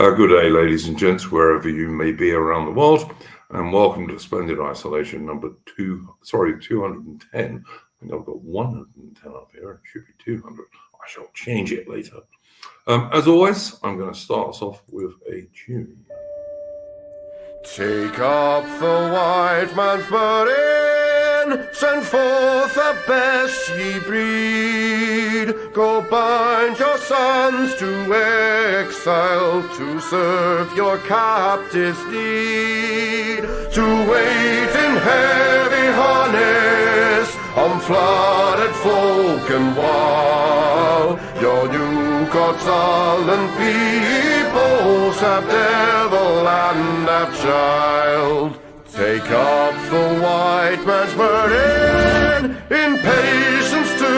Good day, ladies and gents, wherever you may be around the world, and welcome to Splendid Isolation number 210. I think I've got 110 up here. It should be 200. I shall change it later. As always, I'm going to start us off with a tune. Take up the white man's burden, send forth the best ye breed. Go bind your sons to exile, to serve your captives' need. To wait in heavy harness on flooded folk and wall. Your new God's sullen peoples have devil and have child. Take up the white man's burden, in patience to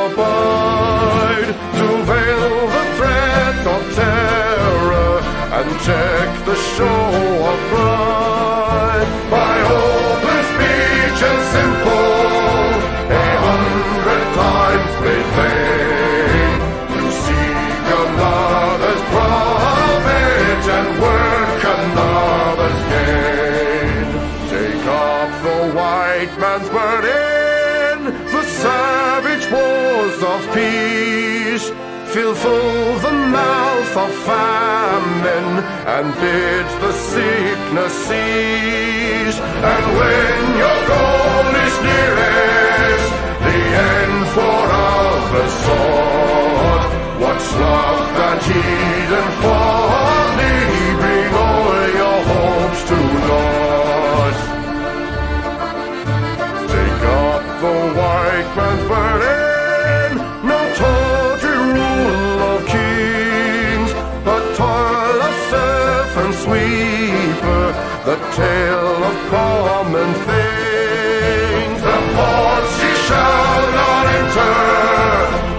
abide, to veil the threat of terror and check the show of pride. By open speech and simple, 100 times made plain, to seek another's profit and work another's gain. Take up the white man's burden, the savage wars of peace. Fill full the mouth of famine and bid the sickness cease. And when your goal is nearest, the end for others sought, what's love that heed and folly? Bring all your hopes to naught. Take up the white man's burden, no tawdry rule of kings, but toil of serf and sweeper, the tale of common things. The ports ye shall not enter,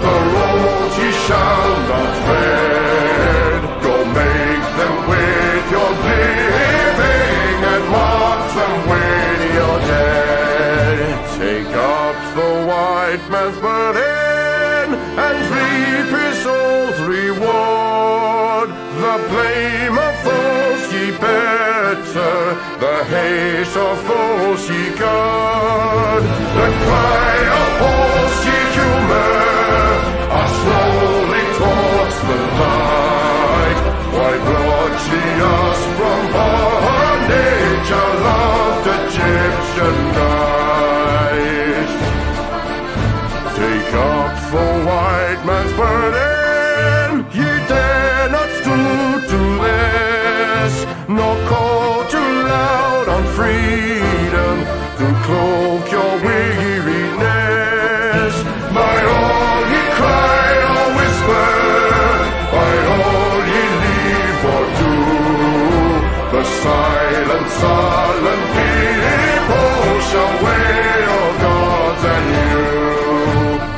the roads ye shall not tread. Go make them with your living and mark them with your dead. Take up the white man's burden and reap his old reward. The blame of those ye better, the hate of those ye guard. The cry of those ye humor are slowly towards the light. Why brought ye us from bondage, a loved Egyptian night? Take up the white man's burden, ye dare not stoop to less, nor call too loud on freedom to cloak your weariness. By all ye cry or whisper, by all ye leave or do, the silent, sullen people shall wail gods and you.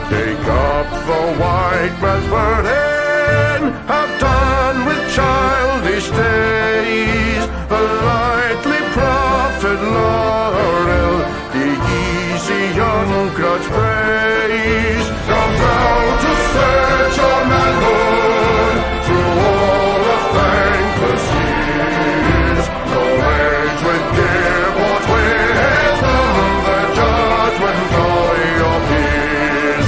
Take up the white man's burden, have done with childish days, the lightly proffered laurel, the easy ungrudged praise. Come down to search your manhood through all of thankless years. No age with give or wisdom, the judgment of your peers.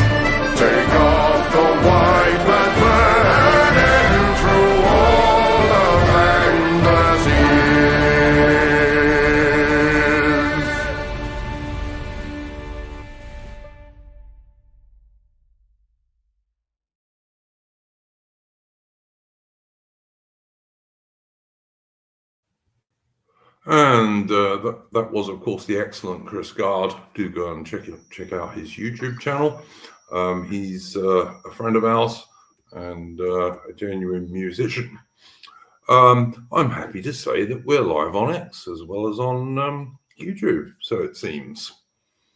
Take off the white man's burden through all of thankless years. And that was, of course, the excellent Chris Gard. Do go and check out his YouTube channel. He's a friend of ours and a genuine musician. I'm happy to say that we're live on X as well as on YouTube, so it seems.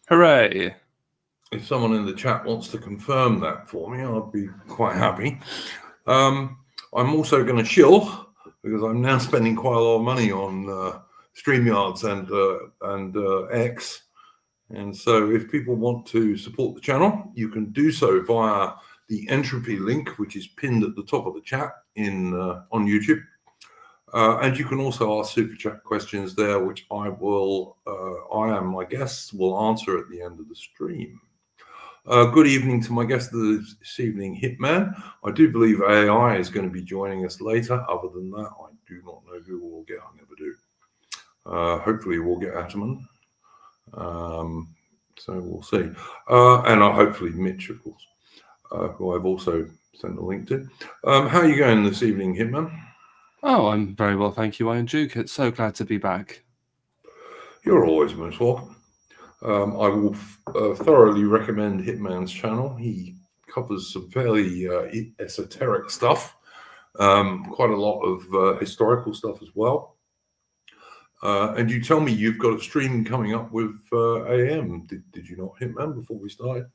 Hooray! If someone in the chat wants to confirm that for me, I'd be quite happy. I'm also going to shill because I'm now spending quite a lot of money on StreamYards and X. And so if people want to support the channel, you can do so via the Entropy link, which is pinned at the top of the chat on YouTube. And you can also ask super chat questions there, which I and my guests will answer at the end of the stream. Good evening to my guest this evening, Hitman. I do believe AI is going to be joining us later. Other than that, I do not know who we'll get. I never do. Hopefully we'll get Ataman. So we'll see. And hopefully Mitch, of course, who I've also sent a link to. How are you going this evening, Hitman? Oh, I'm very well, thank you, Iron Duke. It's so glad to be back. You're always most welcome. I will thoroughly recommend Hitman's channel. He covers some fairly esoteric stuff, quite a lot of historical stuff as well. And you tell me you've got a stream coming up with AM. Did you not, Hitman, before we started?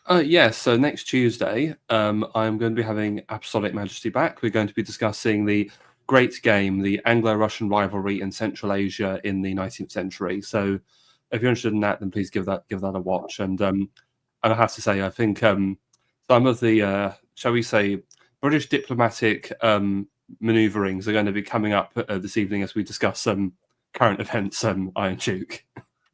Yes, so next Tuesday, I'm going to be having Apostolic Majesty back. We're going to be discussing the great game, the Anglo-Russian rivalry in Central Asia in the 19th century. So if you're interested in that, then please give that a watch. And I have to say, I think some of the, shall we say, British diplomatic maneuverings are going to be coming up this evening as we discuss some current events, Iron Duke.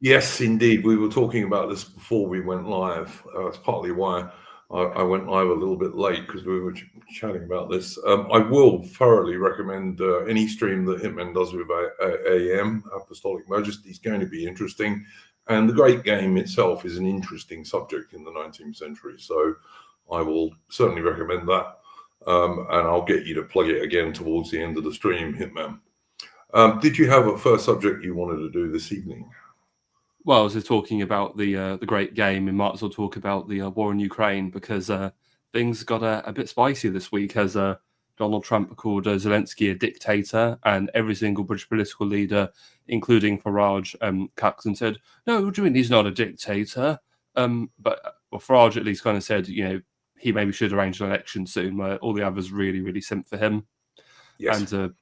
Yes, indeed. We were talking about this before we went live. That's partly why I went live a little bit late, because we were chatting about this. I will thoroughly recommend any stream that Hitman does with AM, Apostolic Majesty, is going to be interesting. And the Great Game itself is an interesting subject in the 19th century. So I will certainly recommend that. And I'll get you to plug it again towards the end of the stream, Hitman. Did you have a first subject you wanted to do this evening? Well, as we're talking about the Great Game, we might as well talk about the war in Ukraine, because things got a bit spicy this week as Donald Trump called Zelensky a dictator, and every single British political leader, including Farage, cucked and said, "No, what do you mean he's not a dictator?" But Farage at least kind of said, he maybe should arrange an election soon, where all the others really, really simped for him. Yes. And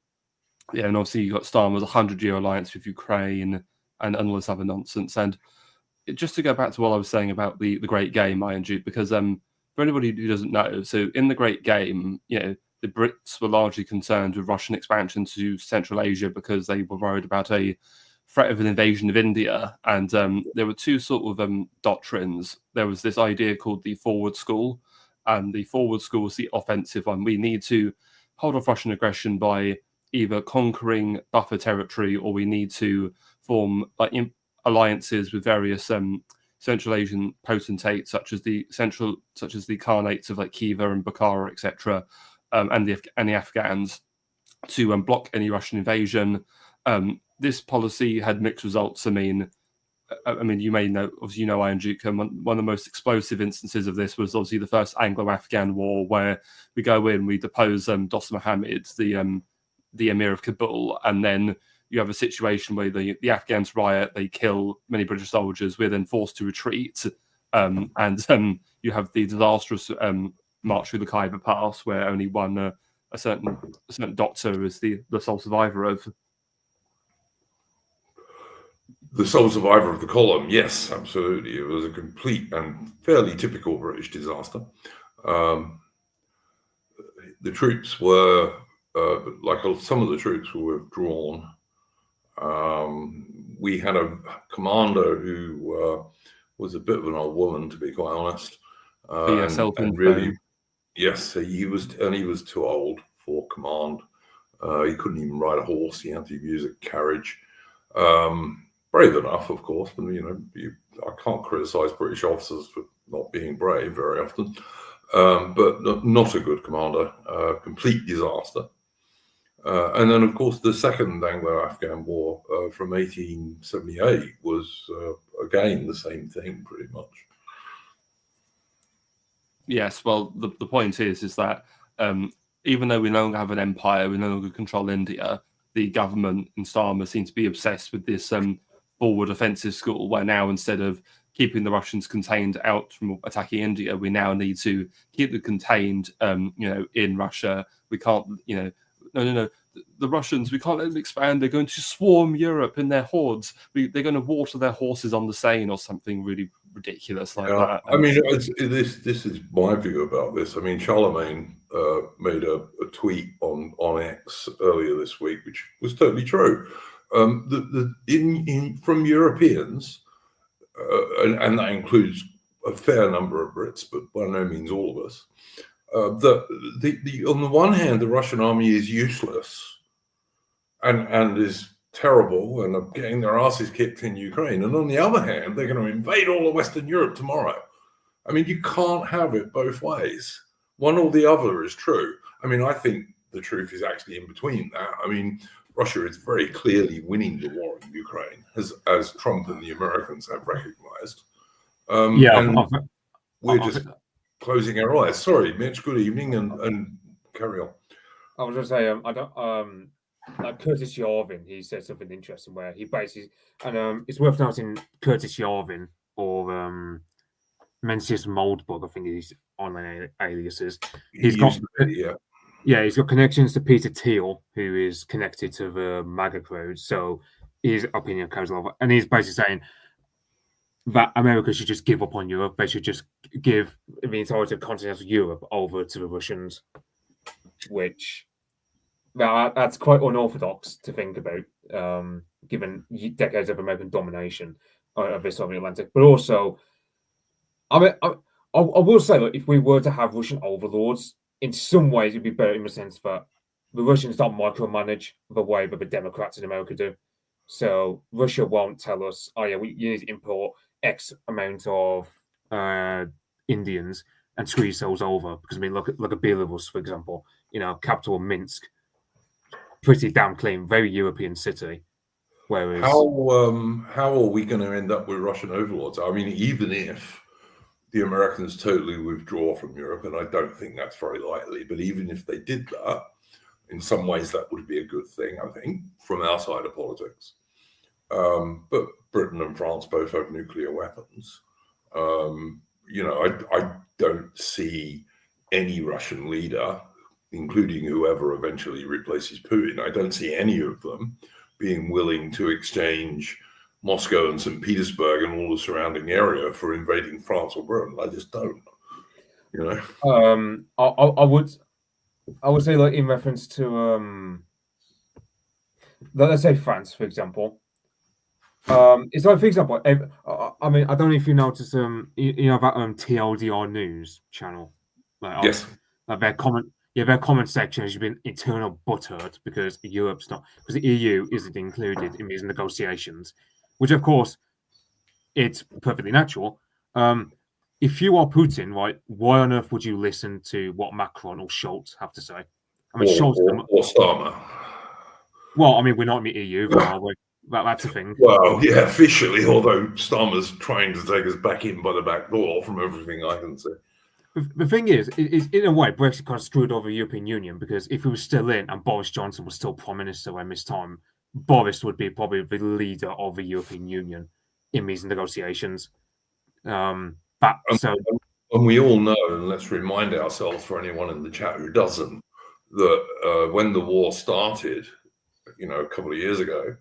and obviously you got Starmer's 100-year alliance with Ukraine and all this other nonsense. And just to go back to what I was saying about the Great Game, Iron Duke, because for anybody who doesn't know, so in the Great Game, the Brits were largely concerned with Russian expansion to Central Asia because they were worried about a threat of an invasion of India. And there were two sort of doctrines. There was this idea called the Forward School, and the Forward School was the offensive one. We need to hold off Russian aggression by either conquering buffer territory, or we need to form alliances with various Central Asian potentates, such as the Khanates of like Khiva and Bukhara, etc., and the Afghans, to block any Russian invasion. This policy had mixed results. I mean, you may know, obviously, Iron Duke, one of the most explosive instances of this was obviously the first Anglo-Afghan war, where we go in, we depose Dost Mohammed, the Emir of Kabul, and then you have a situation where the Afghans riot, they kill many British soldiers, we're then forced to retreat, and you have the disastrous march through the Khyber Pass, where only a certain doctor is the sole survivor of. The sole survivor of the column, yes, absolutely. It was a complete and fairly typical British disaster. The troops were, like some of the troops were withdrawn. We had a commander who was a bit of an old woman, to be quite honest. And really, yes, he was too old for command. He couldn't even ride a horse. He had to use a carriage. Brave enough, of course, but I can't criticise British officers for not being brave very often. But not a good commander. Complete disaster. And then, of course, the second Anglo-Afghan War from 1878 was, again, the same thing, pretty much. Yes, well, the point is that even though we no longer have an empire, we no longer control India, the government and Starmer seem to be obsessed with this forward offensive school, where now, instead of keeping the Russians contained out from attacking India, we now need to keep them contained, in Russia. We can't, no. The Russians, we can't let them expand. They're going to swarm Europe in their hordes. They're going to water their horses on the Seine or something really ridiculous like Yeah, that. I mean, this is my view about this. I mean, Charlemagne made a tweet on X earlier this week, which was totally true. From Europeans, and that includes a fair number of Brits, but by no means all of us. On the one hand, the Russian army is useless and is terrible and are getting their asses kicked in Ukraine. And on the other hand, they're going to invade all of Western Europe tomorrow. I mean, you can't have it both ways. One or the other is true. I mean, I think the truth is actually in between that. I mean, Russia is very clearly winning the war in Ukraine, as Trump and the Americans have recognized. And we're just closing our eyes. Sorry, Mitch, good evening, and carry on. I was going to say, I don't, like Curtis Yarvin, he said something interesting where he basically, and it's worth noting Curtis Yarvin or Mencius Moldbug, I think his online aliases. He's got connections to Peter Thiel, who is connected to the MAGA crowd. So his opinion goes over, and he's basically saying that America should just give up on Europe. They should just give the entirety of continental Europe over to the Russians, which that's quite unorthodox to think about, given decades of American domination of this side of the Atlantic. But also, I mean, I will say that if we were to have Russian overlords, in some ways it'd be better in the sense that the Russians don't micromanage the way that the Democrats in America do. So Russia won't tell us, oh yeah, you need to import X amount of Indians and squeeze those over. Because I mean, look at Belarus, for example. You know, capital Minsk, pretty damn clean, very European city. Whereas how are we going to end up with Russian overlords? I mean, even if the Americans totally withdraw from Europe, and I don't think that's very likely, but even if they did that, in some ways that would be a good thing, I think, from our side of politics. But Britain and France both have nuclear weapons. You know, I don't see any Russian leader, including whoever eventually replaces Putin, I don't see any of them being willing to exchange Moscow and St. Petersburg and all the surrounding area for invading France or Britain. I just don't, you know. I would say, like, in reference to let's say France, for example. It's like, for example, I mean, I don't know if you noticed, you know, that TLDR news channel. Like, yes. Like their comment section has been eternal butthurt because Europe's not, because the EU isn't included in these negotiations, which of course it's perfectly natural. If you are Putin, right, why on earth would you listen to what Macron or Schultz have to say? I mean, Schultz or Starmer. Well, I mean, we're not in the EU, are we? That's a thing. Well, yeah, officially, although Starmer's trying to take us back in by the back door from everything I can see. The thing is in a way, Brexit kind of screwed over the European Union, because if he was still in and Boris Johnson was still Prime Minister around this time, Boris would be probably the leader of the European Union in these negotiations. And we all know, and let's remind ourselves, for anyone in the chat who doesn't, that when the war started, you know, a couple of years ago,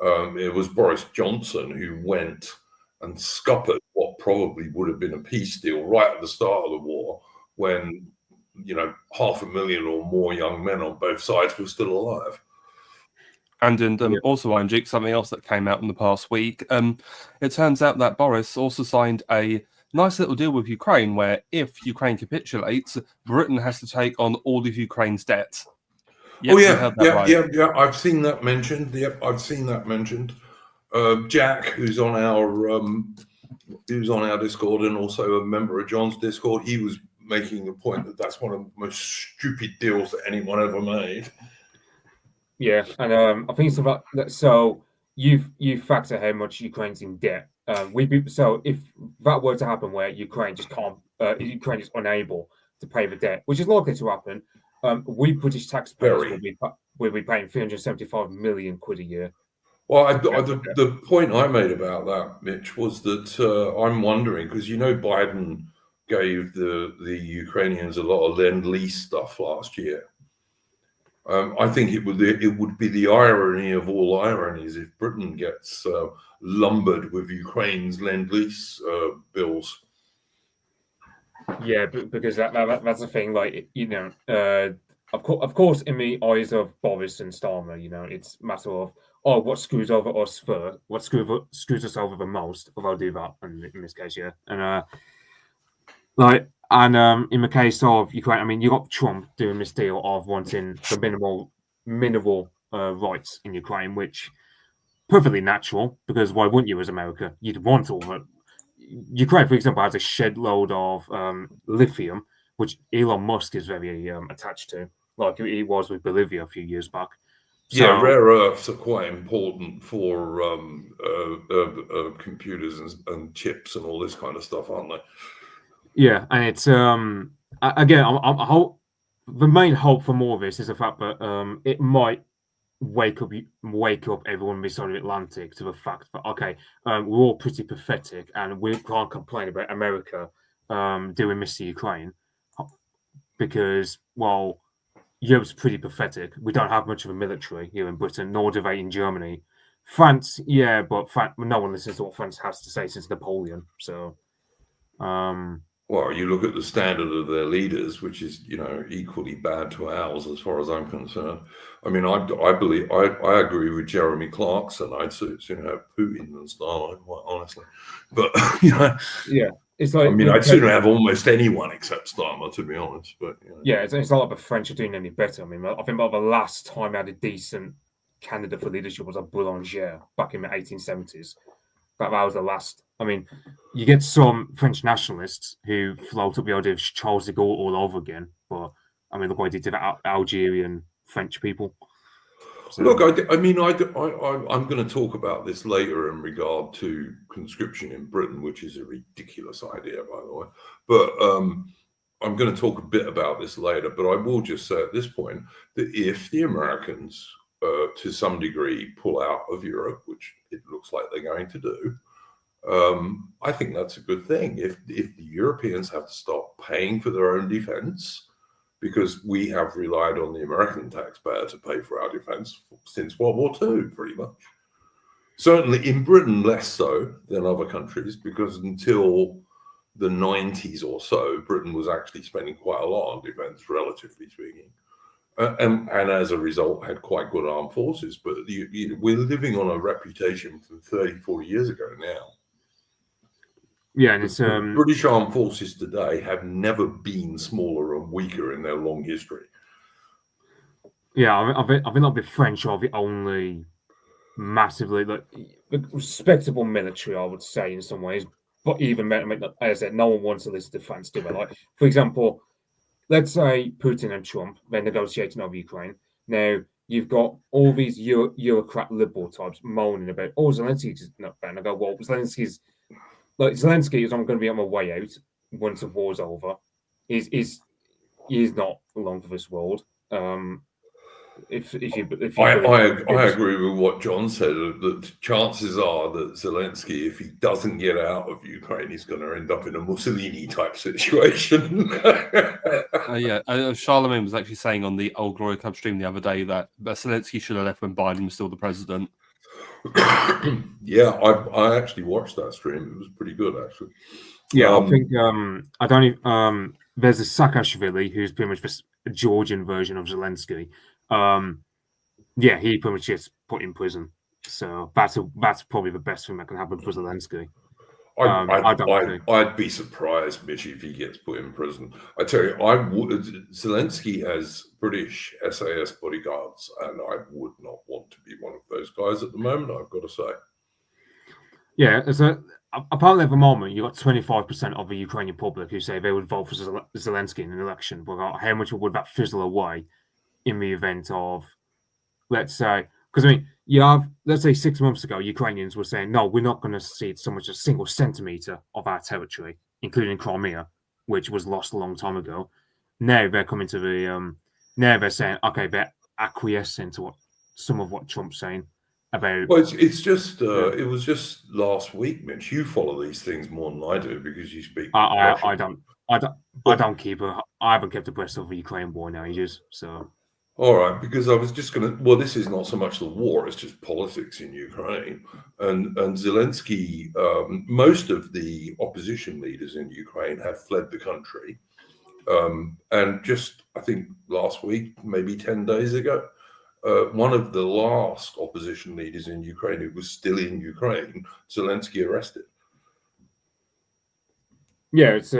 it was Boris Johnson who went and scuppered what probably would have been a peace deal right at the start of the war, when, you know, 500,000 or more young men on both sides were still alive. And also, Andrew, something else that came out in the past week, it turns out that Boris also signed a nice little deal with Ukraine, where if Ukraine capitulates, Britain has to take on all of Ukraine's debt. Yep, yeah. I've seen that mentioned. Yep, I've seen that mentioned. Jack, who's on our Discord and also a member of John's Discord, he was making the point that that's one of the most stupid deals that anyone ever made. Yeah, and I think it's about that. So you factor how much Ukraine's in debt. So if that were to happen, where Ukraine just can't, Ukraine is unable to pay the debt, which is likely to happen, we British taxpayers will be paying 375 million quid a year. Well, the point I made about that, Mitch, was that I'm wondering, because, you know, Biden gave the Ukrainians a lot of Lend-Lease stuff last year. I think it would be the irony of all ironies if Britain gets lumbered with Ukraine's Lend-Lease bills. Yeah, because that's the thing. Like, of course, in the eyes of Boris and Starmer, it's a matter of what screws over us first, what screws us over the most. Well, I'll do that in this case, yeah. And in the case of Ukraine, I mean, you got Trump doing this deal of wanting the minimal rights in Ukraine, which perfectly natural, because why wouldn't you, as America? You'd want all that. Ukraine, for example, has a shed load of lithium, which Elon Musk is very attached to, like he was with Bolivia a few years back. Yeah, rare earths are quite important for computers and chips and all this kind of stuff, aren't they? Yeah, and it's again, I hope the main hope for more of this is the fact that it might wake up everyone beside the Atlantic to the fact that we're all pretty pathetic and we can't complain about America doing this to Ukraine because, well, Europe's pretty pathetic. We don't have much of a military here in Britain, nor do they in Germany. France, yeah, but no one listens to what France has to say since Napoleon. So, well, you look at the standard of their leaders, which is, equally bad to ours, as far as I'm concerned. I mean, I agree with Jeremy Clarkson. I'd sooner have Putin than Stalin, quite honestly. But yeah, it's like, I mean, I'd sooner have almost anyone except Stalin, to be honest. But yeah, it's not like the French are doing any better. I mean, I think about the last time I had a decent candidate for leadership was a Boulanger back in the 1870s. That was the last. I mean, you get some French nationalists who float up the idea of Charles de Gaulle all over again. But I mean, look what he did to the Algerian French people. So, look, I'm going to talk about this later in regard to conscription in Britain, which is a ridiculous idea, by the way. But I'm going to talk a bit about this later. But I will just say at this point that if the Americans, to some degree, pull out of Europe, which it looks like they're going to do, I think that's a good thing. If the Europeans have to stop paying for their own defense, because we have relied on the American taxpayer to pay for our defense since World War II, pretty much. Certainly in Britain, less so than other countries, because until the 90s or so, Britain was actually spending quite a lot on defense, relatively speaking. And as a result, had quite good armed forces. But we're living on a reputation from 30, 40 years ago now. Yeah, and it's British armed forces today have never been smaller and weaker in their long history. Yeah, I think the French are the only massively respectable military, I would say, in some ways. But even as I said, no one wants to listen to France, do they? Like, for example, let's say Putin and Trump, they're negotiating over Ukraine. Now, you've got all these Eurocrat liberal types moaning about, Zelensky's not bad. And I go, well, Zelensky is I'm going to be on my way out once the war's over. He's not long for this world. I agree with what John said. That chances are that Zelensky, if he doesn't get out of Ukraine, he's going to end up in a Mussolini type situation. Charlemagne was actually saying on the Old Glory Club stream the other day that Zelensky should have left when Biden was still the president. Yeah, I actually watched that stream. It was pretty good, actually. Yeah, I think there's a Saakashvili who's pretty much a Georgian version of Zelensky. Yeah, he pretty much gets put in prison. So that's probably the best thing that can happen for Zelensky. I'd be surprised, Mitch, if he gets put in prison. I tell you, Zelensky has British SAS bodyguards, and I would not want to be one of those guys at the moment, I've got to say. Yeah, apparently at the moment, you've got 25% of the Ukrainian public who say they would vote for Zelensky in an election. But how much would that fizzle away in the event of, let's say, because I mean, you have, let's say 6 months ago, Ukrainians were saying, no, we're not going to cede so much as a single centimetre of our territory, including Crimea, which was lost a long time ago. Now they're coming to the, now they're saying, okay, they're acquiescing to some of what Trump's saying about. Well, it's just, it was just last week, Mitch. You follow these things more than I do because you speak Russian. I haven't kept abreast of the Ukraine war in ages, so. All right, because I was just going to. Well, this is not so much the war; it's just politics in Ukraine. And Zelensky, most of the opposition leaders in Ukraine have fled the country. And just, I think last week, maybe 10 days ago, one of the last opposition leaders in Ukraine who was still in Ukraine, Zelensky arrested. Yeah, it's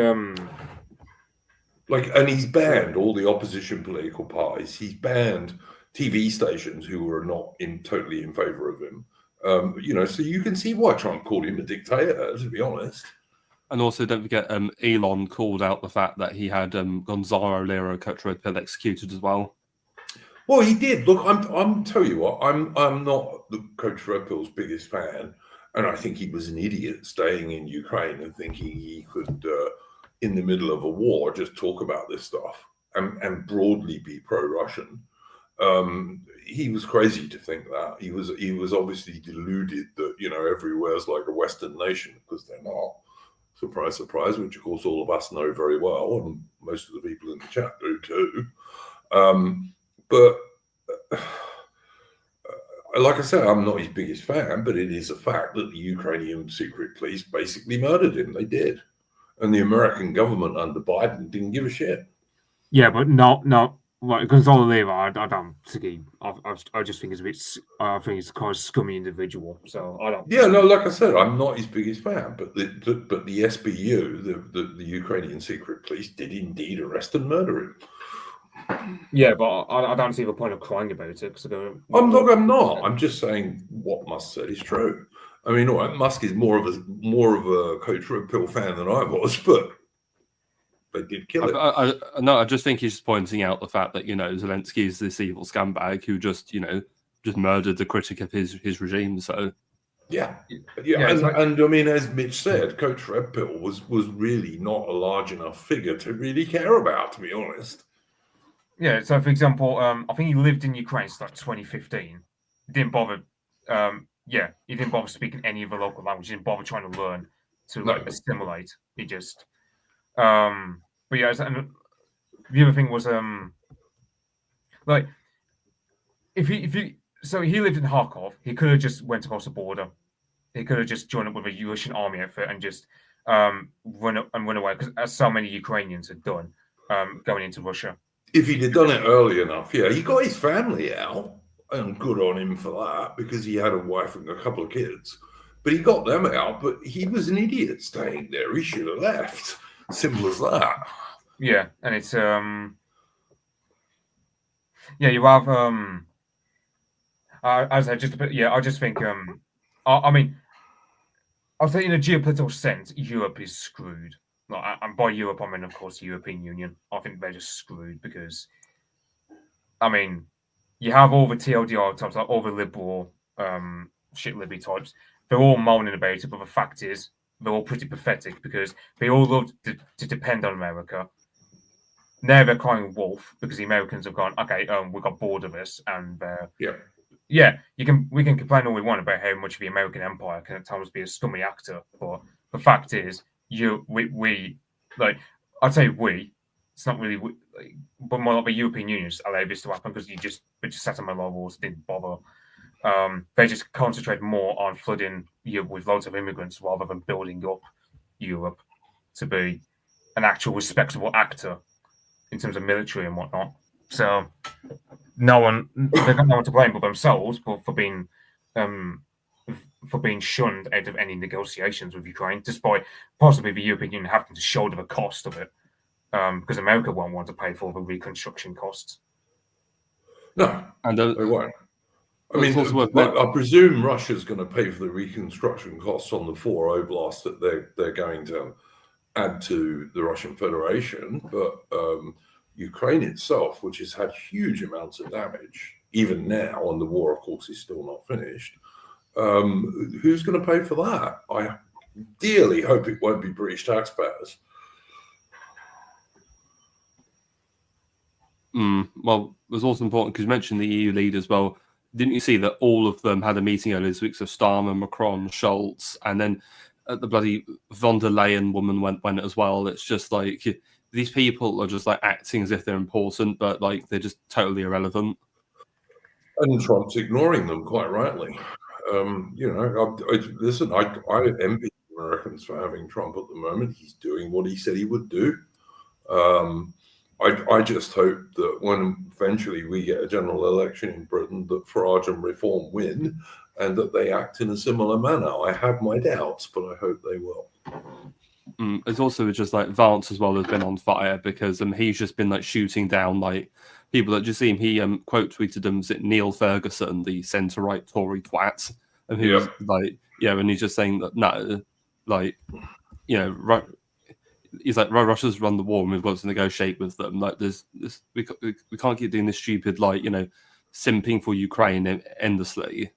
Like, and he's banned all the opposition political parties. He's banned TV stations who were not totally in favor of him. So you can see why Trump called him a dictator, to be honest. And also, don't forget, Elon called out the fact that he had Gonzalo Lira, Coach Red Pill, executed as well. Well, he did. Look, I'm tell you what, I'm not the Coach Red Pill's biggest fan, and I think he was an idiot staying in Ukraine and thinking he could, in the middle of a war, just talk about this stuff and broadly be pro-Russian. He was crazy to think that. He was obviously deluded that everywhere's like a Western nation, because they're not. Surprise, surprise, which of course all of us know very well, and most of the people in the chat do too. But like I said, I'm not his biggest fan, but it is a fact that the Ukrainian secret police basically murdered him. They did. And the American government under Biden didn't give a shit. Yeah, but not like Gonzalo Lira. I don't think I just think he's a bit. I think he's quite a scummy individual. So I don't. Yeah, no, like I said, I'm not his biggest fan, but the SBU, the Ukrainian secret police, did indeed arrest and murder him. Yeah, but I don't see the point of crying about it. Cause I'm not. I'm just saying what Musk said is true. I mean, all right, Musk is more of a Coach Red Pill fan than I was, but they did kill him. No, I just think he's pointing out the fact that Zelensky is this evil scumbag who just murdered the critic of his regime. So yeah. And I mean, as Mitch said, Coach Red Pill was really not a large enough figure to really care about, to be honest. Yeah. So, for example, I think he lived in Ukraine since like 2015. He didn't bother. He didn't bother speaking any of the local language. He didn't bother trying to learn to assimilate. He just. But yeah, and the other thing was like if he lived in Kharkov, he could have just went across the border. He could have just joined up with a Russian army outfit and just run away, because as so many Ukrainians had done going into Russia. If he'd have done it early enough, yeah, he got his family out, and good on him for that, because he had a wife and a couple of kids. But he got them out, but he was an idiot staying there. He should have left. Simple as that. Yeah, and it's you have as I just I just think I mean, I'll say in a geopolitical sense, Europe is screwed. And by Europe, I mean, of course, the European Union. I think they're just screwed because, I mean, you have all the TLDR types, like all the liberal shit Libby types. They're all moaning about it, but the fact is, they're all pretty pathetic because they all love to depend on America. Now they're crying wolf because the Americans have gone, okay, we got bored of this, and we can complain all we want about how much the American empire can at times be a scummy actor, but the fact is, we I'd say it's not really but more like the European Union just allow this to happen because we just sat on my laurels, didn't bother. They just concentrate more on flooding Europe with loads of immigrants rather than building up Europe to be an actual respectable actor in terms of military and whatnot. So they've got no one to blame but themselves for being shunned out of any negotiations with Ukraine, despite possibly the European Union having to shoulder the cost of it, because America won't want to pay for the reconstruction costs. No, and they won't. I mean, I presume Russia's going to pay for the reconstruction costs on the 4 oblasts that they're going to add to the Russian Federation, but Ukraine itself, which has had huge amounts of damage, even now, and the war, of course, is still not finished. Who's going to pay for that? I dearly hope it won't be British taxpayers. Well, it was also important because you mentioned the EU leaders. Well, didn't you see that all of them had a meeting earlier this week? So Starmer, Macron, Scholz, and then the bloody von der Leyen woman went as well. It's just like these people are just like acting as if they're important, but like they're just totally irrelevant. And Trump's ignoring them, quite rightly. Listen, I envy Americans for having Trump at the moment. He's doing what he said he would do. I just hope that when eventually we get a general election in Britain, that Farage and Reform win, and that they act in a similar manner. I have my doubts, but I hope they will. It's also just like Vance as well has been on fire because he's just been like shooting down like people that just see him. He quote tweeted him, is it Neil Ferguson, the centre right Tory twat, and he was like, and he's just saying that no, like, he's like, Russia's run the war and we've got to negotiate with them. Like, we can't keep doing this stupid like simping for Ukraine endlessly.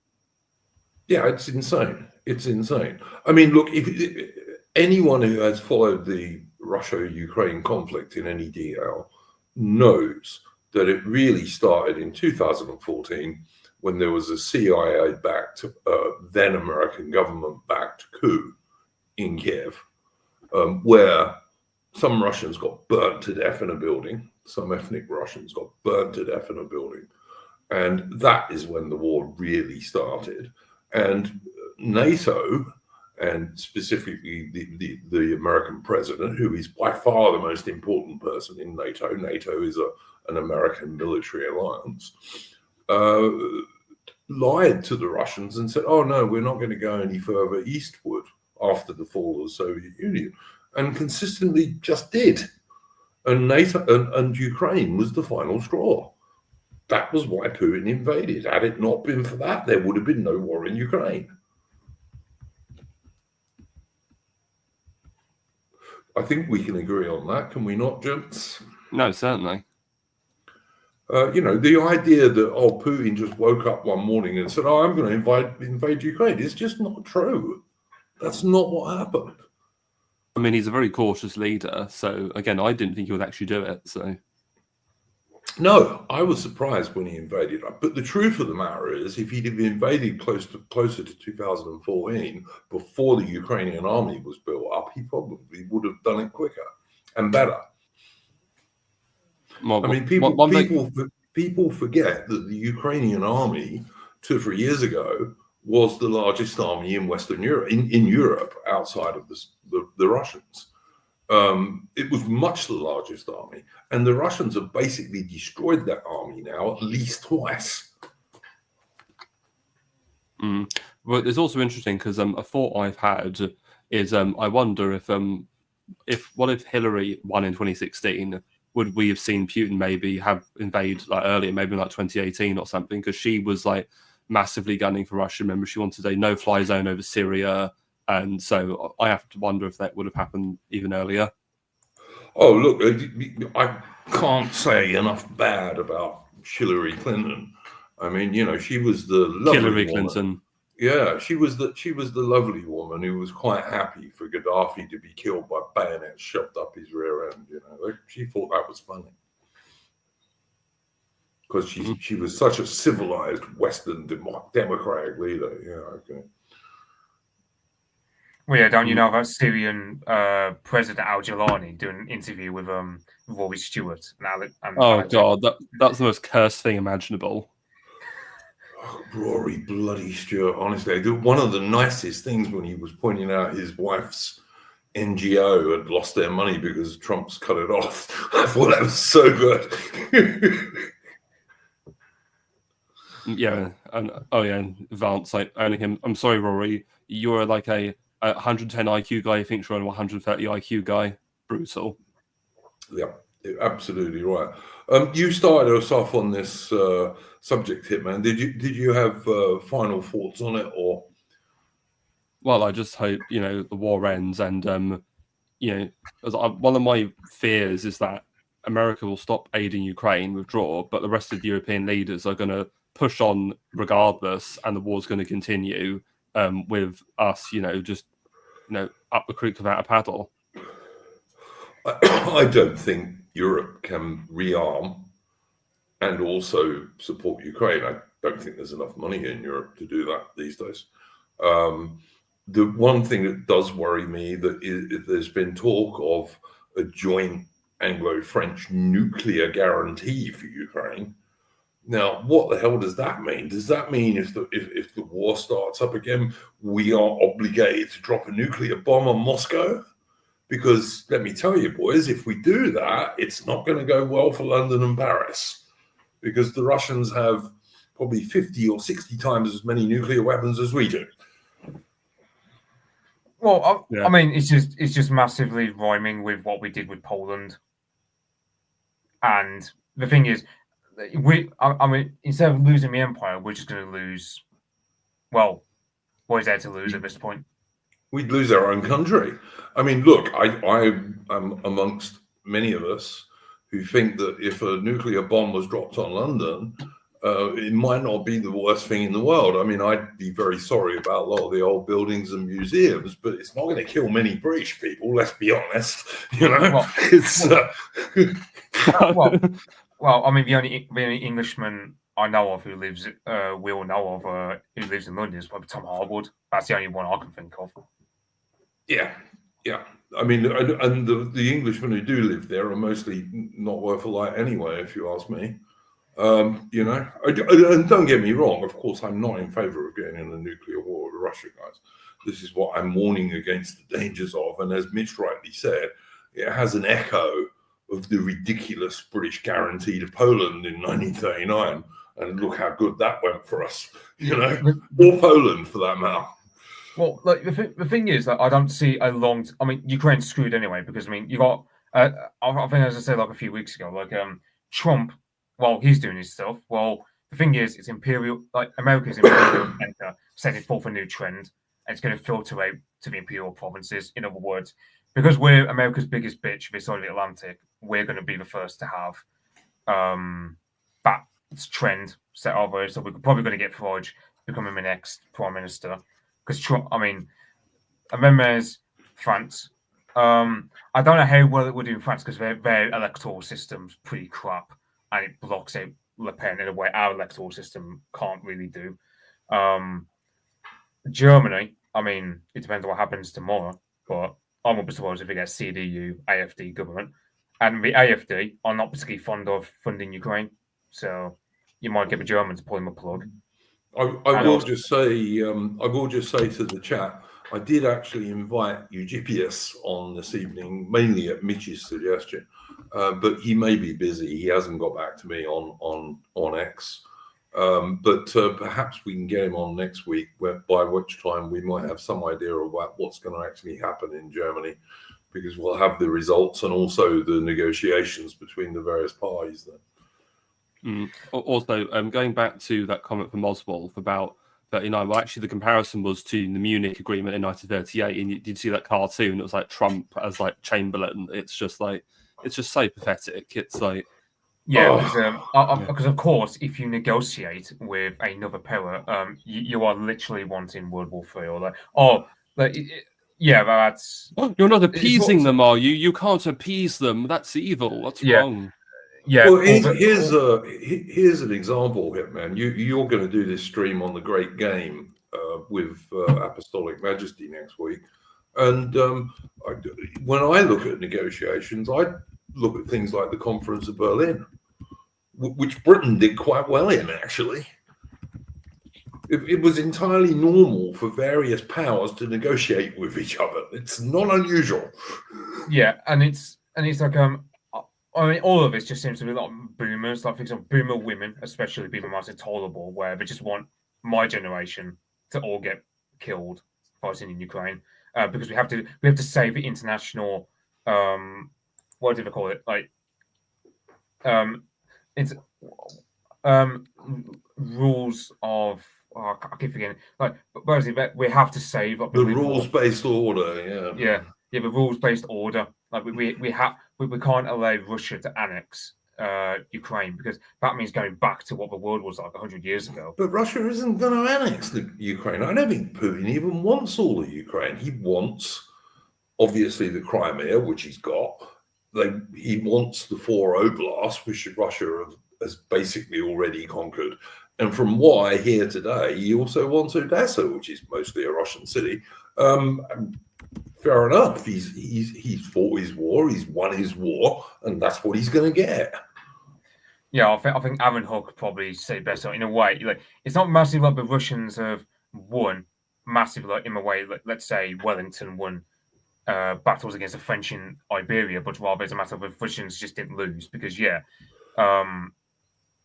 Yeah, it's insane. It's insane. I mean, look, if anyone who has followed the Russia-Ukraine conflict in any detail knows that it really started in 2014 when there was a CIA-backed, then American government-backed coup in Kiev, where some Russians got burnt to death in a building, some ethnic Russians got burnt to death in a building. And that is when the war really started. And NATO, and specifically the American president, who is by far the most important person in NATO. NATO is an American military alliance, lied to the Russians and said, oh, no, we're not going to go any further eastward after the fall of the Soviet Union, and consistently just did. And NATO and Ukraine was the final straw. That was why Putin invaded. Had it not been for that, there would have been no war in Ukraine. I think we can agree on that, can we not, gents? No, certainly. The idea that, Putin just woke up one morning and said, I'm going to invade Ukraine is just not true. That's not what happened. I mean, he's a very cautious leader. So, again, I didn't think he would actually do it. So, no, I was surprised when he invaded. But the truth of the matter is, if he'd have invaded closer to 2014, before the Ukrainian army was built up, he probably would have done it quicker and better. Well, I mean, people forget that the Ukrainian army 2 or 3 years ago was the largest army in Western Europe, in Europe, outside of the Russians. It was much the largest army, and the Russians have basically destroyed that army now at least twice. Well, it's also interesting because a thought I've had is I wonder if what if Hillary won in 2016, would we have seen Putin maybe have invaded like earlier, maybe like 2018 or something? Because she was like massively gunning for Russia. Remember, she wanted a no-fly zone over Syria. And so I have to wonder if that would have happened even earlier. Oh, look, I can't say enough bad about Hillary Clinton. I mean, she was the lovely Hillary woman. Clinton. Yeah, she was the lovely woman who was quite happy for Gaddafi to be killed by bayonets shoved up his rear end. She thought that was funny because she was such a civilized Western democratic leader. Yeah, okay. Well, yeah, don't you know about Syrian President Al-Jilani doing an interview with Rory Stewart? God, that's the most cursed thing imaginable. Oh, Rory bloody Stewart, honestly. One of the nicest things when he was pointing out his wife's NGO had lost their money because Trump's cut it off. I thought that was so good. Yeah, and Vance, like owning him. I'm sorry, Rory, you're like a 110 IQ guy who thinks you're a 130 IQ guy. Brutal. Yeah, absolutely right. You started us off on this subject, Hitman. Did you have final thoughts on it, or? Well, I just hope the war ends, and one of my fears is that America will stop aiding Ukraine, withdraw, but the rest of the European leaders are going to push on regardless, and the war's going to continue with us, just up the creek without a paddle. I don't think Europe can rearm and also support Ukraine. I don't think there's enough money in Europe to do that these days. The one thing that does worry me that there's been talk of a joint Anglo-French nuclear guarantee for Ukraine. Now, what the hell does that mean? Does that mean if the war starts up again, we are obligated to drop a nuclear bomb on Moscow? Because let me tell you, boys, if we do that, it's not going to go well for London and Paris, because the Russians have probably 50 or 60 times as many nuclear weapons as we do. Well, I mean, it's just massively rhyming with what we did with Poland. And the thing is, I mean, instead of losing the empire, we're just going to lose. Well, what is there to lose at this point? We'd lose our own country. I mean, look, I am amongst many of us who think that if a nuclear bomb was dropped on London, it might not be the worst thing in the world. I mean, I'd be very sorry about a lot of the old buildings and museums, but it's not going to kill many British people, let's be honest. You know, well, it's well, I mean, the only Englishman I know of who lives, we all know of, who lives in London is probably Tom Harwood. That's the only one I can think of. Yeah. I mean, and the Englishmen who do live there are mostly not worth a light anyway, if you ask me. You know, and don't get me wrong, of course, I'm not in favor of getting in a nuclear war with Russia, guys. This is what I'm warning against the dangers of. And as Mitch rightly said, it has an echo of the ridiculous British guarantee to Poland in 1939. And look how good that went for us, you know, or Poland for that matter. Well, like the thing is that I don't see a long. I mean, Ukraine's screwed anyway because I mean you got. I think as I said like a few weeks ago, like Trump. Well, he's doing his stuff. Well, the thing is, it's imperial. Like America's imperial agenda setting forth a new trend, and it's going to filter out to the imperial provinces. In other words, because we're America's biggest bitch this side of the Atlantic, we're going to be the first to have that trend set over. So we're probably going to get Farage becoming the next prime minister. Because Trump, I mean, and then there's France. I don't know how well it would do in France because their electoral system's pretty crap and it blocks out Le Pen in a way our electoral system can't really do. Germany, I mean, it depends on what happens tomorrow, but I won't be surprised if we get CDU, AFD government. And the AFD are not particularly fond of funding Ukraine, so you might get the Germans pulling the plug. I will just say to the chat, I did actually invite Eugipius on this evening, mainly at Mitch's suggestion, but he may be busy. He hasn't got back to me on X, but perhaps we can get him on next week, by which time we might have some idea about what's going to actually happen in Germany, because we'll have the results and also the negotiations between the various parties then. Also, going back to that comment from Oswald about 39, well, actually, the comparison was to the Munich Agreement in 1938, and you did see that cartoon. It was like Trump as like Chamberlain. It's just so pathetic. It's like, because of course, if you negotiate with another power, you are literally wanting World War III, or that's. You're not appeasing them, are you? You can't appease them. That's evil. That's wrong. Yeah. Well, here's an example, Hitman. You're going to do this stream on the Great Game with Apostolic Majesty next week, and when I look at negotiations, I look at things like the Conference of Berlin, which Britain did quite well in. Actually, it was entirely normal for various powers to negotiate with each other. It's not unusual. Yeah, and it's like I mean, all of it just seems to be a lot of boomers, like for example, boomer women, especially being the most intolerable, where they just want my generation to all get killed fighting in Ukraine because we have to save the international what do they call it? Like it's rules of I keep forgetting. Like basically, we have to save the rules-based order. Yeah, the rules-based order. Like we can't allow Russia to annex Ukraine because that means going back to what the world was like 100 years ago. But Russia isn't going to annex the Ukraine. I don't think Putin even wants all of Ukraine. He wants, obviously, the Crimea, which he's got. He wants the 4 oblasts, which Russia has basically already conquered. And from what I hear today, he also wants Odessa, which is mostly a Russian city. Fair enough. He's fought his war, he's won his war, and that's what he's going to get. Yeah, I think Aaron Hook probably say best in a way. Like, it's not massive like the Russians have won massive, like in a way. Like, let's say Wellington won battles against the French in Iberia, but rather it's a matter of the Russians just didn't lose because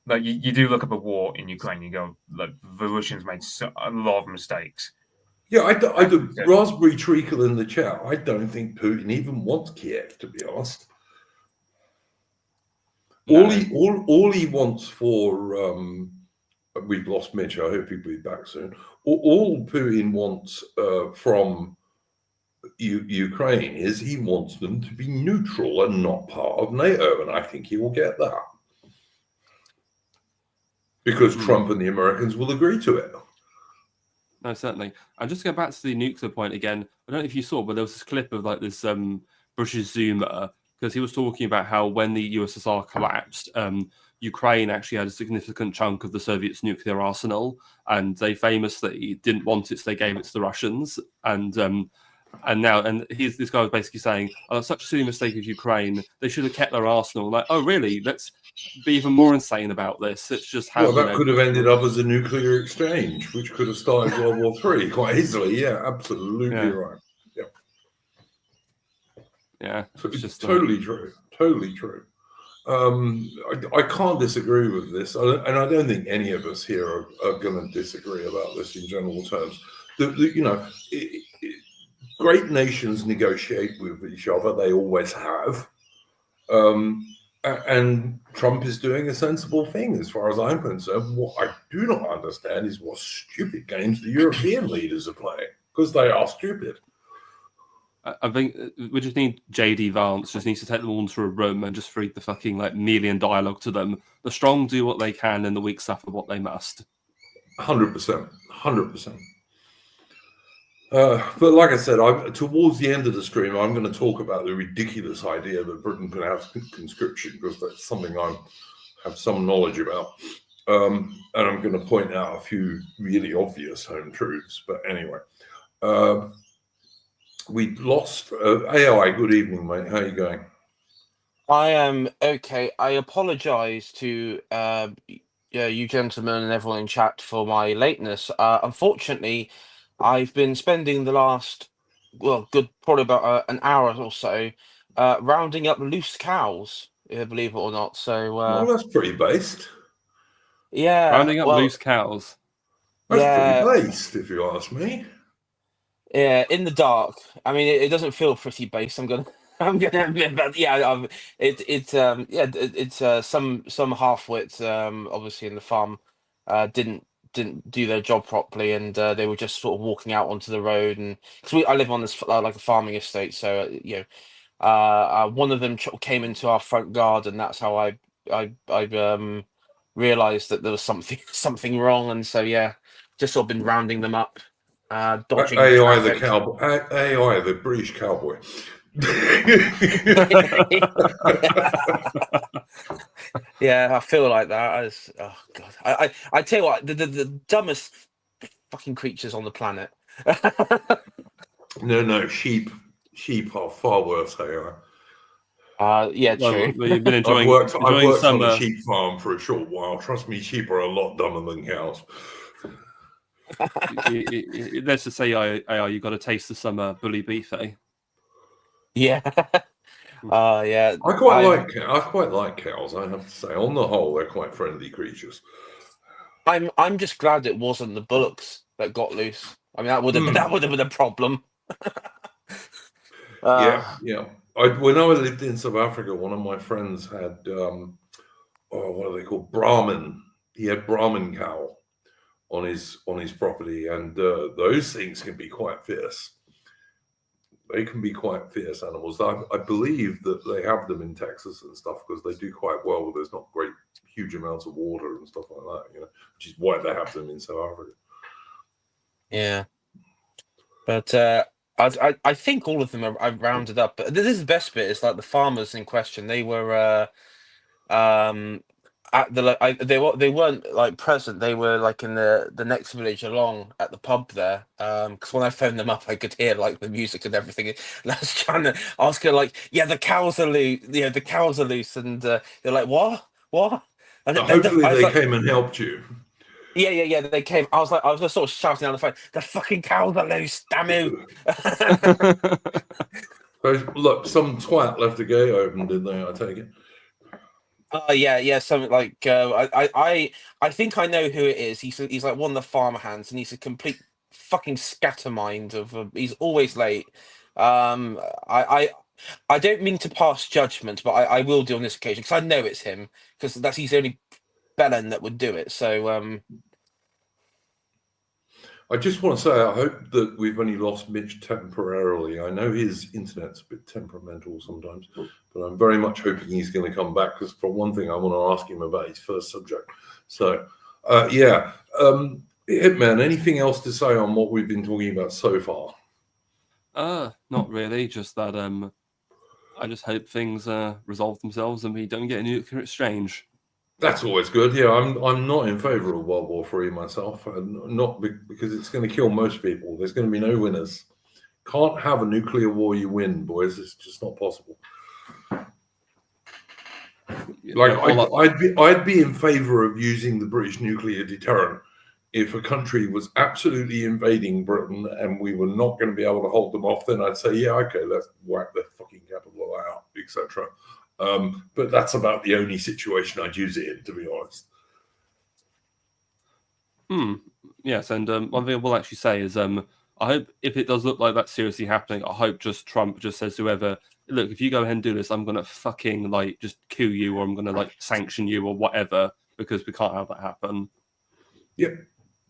like you do look at the war in Ukraine, you go like the Russians made a lot of mistakes. Yeah, I do. Raspberry Treacle in the chat. I don't think Putin even wants Kiev, to be honest. No. All he wants for we've lost Mitch. I hope he'll be back soon. All Putin wants from Ukraine is he wants them to be neutral and not part of NATO, and I think he will get that because Trump and the Americans will agree to it. No, certainly. And just to go back to the nuclear point again, I don't know if you saw, but there was this clip of like this British Zoomer, because he was talking about how when the USSR collapsed, Ukraine actually had a significant chunk of the Soviets' nuclear arsenal, and they famously didn't want it, so they gave it to the Russians. And this guy was basically saying, "Oh, such a silly mistake of Ukraine. They should have kept their arsenal." Like, oh, really? Let's be even more insane about this. It's just how that could have ended up as a nuclear exchange, which could have started World War III quite easily. Yeah, absolutely right. Yeah, it's just totally true. Totally true. I can't disagree with this, and I don't think any of us here are going to disagree about this in general terms. Great nations negotiate with each other; they always have. And Trump is doing a sensible thing, as far as I'm concerned. What I do not understand is what stupid games the European leaders are playing, because they are stupid. I think we just need JD Vance just needs to take them all into a room and just read the fucking like Melian dialogue to them. The strong do what they can, and the weak suffer what they must. 100%, 100%. But like I said, towards the end of the stream, I'm going to talk about the ridiculous idea that Britain can have conscription, because that's something I have some knowledge about. And I'm going to point out a few really obvious home truths. But anyway, we lost AI. Good evening, mate. How are you going? I am okay. I apologise to you gentlemen and everyone in chat for my lateness. Unfortunately, I've been spending the last, probably about an hour or so, rounding up loose cows, believe it or not. So, well, that's pretty based. Yeah, rounding up loose cows. That's pretty based, if you ask me. Yeah, in the dark. I mean, it doesn't feel pretty based. I'm gonna admit, but yeah, it's some half-wits, obviously in the farm, didn't do their job properly, and they were just sort of walking out onto the road, and because I live on this like a farming estate, so one of them came into our front garden. That's how I realized that there was something wrong, and so just sort of been rounding them up. Dodging AI traffic. AI the British cowboy. Yeah, I feel like that. Oh god, I tell you what, the dumbest fucking creatures on the planet. No, sheep are far worse AI. Yeah, true. Well, you've been enjoying. I've worked some, on a sheep farm for a short while. Trust me, sheep are a lot dumber than cows. Let's just say AI, you got to taste the summer bully beef, eh? Yeah. Yeah. I quite like cows. I have to say, on the whole, they're quite friendly creatures. I'm just glad it wasn't the bullocks that got loose. I mean, that would have been a problem. Yeah. When I lived in South Africa, one of my friends had what are they called? Brahmin. He had Brahmin cow on his property, and those things can be quite fierce. They can be quite fierce animals. I believe that they have them in Texas and stuff because they do quite well. There's not huge amounts of water and stuff like that, which is why they have them in South Africa. Yeah, but I think all of them I've rounded up. But this is the best bit. It's like the farmers in question. They were at the they weren't like present. They were like in the next village along at the pub there. Because when I phoned them up, I could hear like the music and everything. And I was trying to ask her like, yeah, the cows are loose. Yeah, the cows are loose. And they're like, what? And Hopefully I was they like, came and helped you. yeah. They came. I was just sort of shouting down the phone. The fucking cows are loose. Damn you! Look, some twat left the gate open, did they? I take it. Yeah, something like I think I know who it is. He's like one of the farmer hands, and he's a complete fucking scattermind of. He's always late. I don't mean to pass judgment, but I will do on this occasion because I know it's him because he's the only bellend that would do it. So I just want to say I hope that we've only lost Mitch temporarily. I know his internet's a bit temperamental sometimes, but I'm very much hoping he's going to come back because, for one thing, I want to ask him about his first subject. So, Hitman, anything else to say on what we've been talking about so far? Not really. Just that I just hope things resolve themselves and we don't get a nuclear exchange. That's always good. Yeah, I'm not in favour of World War III myself, not because it's going to kill most people. There's going to be no winners. Can't have a nuclear war you win, boys. It's just not possible. I'd be in favour of using the British nuclear deterrent if a country was absolutely invading Britain and we were not going to be able to hold them off. Then I'd say, yeah, okay, let's whack their fucking capital out, etc. But that's about the only situation I'd use it in, to be honest. Yes, and one thing I will actually say is I hope if it does look like that's seriously happening, I hope just Trump just says to whoever, look, if you go ahead and do this, I'm going to fucking like just kill you or I'm going to like sanction you or whatever because we can't have that happen. Yep,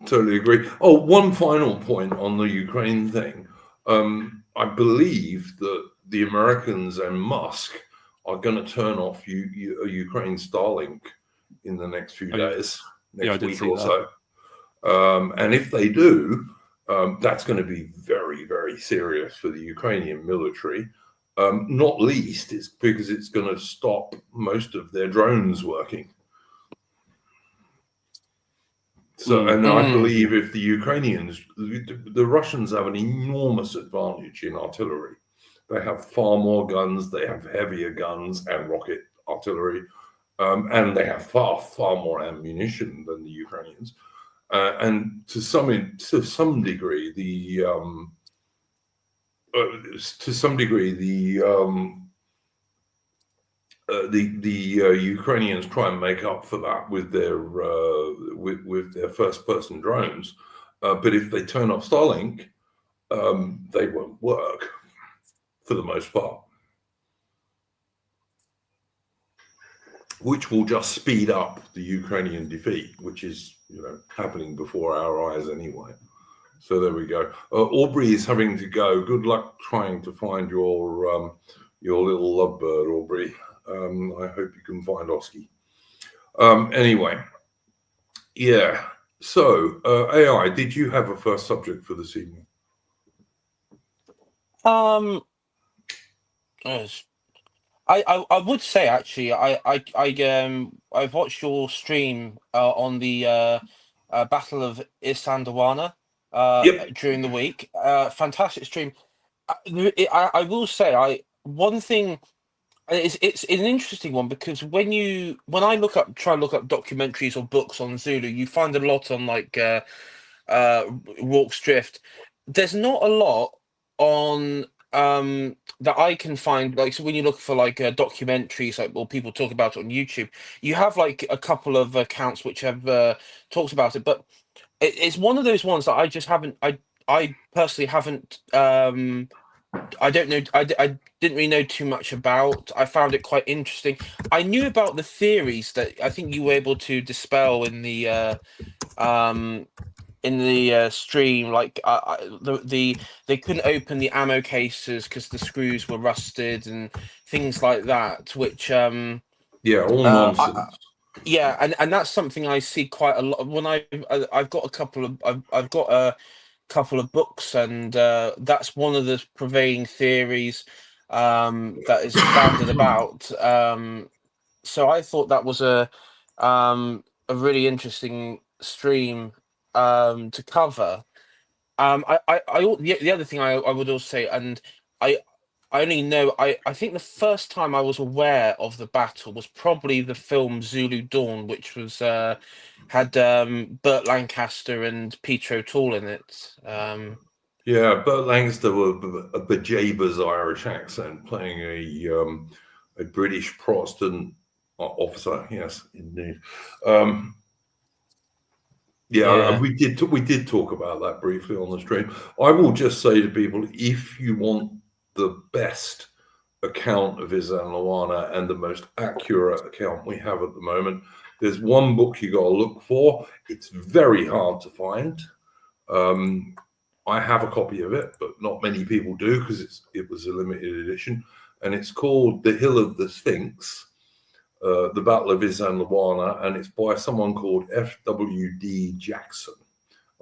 totally agree. Oh, one final point on the Ukraine thing. I believe that the Americans and Musk are going to turn off Ukraine Starlink in the next few days, next week or so. And if they do, that's going to be very, very serious for the Ukrainian military. Not least, it's because it's going to stop most of their drones working. So, and I believe if the Ukrainians, the Russians have an enormous advantage in artillery. They have far more guns, they have heavier guns and rocket artillery, and they have far more ammunition than the Ukrainians. And to some degree, the Ukrainians try and make up for that with their first-person drones. But if they turn off Starlink, they won't work for the most part, which will just speed up the Ukrainian defeat, which is happening before our eyes anyway. So there we go. Aubrey is having to go. Good luck trying to find your little lovebird, Aubrey. I hope you can find Oski. Anyway, yeah. So AI, did you have a first subject for this evening? I would say actually I've watched your stream on the Battle of Isandlwana during the week. Fantastic stream. I will say one thing. It's an interesting one because when I try to look up documentaries or books on Zulu, you find a lot on like Rorke's Drift. There's not a lot on that I can find, like, so when you look for like documentaries, like, or people talk about it on YouTube, you have like a couple of accounts which have talked about it, but it's one of those ones that I just haven't. I personally haven't. I don't know. I didn't really know too much about. I found it quite interesting. I knew about the theories that I think you were able to dispel in the stream, like they couldn't open the ammo cases because the screws were rusted and things like that, which all nonsense. And that's something I see quite a lot when I've got a couple of books, and that's one of the prevailing theories that is banded about. So I thought that was a a really interesting stream to cover. The other thing I would also say, and I only know, I think the first time I was aware of the battle was probably the film Zulu Dawn, which was had Burt Lancaster and Peter O'Toole in it. Yeah, Burt Lancaster with a bejaber's Irish accent, playing a British Protestant officer. Yes, indeed. Yeah. We did talk about that briefly on the stream. I will just say to people, if you want the best account of Isaan Luana and the most accurate account we have at the moment, there's one book you got to look for. It's very hard to find. I have a copy of it, but not many people do because it was a limited edition, and it's called The Hill of the Sphinx. The Battle of Isaan Luana, and it's by someone called F.W.D. Jackson,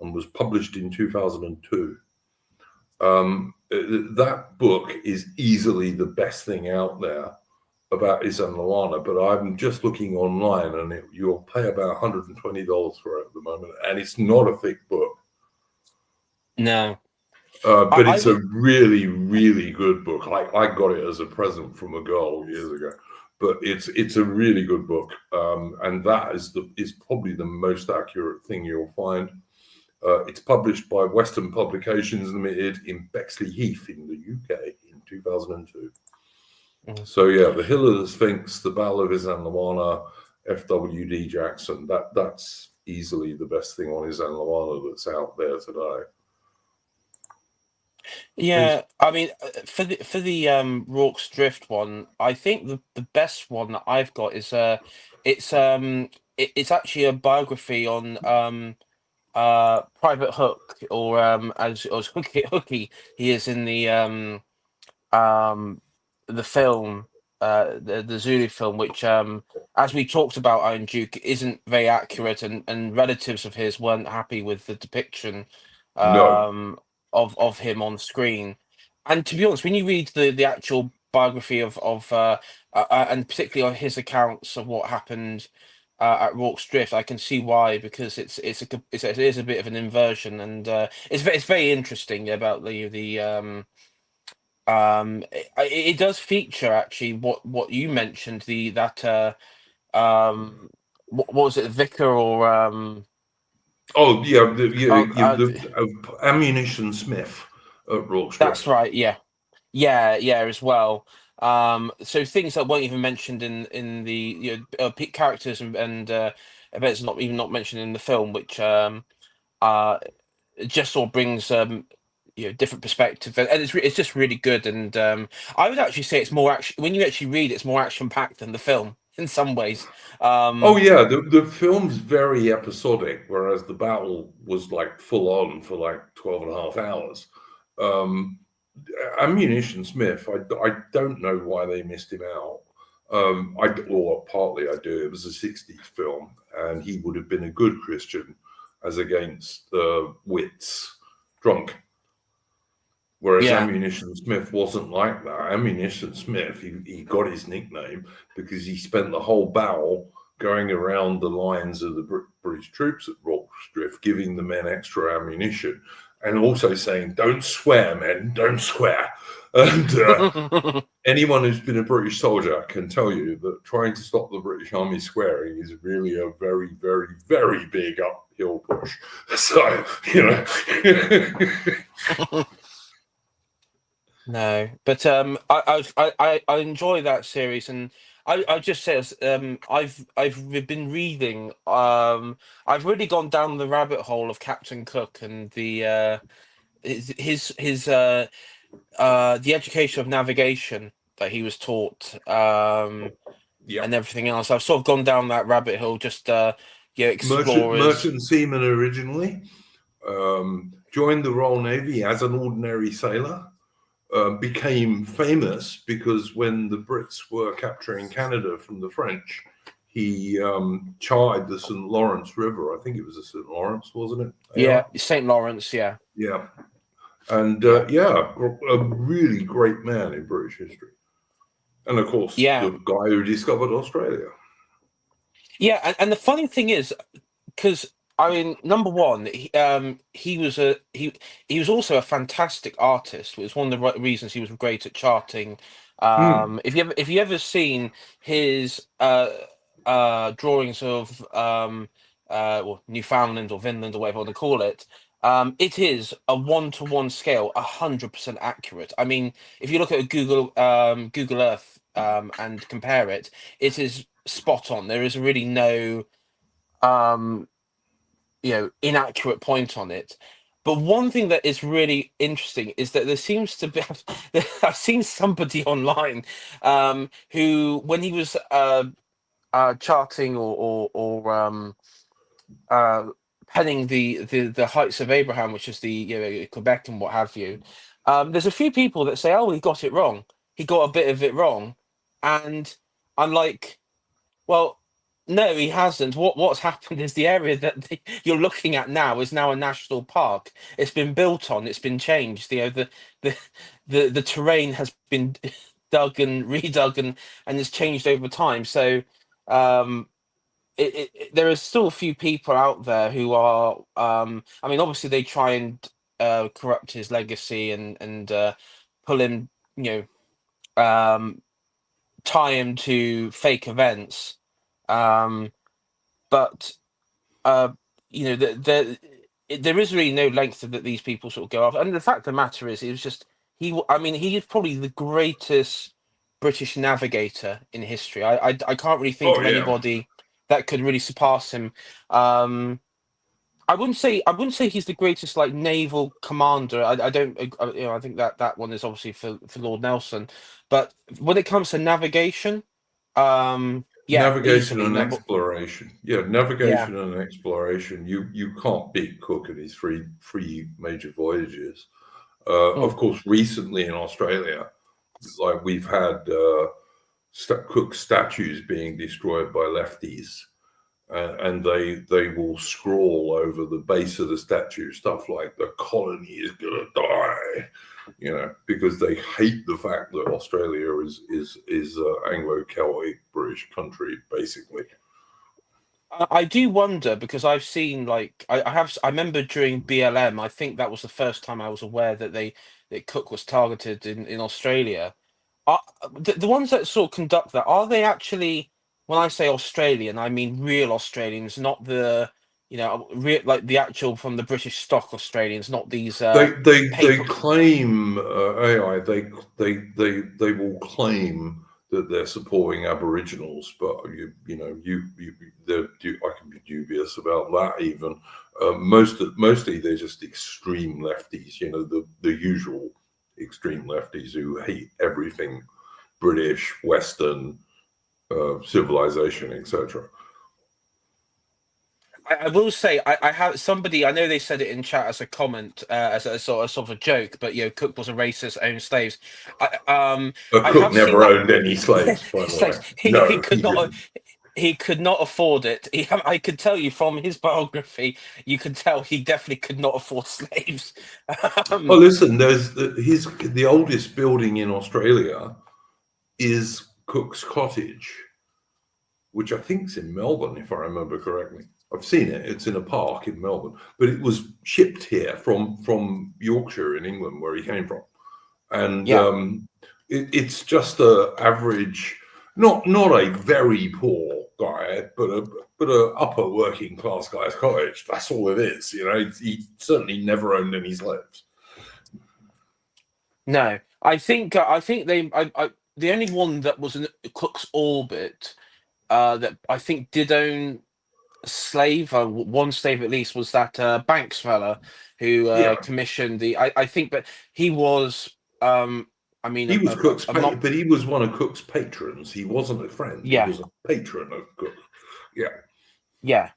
and was published in 2002. That book is easily the best thing out there about Isaan Luana, but I'm just looking online, and you'll pay about $120 for it at the moment, and it's not a thick book. No. But it's a really, really good book. I got it as a present from a girl years ago. But it's a really good book, and that is probably the most accurate thing you'll find. It's published by Western Publications Limited in Bexley Heath in the UK in 2002. So yeah, The Hill of the Sphinx, The Battle of Isaan Luana, F.W.D. Jackson. That's easily the best thing on Isaan Luana that's out there today. Yeah, I mean, for the Rorke's Drift one, I think the best one that I've got is it's actually a biography on Private Hook, or as Hooky he is in the film, the Zulu film, which as we talked about, Iron Duke, isn't very accurate, and relatives of his weren't happy with the depiction No. of him on screen. And to be honest, when you read the actual biography of and particularly on his accounts of what happened at Rorke's Drift, I can see why, because it is a bit of an inversion, and it's very interesting about it does feature actually what you mentioned, what was it, Vicar, or Oh yeah, the Ammunition Smith at Rorke's Drift. that's right, yeah, as well. So things that weren't even mentioned in the characters and events not mentioned in the film, which just sort of brings different perspective, and it's just really good. And I would actually say it's more action when you actually read. It's more action packed than the film in some ways. Oh yeah, the film's very episodic, whereas the battle was like full on for like 12 and a half hours. Ammunition Smith, I don't know why they missed him out. Partly I do. It was a 60s film, and he would have been a good Christian as against Wits drunk. Whereas Ammunition Smith wasn't like that. Ammunition Smith, he got his nickname because he spent the whole battle going around the lines of the British troops at Rorke's Drift, giving the men extra ammunition, and also saying, "Don't swear, men, don't swear." And anyone who's been a British soldier can tell you that trying to stop the British Army swearing is really a very, very, very big uphill push. So, No, but I enjoy that series, and I just say I've been reading. I've really gone down the rabbit hole of Captain Cook and the education of navigation that he was taught, and everything else. I've sort of gone down that rabbit hole, just explorers. Merchant seaman originally, joined the Royal Navy as an ordinary sailor. Became famous because when the Brits were capturing Canada from the French, he charted the St. Lawrence River. I think it was the St. Lawrence, wasn't it? Yeah, St. Lawrence, yeah. Yeah. And a really great man in British history. And of course, the guy who discovered Australia. Yeah, and the funny thing is, because I mean, number one, he was also a fantastic artist. It was one of the reasons he was great at charting. Hmm. If you ever seen his drawings of well, Newfoundland or Vinland or whatever you want to call it, it is a 1-to-1 scale, 100% accurate. I mean, if you look at a Google Earth and compare it, it is spot on. There is really no inaccurate point on it. But one thing that is really interesting is that there seems to be I've seen somebody online who, when he was charting or penning the heights of Abraham, which is the Quebec and what have you, there's a few people that say, oh, he got it wrong, he got a bit of it wrong. And I'm like, well, no, he hasn't. What's happened is the area that you're looking at now is now a national park. It's been built on. It's been changed. The terrain has been dug and redug and has changed over time. So there is still a few people out there who are. I mean, obviously they try and corrupt his legacy and pull him, tie him to fake events. But there is really no length that these people sort of go off. And the fact of the matter is, it was just I mean, he is probably the greatest British navigator in history. I can't really think Oh of yeah. anybody that could really surpass him. I wouldn't say he's the greatest like naval commander. I don't. I think that one is obviously for Lord Nelson. But when it comes to navigation, yeah, Navigation easily and number. exploration. Yeah, Yeah, navigation and exploration. You can't beat Cook and his three major voyages. Of course, recently in Australia, like we've had Cook statues being destroyed by lefties, and they will scrawl over the base of the statue stuff like "the colony is gonna die," because they hate the fact that Australia is Anglo-Celtic British country, basically. I do wonder, because I've seen like I remember during BLM. I think that was the first time I was aware that Cook was targeted in Australia. Are, the ones that sort of conduct that, are they actually? When I say Australian, I mean real Australians, not the like the actual from the British stock Australians, not these They paper. claim AI. They will claim that they're supporting Aboriginals, but I can be dubious about that. Even mostly they're just extreme lefties. The usual extreme lefties who hate everything British, Western, civilization, etc. I will say I have somebody, I know they said it in chat as a comment, as a sort of a joke, but Cook was a racist, owned slaves. I Cook have seen never that. owned any slaves, by the way. Slaves. No, He could he not. didn't. He could not afford it. I could tell you from his biography, you could tell he definitely could not afford slaves. Well, listen, there's the oldest building in Australia is Cook's Cottage, which I think is in Melbourne, if I remember correctly. I've seen it. It's in a park in Melbourne, but it was shipped here from Yorkshire in England, where he came from, and Yeah. it's just a average, not a very poor guy, but a upper working class guy's cottage. That's all it is. He certainly never owned any slaves. No, I think the only one that was in Cook's orbit that I think did own a slave, one slave at least, was that Banks fella who Yeah, commissioned the. I think, but he was. I mean, he was Cook's, I'm not. but he was one of Cook's patrons. He wasn't a friend. He Yeah, was a patron of Cook. Yeah. yeah,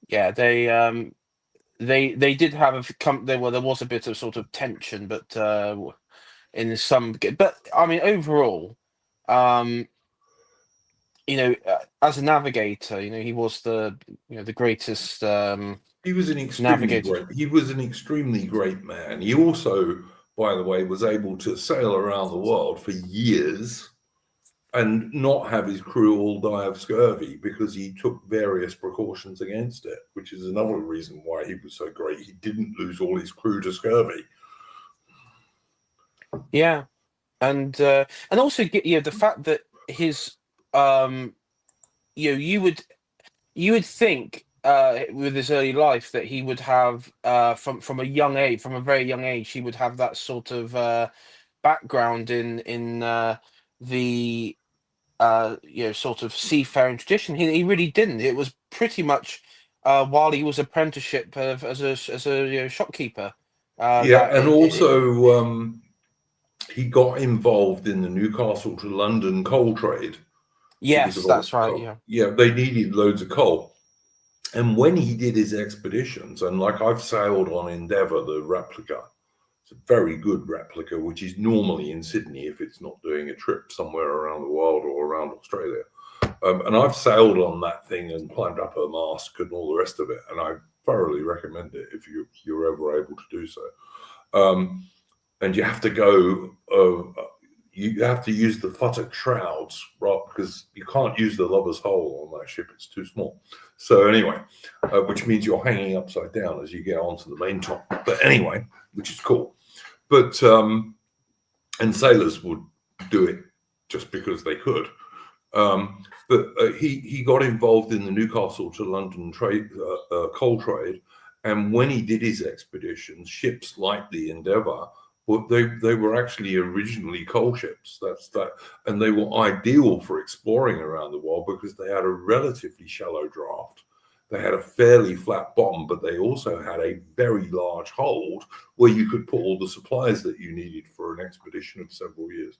yeah. They did have there was a bit of sort of tension, but in some. But I mean, overall, as a navigator, he was the greatest He was an extremely navigator. great. He was an extremely great man. He also, by the way, was able to sail around the world for years and not have his crew all die of scurvy because he took various precautions against it, which is another reason why he was so great. He didn't lose all his crew to scurvy. Yeah, and also the fact that his you would think with his early life that he would have from a young age, from a very young age, he would have that sort of background in the sort of seafaring tradition. He really didn't. It was pretty much while he was apprenticeship as a shopkeeper. And also he got involved in the Newcastle to London coal trade. Yes, that's right. Coal. Yeah, they needed loads of coal. And when he did his expeditions, and like I've sailed on Endeavour, the replica, it's a very good replica, which is normally in Sydney if it's not doing a trip somewhere around the world or around Australia. And I've sailed on that thing and climbed up a mast and all the rest of it. And I thoroughly recommend it if you're ever able to do so. And you have to go, you have to use the futtock shrouds, right? Because you can't use the lubber's hole on that ship, it's too small. So anyway, which means you're hanging upside down as you get onto the main top. But anyway, which is cool. But, and sailors would do it just because they could. But he got involved in the Newcastle to London trade, coal trade. And when he did his expeditions, ships like the Endeavour, well, they were actually originally coal ships. And they were ideal for exploring around the world because they had a relatively shallow draft. They had a fairly flat bottom, but they also had a very large hold where you could put all the supplies that you needed for an expedition of several years.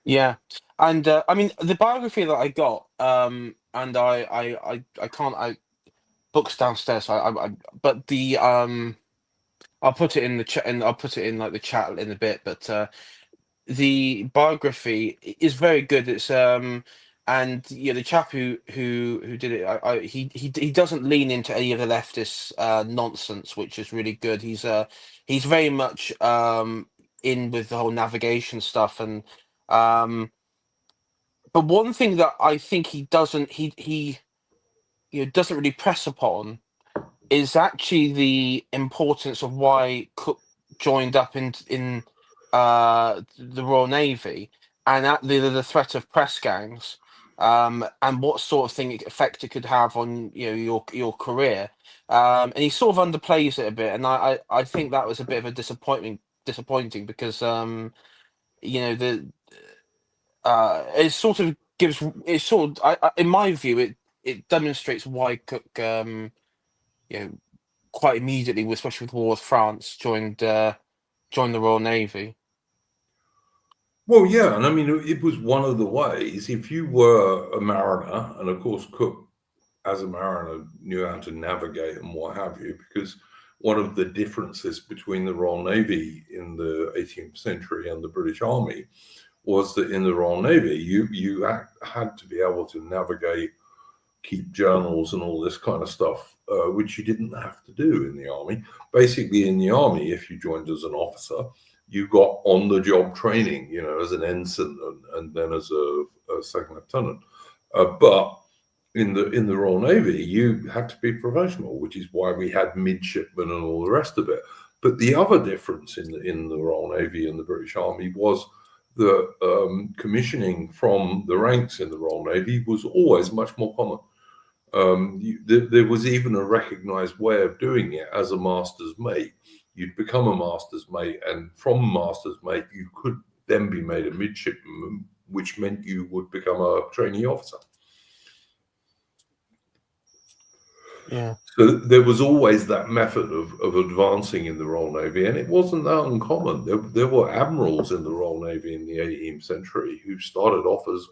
Yeah, and I mean the biography that I got, and I can't books downstairs. But the I'll put it in the chat, and I'll put it in like the chat in a bit. But the biography is very good. It's and the chap who did it, he doesn't lean into any of the leftist nonsense, which is really good. He's very much in with the whole navigation stuff, and but one thing that I think he doesn't doesn't really press upon is actually the importance of why Cook joined up in the Royal Navy, and the threat of press gangs, and what sort of effect it could have on your career, and he sort of underplays it a bit, and I think that was a bit of a disappointing because it sort of gives in my view it demonstrates why Cook quite immediately, especially with the War with France, joined the Royal Navy. Well, yeah, and I mean, it was one of the ways, if you were a mariner, and of course Cook, as a mariner, knew how to navigate and what have you, because one of the differences between the Royal Navy in the 18th century and the British Army was that in the Royal Navy, you had to be able to navigate, keep journals and all this kind of stuff, which you didn't have to do in the Army. Basically, in the Army, if you joined as an officer, you got on-the-job training, as an ensign and then as a second lieutenant. But in the Royal Navy, you had to be professional, which is why we had midshipmen and all the rest of it. But the other difference in the Royal Navy and the British Army was the commissioning from the ranks in the Royal Navy was always much more common. There was even a recognized way of doing it as a master's mate. You'd become a master's mate, and from master's mate, you could then be made a midshipman, which meant you would become a trainee officer. Yeah. So there was always that method of advancing in the Royal Navy, and it wasn't that uncommon. There were admirals in the Royal Navy in the 18th century who started off as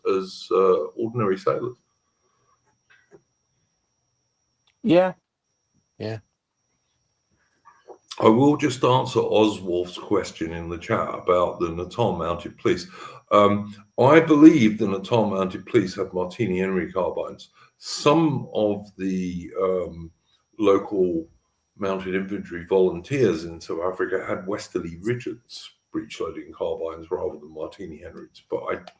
ordinary sailors. Yeah. I will just answer Oswald's question in the chat about the Natal Mounted Police. I believe the Natal Mounted Police have Martini Henry carbines. Some of the local mounted infantry volunteers in South Africa had Westerly Richards breech-loading carbines rather than Martini Henrys. But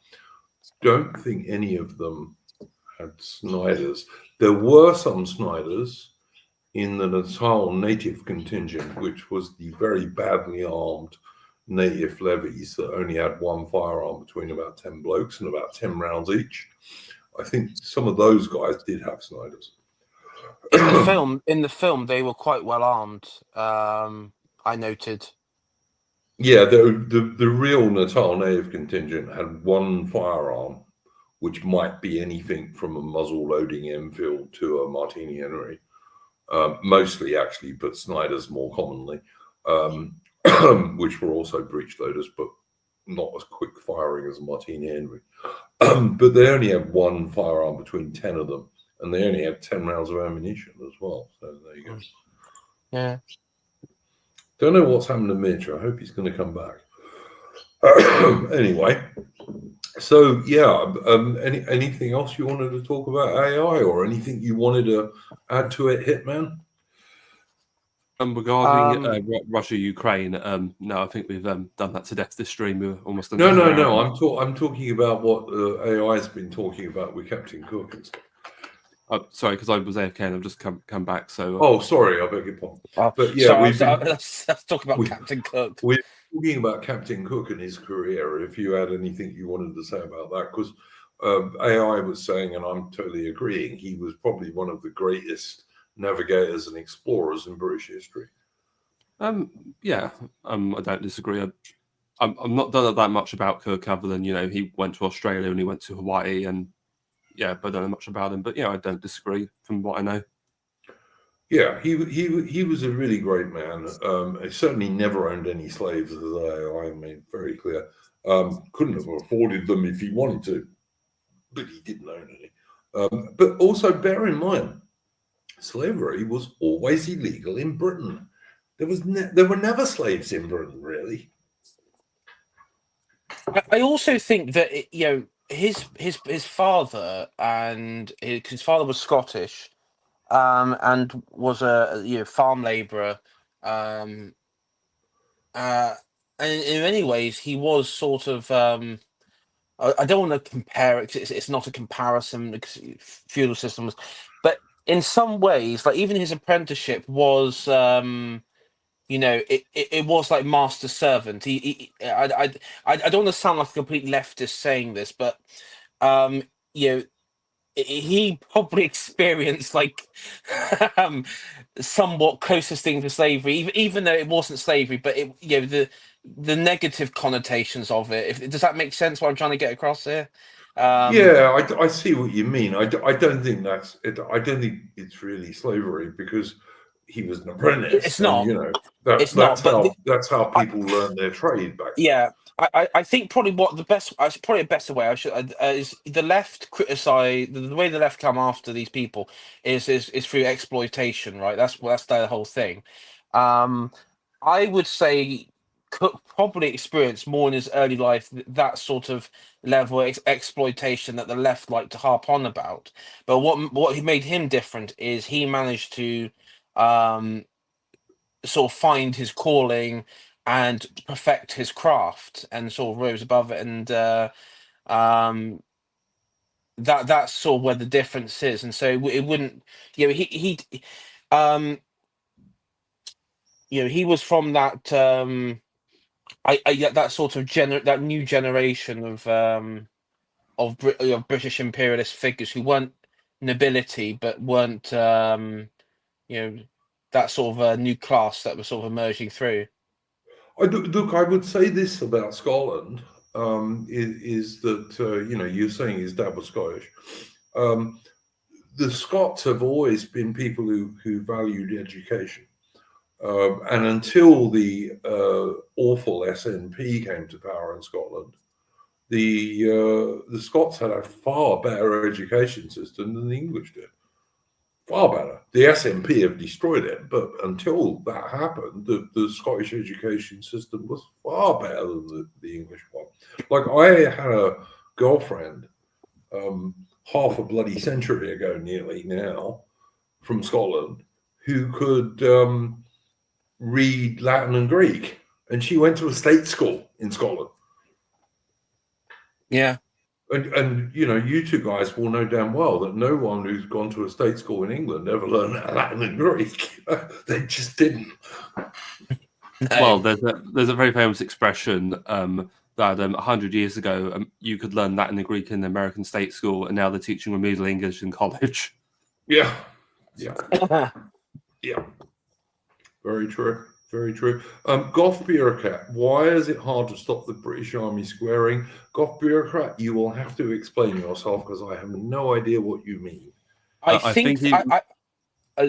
don't think any of them had Sniders. There were some Sniders in the Natal native contingent, which was the very badly armed native levies that only had one firearm between about 10 blokes and about 10 rounds each. I think some of those guys did have Sniders. In the film, they were quite well armed. I noted. Yeah, the real Natal native contingent had one firearm, which might be anything from a muzzle loading Enfield to a Martini Henry. Mostly actually, but Sniders more commonly, which were also breech loaders, but not as quick firing as a Martini Henry. But they only had one firearm between 10 of them, and they only had 10 rounds of ammunition as well. So there you go. Yeah. Don't know what's happened to Mitch. I hope he's going to come back. Anyway, so yeah, anything else you wanted to talk about AI, or anything you wanted to add to it, Hitman? Regarding Russia, Ukraine, no, I think we've done that to death this stream. We're almost done. No. I'm talking about what AI has been talking about with Captain Cook and stuff. Sorry, because I was AFK and I've just come back. So oh, sorry, I beg your pardon. But yeah, let's talk about Captain Cook. We're talking about Captain Cook and his career. If you had anything you wanted to say about that, because AI was saying, and I'm totally agreeing, he was probably one of the greatest navigators and explorers in British history. Yeah, I don't disagree. I'm not done that much about Cook, other than he went to Australia and he went to Hawaii, and yeah, but I don't know much about him. But yeah, I don't disagree from what I know. Yeah, he was a really great man. He certainly never owned any slaves, as I made very clear. Couldn't have afforded them if he wanted to, but he didn't own any. But also bear in mind, slavery was always illegal in Britain. There were never slaves in Britain, really. I also think that his father, and his father was Scottish, and was a farm labourer, and in many ways he was sort of. I don't want to compare it because it's not a comparison because feudal systems, but in some ways, like even his apprenticeship was. It was like master servant. I don't want to sound like a complete leftist saying this, but he probably experienced like somewhat closest thing to slavery, even though it wasn't slavery, but the negative connotations of it. Does that make sense? What I'm trying to get across here? Yeah, I see what you mean. I don't think that's it. I don't think it's really slavery because he was an apprentice. It's not. That's how people learn their trade back then. Yeah, I think probably probably a better way is the left criticize the way the left come after these people is through exploitation, right? That's the whole thing. I would say Cook probably experienced more in his early life that sort of level of exploitation that the left like to harp on about. But what made him different is he managed to sort of find his calling and perfect his craft and sort of rose above it, and that's sort of where the difference is. And so it wouldn't, he he was from that that sort of that new generation of British imperialist figures who weren't nobility but weren't that sort of new class that was sort of emerging through. Look, I would say this about Scotland, is that, you're saying his dad was Scottish. The Scots have always been people who valued education. And until the awful SNP came to power in Scotland, the Scots had a far better education system than the English did. Far better. The SNP have destroyed it, but until that happened, the Scottish education system was far better than the English one. Like, I had a girlfriend half a bloody century ago, nearly now, from Scotland, who could read Latin and Greek, and she went to a state school in Scotland. Yeah. And you two guys will know damn well that no one who's gone to a state school in England ever learned Latin and Greek. They just didn't. Well, there's a very famous expression that 100 years ago you could learn Latin and Greek in the American state school, and now they're teaching remedial English in college. Yeah. Very true. Very true. Goth bureaucrat, why is it hard to stop the British Army squaring? Goth bureaucrat, you will have to explain yourself because I have no idea what you mean. I think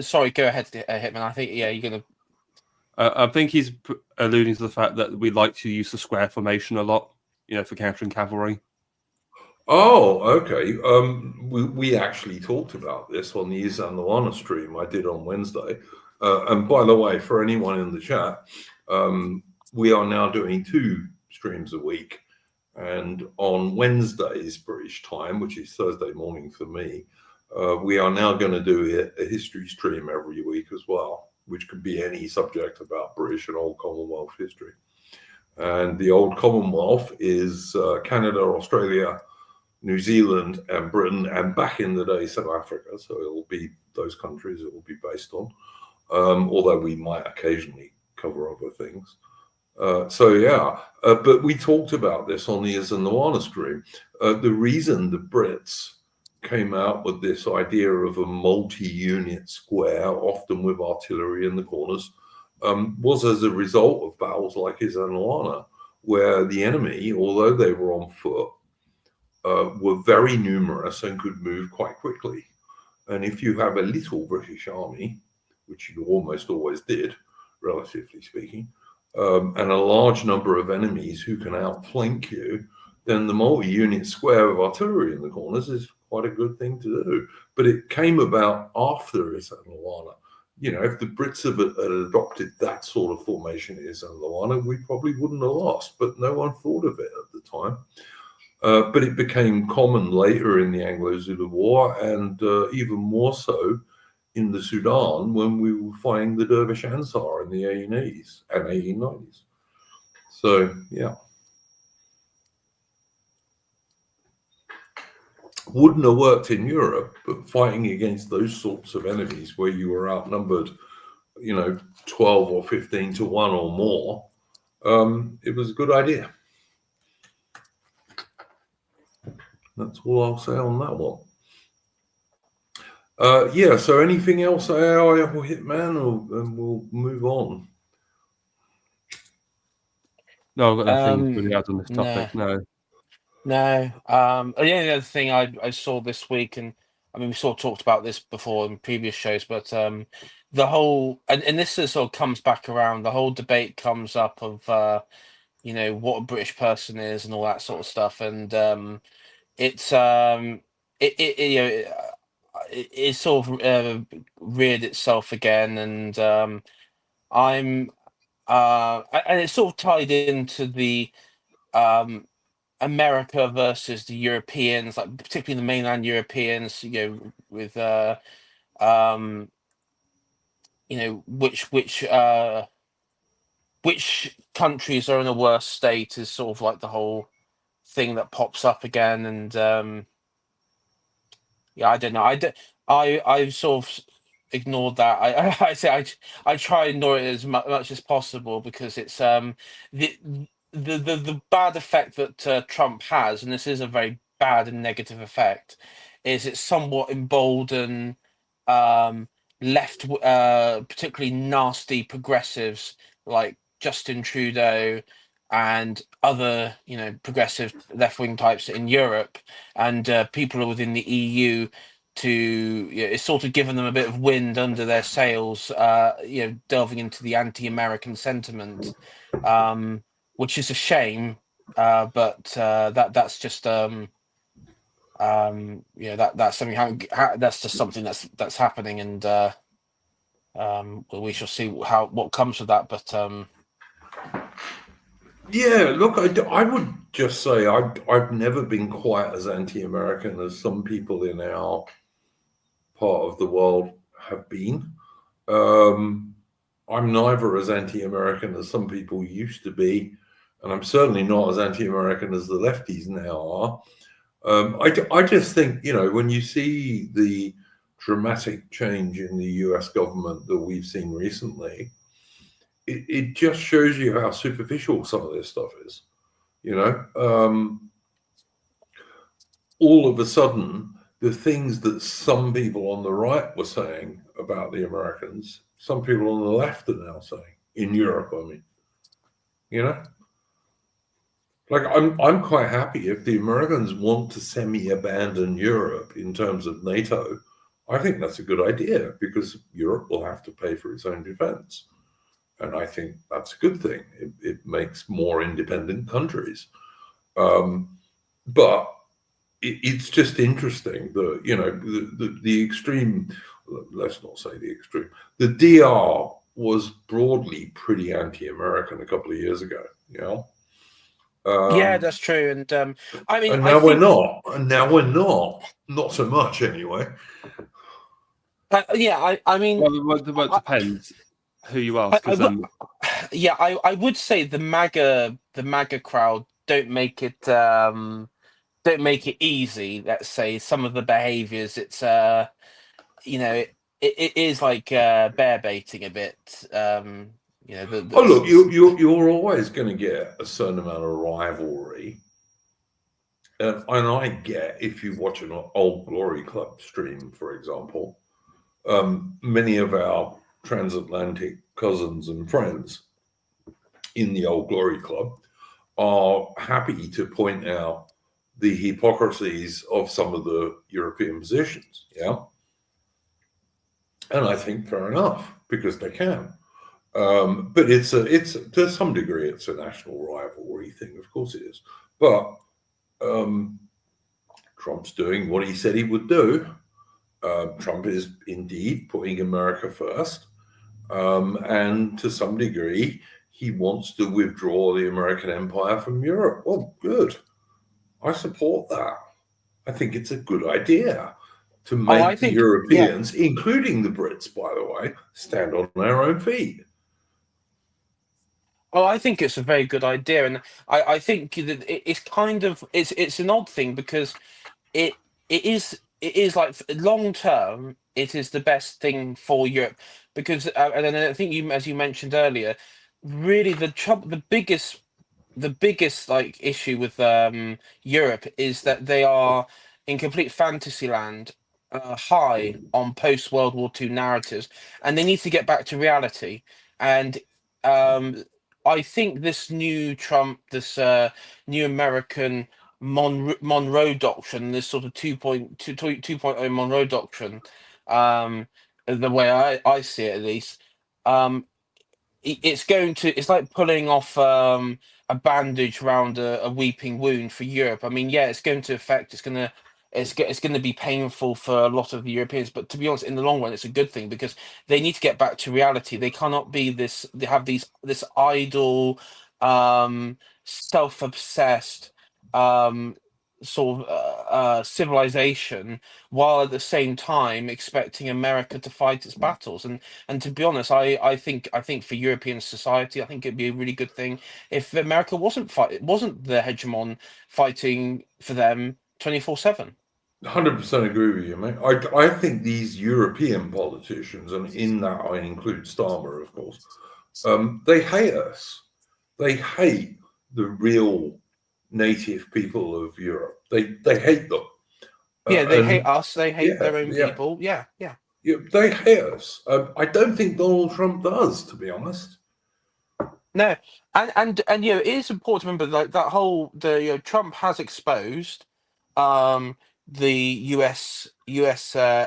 sorry, go ahead, Hitman. I think you're gonna. I think he's alluding to the fact that we like to use the square formation a lot, for countering cavalry. Oh, okay. We actually talked about this on the Isanluana stream I did on Wednesday. And by the way, for anyone in the chat, we are now doing 2 streams a week. And on Wednesdays, British time, which is Thursday morning for me, we are now going to do a history stream every week as well, which could be any subject about British and Old Commonwealth history. And the Old Commonwealth is Canada, Australia, New Zealand, and Britain, and back in the day, South Africa. So it will be those countries it will be based on. Although we might occasionally cover other things. But we talked about this on the Isanluana stream. The reason the Brits came out with this idea of a multi-unit square, often with artillery in the corners, was as a result of battles like Isanluana, where the enemy, although they were on foot, were very numerous and could move quite quickly. And if you have a little British army, which you almost always did, relatively speaking, and a large number of enemies who can outflank you, then the multi-unit square of artillery in the corners is quite a good thing to do. But it came about after Isanluana. If the Brits had adopted that sort of formation in Isanluana, we probably wouldn't have lost, but no one thought of it at the time. But it became common later in the Anglo-Zulu War, and even more so in the Sudan when we were fighting the Dervish Ansar in the 1880s and 1890s. So, yeah. Wouldn't have worked in Europe, but fighting against those sorts of enemies where you were outnumbered, 12 or 15 to 1 or more, it was a good idea. That's all I'll say on that one. So anything else, AI or Hitman, and we'll move on? No, I've got nothing really add on this topic. No. The only other thing I saw this week, and I mean we sort of talked about this before in previous shows, but the whole and this sort of comes back around. The whole debate comes up of what a British person is and all that sort of stuff, and it's it sort of reared itself again, and and it's sort of tied into the America versus the Europeans, like particularly the mainland Europeans, with which countries are in a worse state is sort of like the whole thing that pops up again, and I don't know. I've sort of ignored that. I try and ignore it as much as possible because it's the bad effect that Trump has, and this is a very bad and negative effect, is it's somewhat emboldened left, particularly nasty progressives like Justin Trudeau and other, progressive left-wing types in Europe, and people within the EU to, it's sort of given them a bit of wind under their sails, delving into the anti-American sentiment, which is a shame, but that's just that's something that's just something that's happening, and we shall see what comes of that, but yeah, look, I would just say I've never been quite as anti-American as some people in our part of the world have been. I'm neither as anti-American as some people used to be, and I'm certainly not as anti-American as the lefties now I just think, when you see the dramatic change in the US government that we've seen recently, it just shows you how superficial some of this stuff is. All of a sudden, the things that some people on the right were saying about the Americans, some people on the left are now saying, in Europe, I mean. Like, I'm quite happy if the Americans want to semi-abandon Europe in terms of NATO. I think that's a good idea, because Europe will have to pay for its own defense. And I think that's a good thing. It makes more independent countries. But it's just interesting that, the extreme, let's not say the extreme, the DR was broadly pretty anti-American a couple of years ago, Yeah, that's true. And I mean, and now we're not. And now we're not so much anyway. Yeah, I mean, well, it depends who you ask. Yeah, I would say the MAGA crowd don't make it easy. Let's say some of the behaviors, it's it is like bear baiting a bit. Look, you're always going to get a certain amount of rivalry, and I get, if you watch an Old Glory Club stream, for example, many of our transatlantic cousins and friends in the Old Glory Club are happy to point out the hypocrisies of some of the European positions, and I think fair enough, because they can. But it's to some degree it's a national rivalry thing, of course it is. But Trump's doing what he said he would do. Trump is indeed putting America first, and to some degree he wants to withdraw the American empire from Europe. Well, good. I support that. I think it's a good idea to make the Europeans, including the Brits, by the way, stand on their own feet. Oh, I think it's a very good idea, and I think that it's kind of it's an odd thing, because it is like, long term it is the best thing for Europe, because and then I think as you mentioned earlier, really the biggest like issue with Europe is that they are in complete fantasy land, high on post World War II narratives, and they need to get back to reality. And I think this new Trump, this new American Monroe Doctrine, this sort of 2.0 Monroe Doctrine, the way I see it at least, it's like pulling off a bandage around a weeping wound for Europe. I mean, yeah, it's going to be painful for a lot of the Europeans, but to be honest, in the long run, it's a good thing, because they need to get back to reality. They cannot be this idle, self-obsessed sort of civilization, while at the same time expecting America to fight its battles. And to be honest, I think for European society, I think it'd be a really good thing if America wasn't the hegemon fighting for them 24/7. 100% agree with you, mate. I think these European politicians, and in that I include Starmer, of course, they hate us. They hate the real native people of Europe. They hate them. Yeah, they hate us. They hate their own people. Yeah. They hate us. I don't think Donald Trump does, to be honest. No, and it is important to remember, like, that whole Trump has exposed the US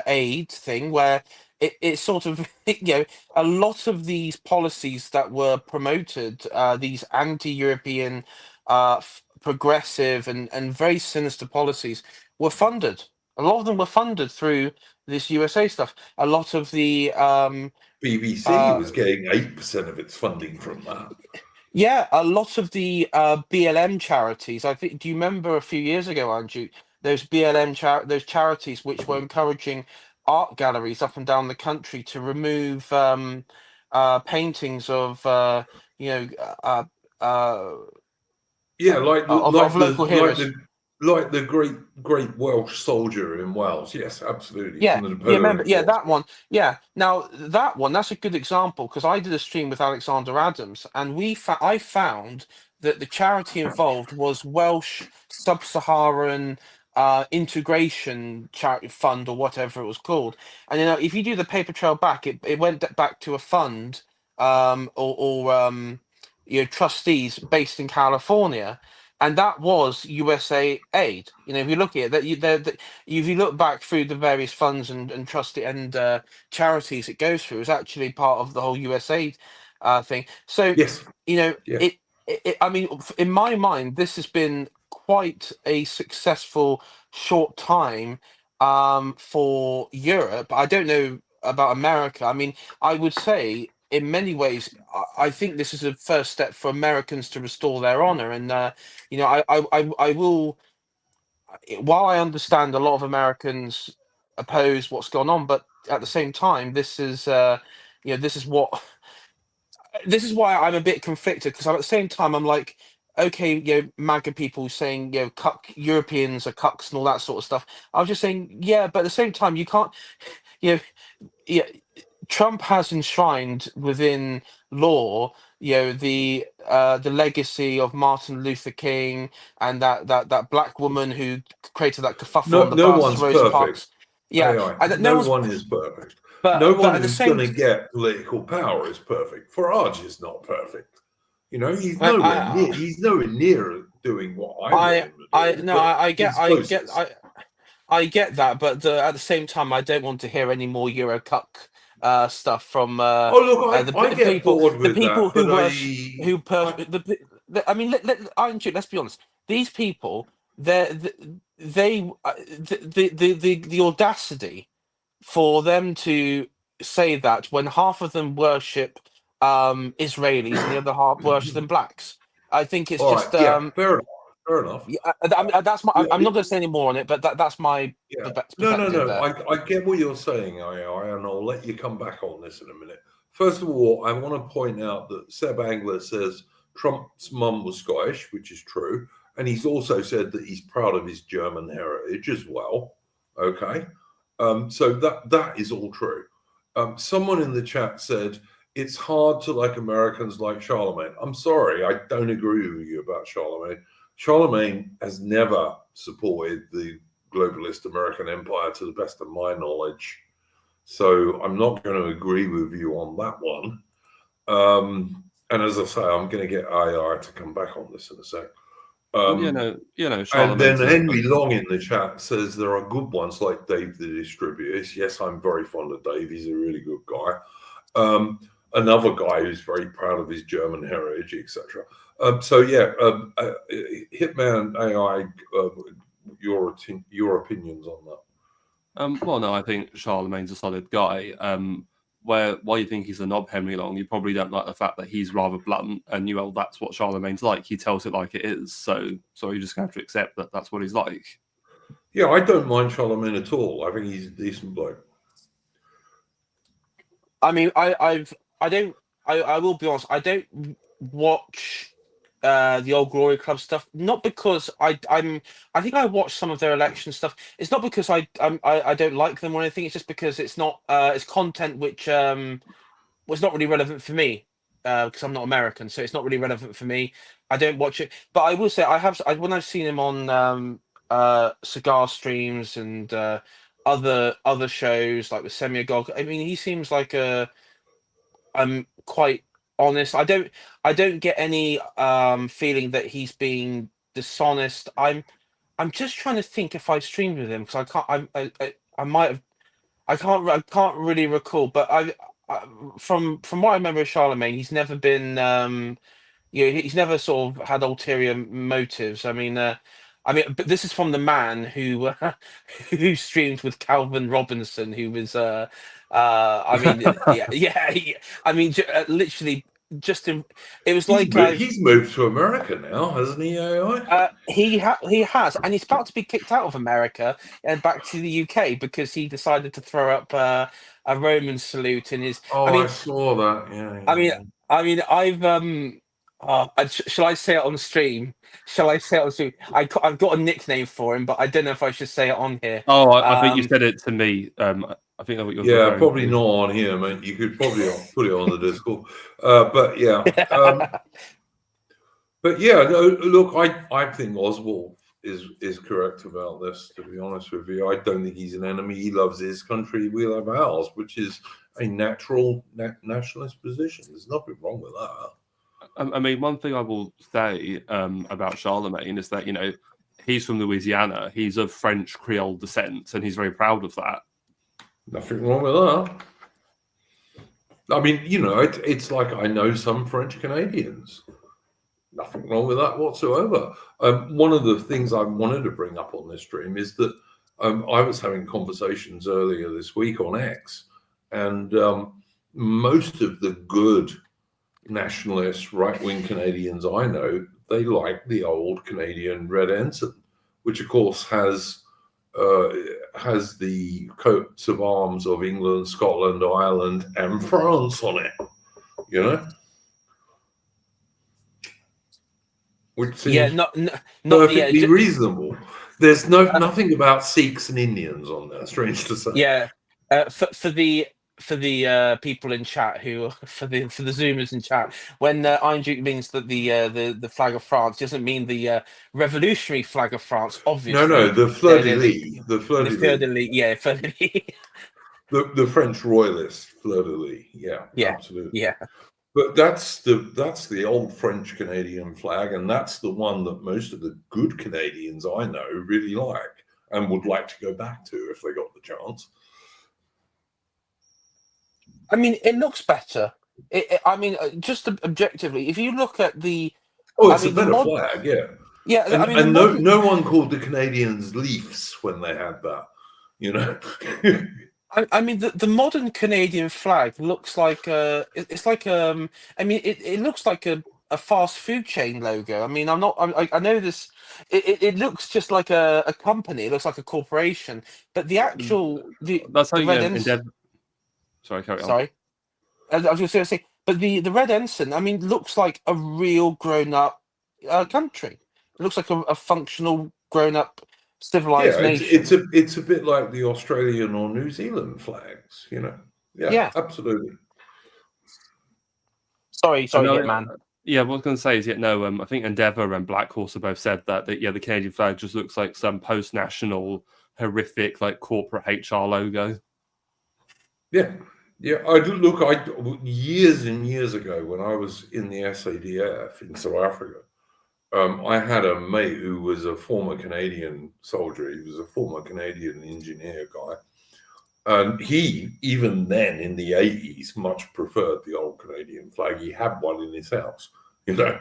aid thing, where it's sort of a lot of these policies that were promoted, these anti-European, progressive and very sinister policies, were funded. A lot of them were funded through this USA stuff. A lot of the BBC was getting 8% of its funding from that. Yeah, a lot of the BLM charities. I think. Do you remember a few years ago, Andrew? Those those charities which were encouraging art galleries up and down the country to remove paintings of Yeah, like of local heroes. like the great Welsh soldier in Wales. Yes, absolutely. Yeah, From the yeah, Napoleonic remember, yeah, Wars. that one. Yeah, now that one, that's a good example because I did a stream with Alexander Adams, and I found that the charity involved was Welsh Sub-Saharan Integration Charity Fund or whatever it was called. And if you do the paper trail back, it went back to a fund or trustees based in California. And that was USA aid. If you look at it, if you look back through the various funds and trustee and charities it goes through, it's actually part of the whole USA thing. So Yes. Yeah. I mean, in my mind, this has been quite a successful short time for Europe. I don't know about America. I mean, I would say in many ways, I think this is a first step for Americans to restore their honor. And I will. While I understand a lot of Americans oppose what's gone on, but at the same time, this is this is why I'm a bit conflicted because at the same time I'm like, okay, MAGA people saying cuck Europeans are cucks and all that sort of stuff. I was just saying, yeah, but at the same time you can't, yeah, Trump has enshrined within law, the legacy of Martin Luther King and that black woman who created that kerfuffle on the No bus, one's Rosa perfect. Parks. Yeah, AI. and no No one's, one is perfect. but No one at the who's same, going to get political power is perfect. Farage is not perfect. He's I, nowhere near doing what I want I, him to do. no, But get, he's closest. I get that, but at the same time, I don't want to hear any more Eurocuck stuff from Oh look, I get bored the with people that, who but worship, who I I mean, let's be honest. These people, the audacity for them to say that when half of them worship Israelis and the other half worship them blacks. I think it's all right, just yeah, fair enough, fair enough. yeah, that's my. Yeah, I'm not going to say any more on it, but that's my yeah. perspective No. there. I get what you're saying, AI, and I'll let you come back on this in a minute. First of all, I want to point out that Seb Angler says Trump's mum was Scottish, which is true, and he's also said that he's proud of his German heritage as well. Okay, so that is all true. Someone in the chat said it's hard to like Americans like Charlemagne. I'm sorry, I don't agree with you about Charlemagne. Charlemagne has never supported the globalist American empire to the best of my knowledge. So I'm not going to agree with you on that one. And as I say, I'm going to get AI to come back on this in a sec. And then Henry Long in the chat says there are good ones like Dave the Distributor. Yes, I'm very fond of Dave. He's a really good guy. Another guy who's very proud of his German heritage, etc. Hitman AI, your opinions on that? Well, no, I think Charlemagne's a solid guy. While you think he's a knob, Henry Long, you probably don't like the fact that he's rather blunt, and that's what Charlemagne's like. He tells it like it is. So you just have to accept that that's what he's like. Yeah, I don't mind Charlemagne at all. I think he's a decent bloke. I mean, I will be honest. I don't watch the old Glory Club stuff, not because I think I watched some of their election stuff. It's not because I don't like them or anything. It's just because it's not it's content which was not really relevant for me because I'm not American, so it's not really relevant for me. I don't watch it, but I will say when I've seen him on cigar streams and other shows like with Semyagog. I mean, he seems like I'm quite honest. I don't get any feeling that he's being dishonest. I'm just trying to think if I streamed with him because I might have. I can't really recall, but from what I remember of Charlemagne, he's never been he's never sort of had ulterior motives. But this is from the man who who streamed with Calvin Robinson, who was literally just in. It was He's moved to America now, hasn't he? AI. He has, and he's about to be kicked out of America and back to the UK because he decided to throw up a Roman salute in his. I saw that. Yeah. I've Shall I say it on stream? Shall I say it on stream? I've got a nickname for him, but I don't know if I should say it on here. Oh, I think you said it to me. I think that's what you're Yeah, referring probably to. not on here, mate. You could probably put it on the Discord. But yeah, but yeah. No, look, I think Oswald is correct about this. To be honest with you, I don't think he's an enemy. He loves his country. We love ours, which is a natural nationalist position. There's nothing wrong with that. I mean, one thing I will say about Charlemagne is that, you know, he's from Louisiana. He's of French Creole descent, and he's very proud of that. Nothing wrong with that. I mean, you know, it's like I know some French Canadians. Nothing wrong with that whatsoever. One of the things I wanted to bring up on this stream is that I was having conversations earlier this week on X, and most of the good nationalist right-wing Canadians I know, they like the old Canadian red ensign, which of course has the coats of arms of England, Scotland, Ireland, and France on it. You know, which seems perfectly reasonable. There's nothing about Sikhs and Indians on there. Strange to say. Yeah, for the people in chat for the Zoomers in chat, when Iron Duke means that the flag of France doesn't mean the revolutionary flag of France, obviously. No, the fleur-de-lis. The fleur-de-lis, yeah, fleur-de-lis. the French royalist fleur-de-lis. Yeah, absolutely. Yeah. But that's the old French Canadian flag, and that's the one that most of the good Canadians I know really like and would like to go back to if they got the chance. I mean, it looks better. I mean, just objectively, if you look at the... it's a better flag, yeah. Yeah, and, I mean, no one called the Canadians Leafs when they had that, you know. I mean, the modern Canadian flag looks like it's like I mean, it looks like a fast food chain logo. I mean, I know this. It looks just like a company. It looks like a corporation. But the actual that's how you get endeavor. Sorry, carry on. Sorry, I was just going to say, but the red ensign, I mean, looks like a real grown-up country. It looks like a functional grown-up civilized nation. It's a bit like the Australian or New Zealand flags, you know. Yeah. Absolutely. Sorry, man. Yeah, what I was going to say is, I think Endeavour and Black Horse have both said that the Canadian flag just looks like some post-national, horrific, like corporate HR logo. Yeah. Years and years ago when I was in the SADF in South Africa, I had a mate who was a former Canadian soldier. He was a former Canadian engineer guy. And he, even then in the 80s, much preferred the old Canadian flag. He had one in his house, you know.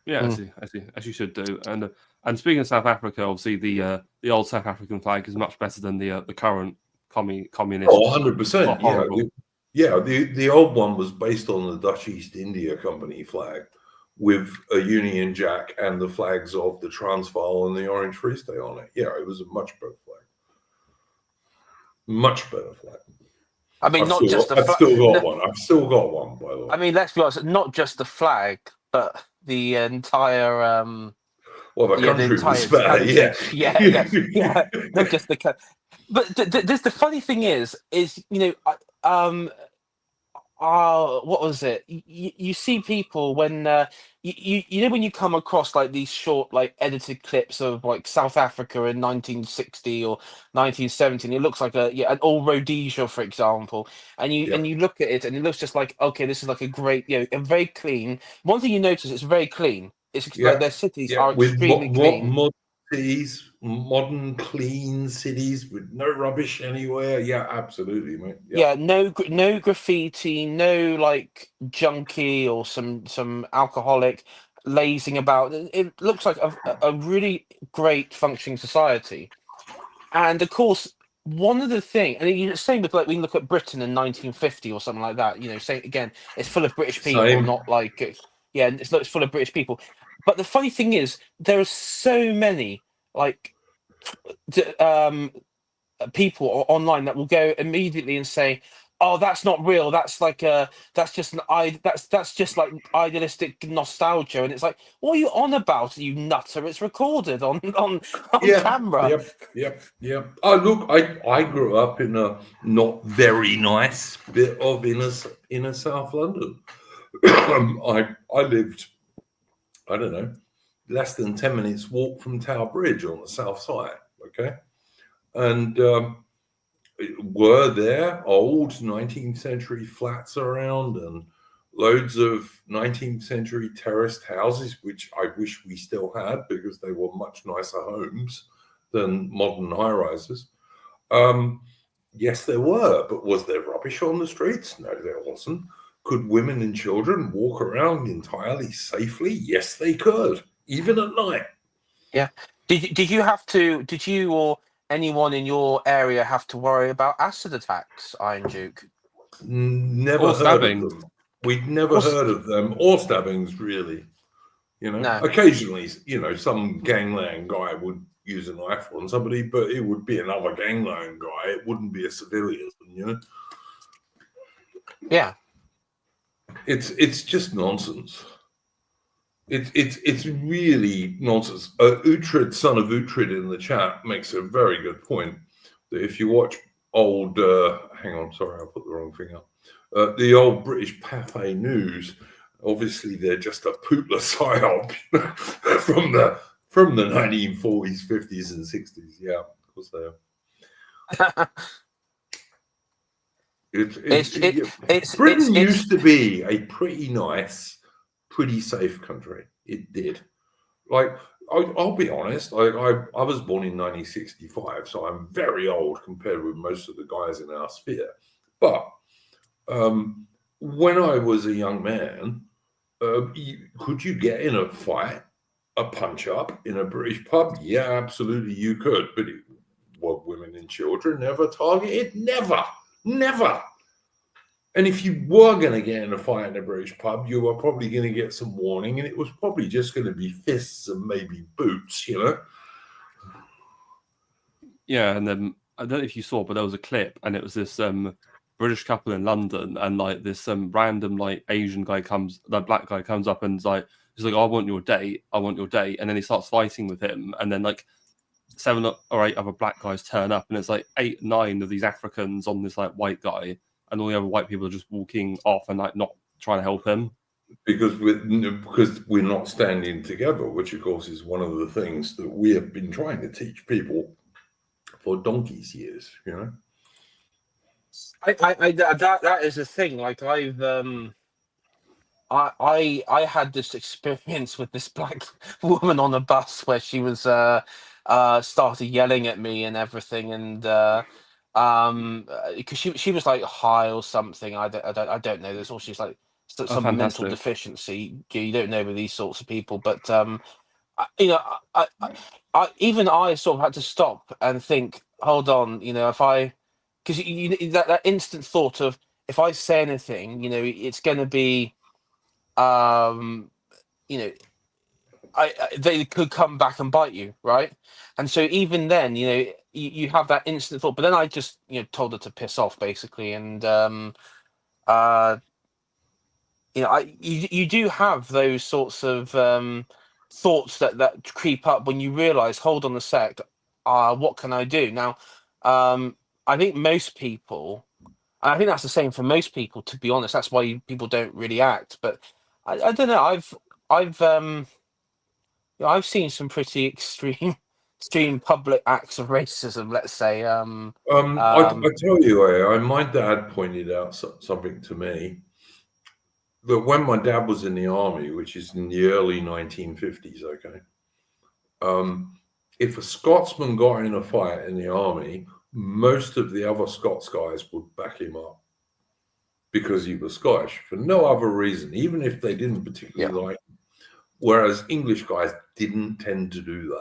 Yeah, I see, as you should do. And speaking of South Africa, obviously the old South African flag is much better than the current communist. Oh, 100%. Yeah. The old one was based on the Dutch East India Company flag, with a Union Jack and the flags of the Transvaal and the Orange Free State on it. Yeah, it was a much better flag. Much better flag. I mean, I've still got one. I've still got one, by the way. I mean, let's be honest, not just the flag, but the entire... the country was better, yeah. Not just the... But the funny thing is, you know, what was it? You see people when you know when you come across like these short like edited clips of like South Africa in 1960 or 1970, it looks like an old Rhodesia, for example, and you look at it and it looks just like, okay, this is like a great, you know, a very clean. One thing you notice, it's very clean. It's like their cities are extremely clean. Modern, clean cities with no rubbish anywhere. Yeah, absolutely, mate. No graffiti, no like junkie or some alcoholic lazing about. It looks like a really great functioning society. And of course, one of the things, and it's same with like we look at Britain in 1950 or something like that. You know, same again, it's full of British people, not like it's full of British people. But the funny thing is, there are so many like people online that will go immediately and say, oh, that's not real. That's like that's just that's just like idealistic nostalgia. And it's like, what are you on about, you nutter? It's recorded on Yeah, camera. yep. Oh, look, I grew up in a not very nice bit of inner South London. I lived, I don't know, less than 10 minutes walk from Tower Bridge on the south side. Okay, and were there old 19th century flats around and loads of 19th century terraced houses, which I wish we still had because they were much nicer homes than modern high rises. Yes, there were, but was there rubbish on the streets? No, there wasn't. Could women and children walk around entirely safely? Yes, they could, even at night. Yeah. Did you or anyone in your area have to worry about acid attacks, Iron Duke? Never Or heard stabbing. of them. We'd never Or heard of them, or stabbings, really. No. Occasionally, some gangland guy would use a knife on somebody, but it would be another gangland guy. It wouldn't be a civilian, Yeah. It's just nonsense. It's really nonsense. Uhtred, son of Uhtred in the chat, makes a very good point that if you watch old, hang on, sorry, I put the wrong thing up. The old British Pathé News, obviously they're just a pootler psyop from the 1940s, 50s, and 60s. Yeah, of course they are. Britain used to be a pretty nice, pretty safe country. It did. Like, I'll be honest, I was born in 1965, so I'm very old compared with most of the guys in our sphere. But when I was a young man, could you get in a fight, a punch up in a British pub? Yeah, absolutely you could. But were women and children never targeted? Never. And if you were going to get in a fight in a British pub, you were probably going to get some warning, and it was probably just going to be fists and maybe boots, Yeah, and then I don't know if you saw, but there was a clip, and it was this British couple in London, and like this random like Asian guy black guy comes up and he's like, I want your date, and then he starts fighting with him, and then like 7 or 8 other black guys turn up, and it's like 8, 9 of these Africans on this like white guy, and all the other white people are just walking off and like not trying to help him because we're not standing together, which of course is one of the things that we have been trying to teach people for donkey's years. That is the thing. Like I had this experience with this black woman on a bus where she was started yelling at me and everything, and because she was like high or something. I don't know. There's also she's like some mental fantastic. deficiency. You don't know with these sorts of people, but I even I sort of had to stop and think. Hold on, if I, because that instant thought of if I say anything, it's going to be, they could come back and bite you, right? And so even then, you have that instant thought. But then I just, told her to piss off, basically, and you do have those sorts of thoughts that creep up when you realize, hold on a sec, what can I do now? I think most people, and I think that's the same for most people, to be honest. That's why people don't really act. But I don't know. I've seen some pretty extreme public acts of racism. Let's say. I tell you, my dad pointed out something to me that when my dad was in the army, which is in the early 1950s, if a Scotsman got in a fight in the army, most of the other Scots guys would back him up because he was Scottish for no other reason, even if they didn't particularly like him. Whereas English guys didn't tend to do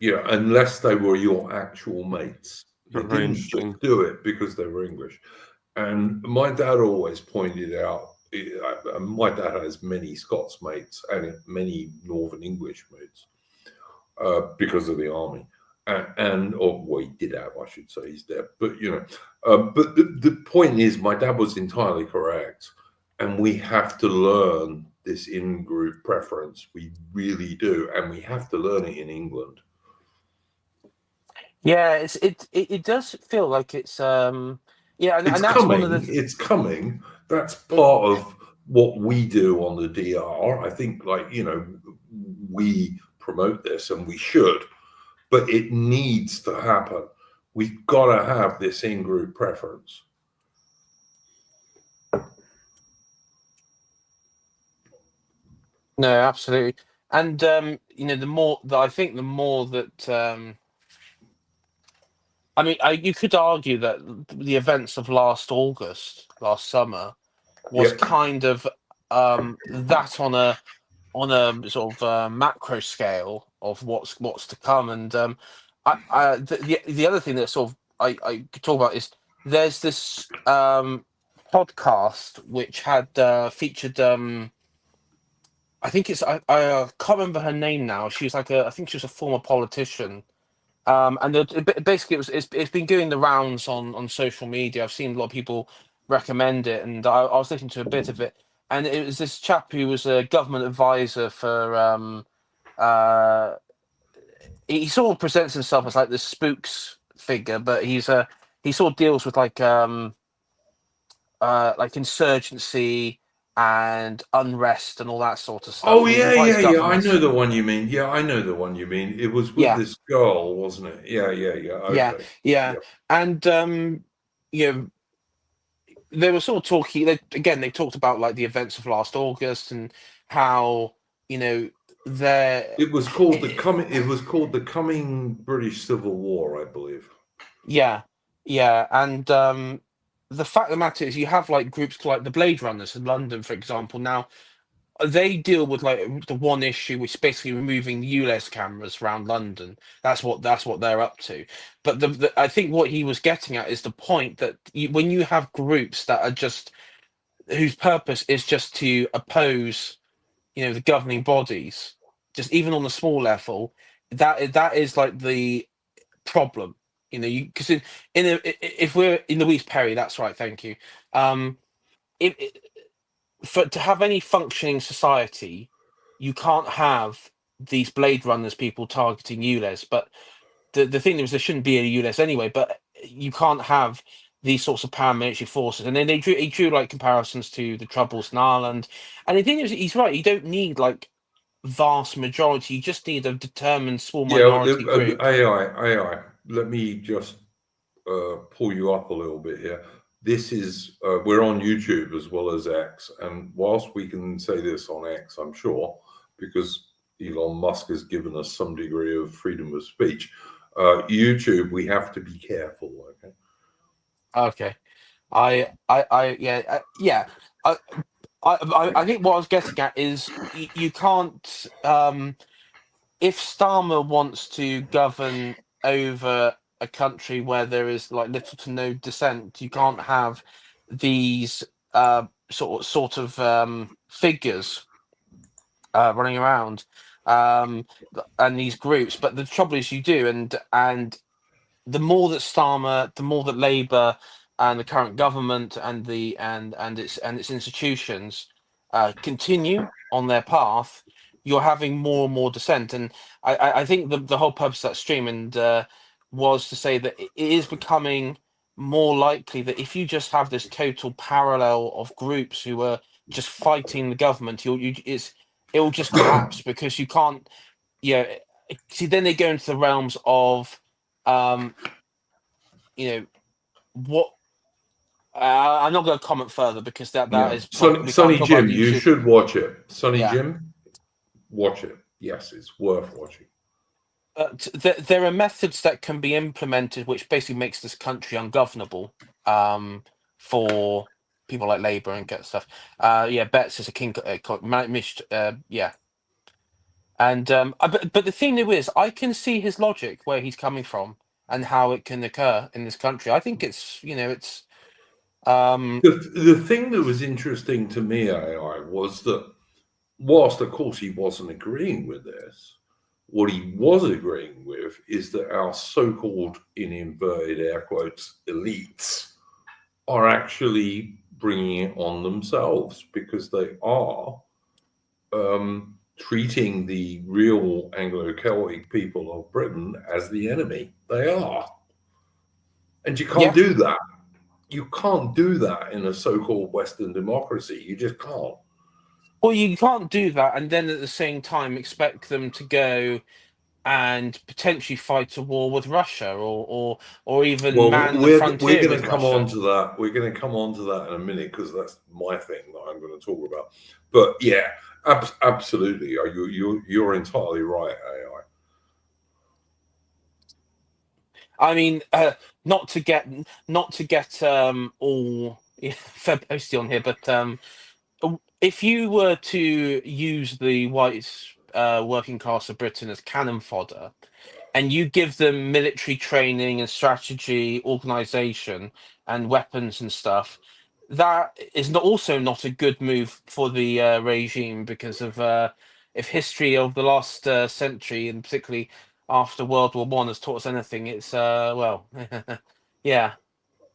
that. Unless they were your actual mates. They didn't just do it because they were English. And my dad always pointed out, my dad has many Scots mates and many Northern English mates because of the army. or he did have, I should say, he's dead. But but the point is, my dad was entirely correct, and we have to learn this in-group preference. We really do, and we have to learn it in England. Yeah, it does feel like it's and It's that's coming. one of the It's coming. That's part of what we do on the DR. I think, we promote this, and we should, but it needs to happen. We've got to have this in-group preference. No, absolutely. And the more that I think, the more that you could argue that the events of last summer, was Yep. kind of that on a sort of macro scale of what's to come. And the other thing that sort of I could talk about is there's this podcast which had featured I think I can't remember her name now. She was I think she was a former politician. And basically it's been doing the rounds on social media. I've seen a lot of people recommend it, and I was listening to a bit of it. And it was this chap who was a government advisor for he sort of presents himself as like the spooks figure, but he sort of deals with like insurgency and unrest and all that sort of stuff. Oh, And he's yeah. advised I governments. know the one you mean. Yeah, I know the one you mean. It was with Yeah, this girl, wasn't it? Yeah. Okay. yeah. And you know, they were sort of talking. They talked about like the events of last August and how there. It was called the coming. It was called the Coming British Civil War, I believe. Yeah, and the fact of the matter is, you have like groups like the Blade Runners in London, for example. Now they deal with like the one issue, which is basically removing the ULEZ cameras around London. That's what they're up to. But I think what he was getting at is the point that when you have groups that are just whose purpose is just to oppose, the governing bodies, just even on a small level, that is like the problem. Because if we're in Louise Perry, that's right, thank you. If to have any functioning society, you can't have these Blade Runners people targeting ULEZ. But the thing is, there shouldn't be a ULEZ anyway. But you can't have these sorts of paramilitary forces. And then he drew like comparisons to the Troubles in Ireland. And the thing is, he's right. You don't need like vast majority. You just need a determined small minority group. AI. Let me just pull you up a little bit here. This is we're on YouTube as well as X, and whilst we can say this on X, I'm sure, because Elon Musk has given us some degree of freedom of speech, YouTube, we have to be careful. Okay. I think what I was getting at is you can't if Starmer wants to govern over a country where there is like little to no dissent, you can't have these sort of figures running around and these groups. But the trouble is, you do, and the more that Starmer, the more that Labour and the current government and its institutions continue on their path, you're having more and more dissent. And I think the whole purpose of that stream was to say that it is becoming more likely that if you just have this total parallel of groups who are just fighting the government, it will just collapse because you can't. See, then they go into the realms of what. I'm not going to comment further because that is we Sonny can't talk Jim, about you YouTube. should watch it. Sonny Yeah. Jim, watch it. Yes, it's worth watching. But there are methods that can be implemented which basically makes this country ungovernable for people like Labour and get stuff. Betts is a king. Yeah. And but the thing is, I can see his logic where he's coming from and how it can occur in this country. I think it's it's. The thing that was interesting to me, AI, was that whilst of course he wasn't agreeing with this, What he was agreeing with is that our so-called, in inverted air quotes, elites are actually bringing it on themselves, because they are treating the real Anglo-Celtic people of Britain as the enemy. They are. And you can't do that. You can't do that in a so-called Western democracy. You just can't. Well, you can't do that and then at the same time expect them to go and potentially fight a war with Russia, or even man the frontier going with to come Russia. on to that. We're going to come on to that in a minute, because that's my thing that I'm going to talk about. But yeah, absolutely, you're entirely right, AI. I mean, not to get all Febposty on here, but if you were to use the white working class of Britain as cannon fodder, and you give them military training and strategy, organization, and weapons and stuff, that is also not a good move for the regime, because of if history of the last century, and particularly after World War One, has taught us anything, it's well, yeah.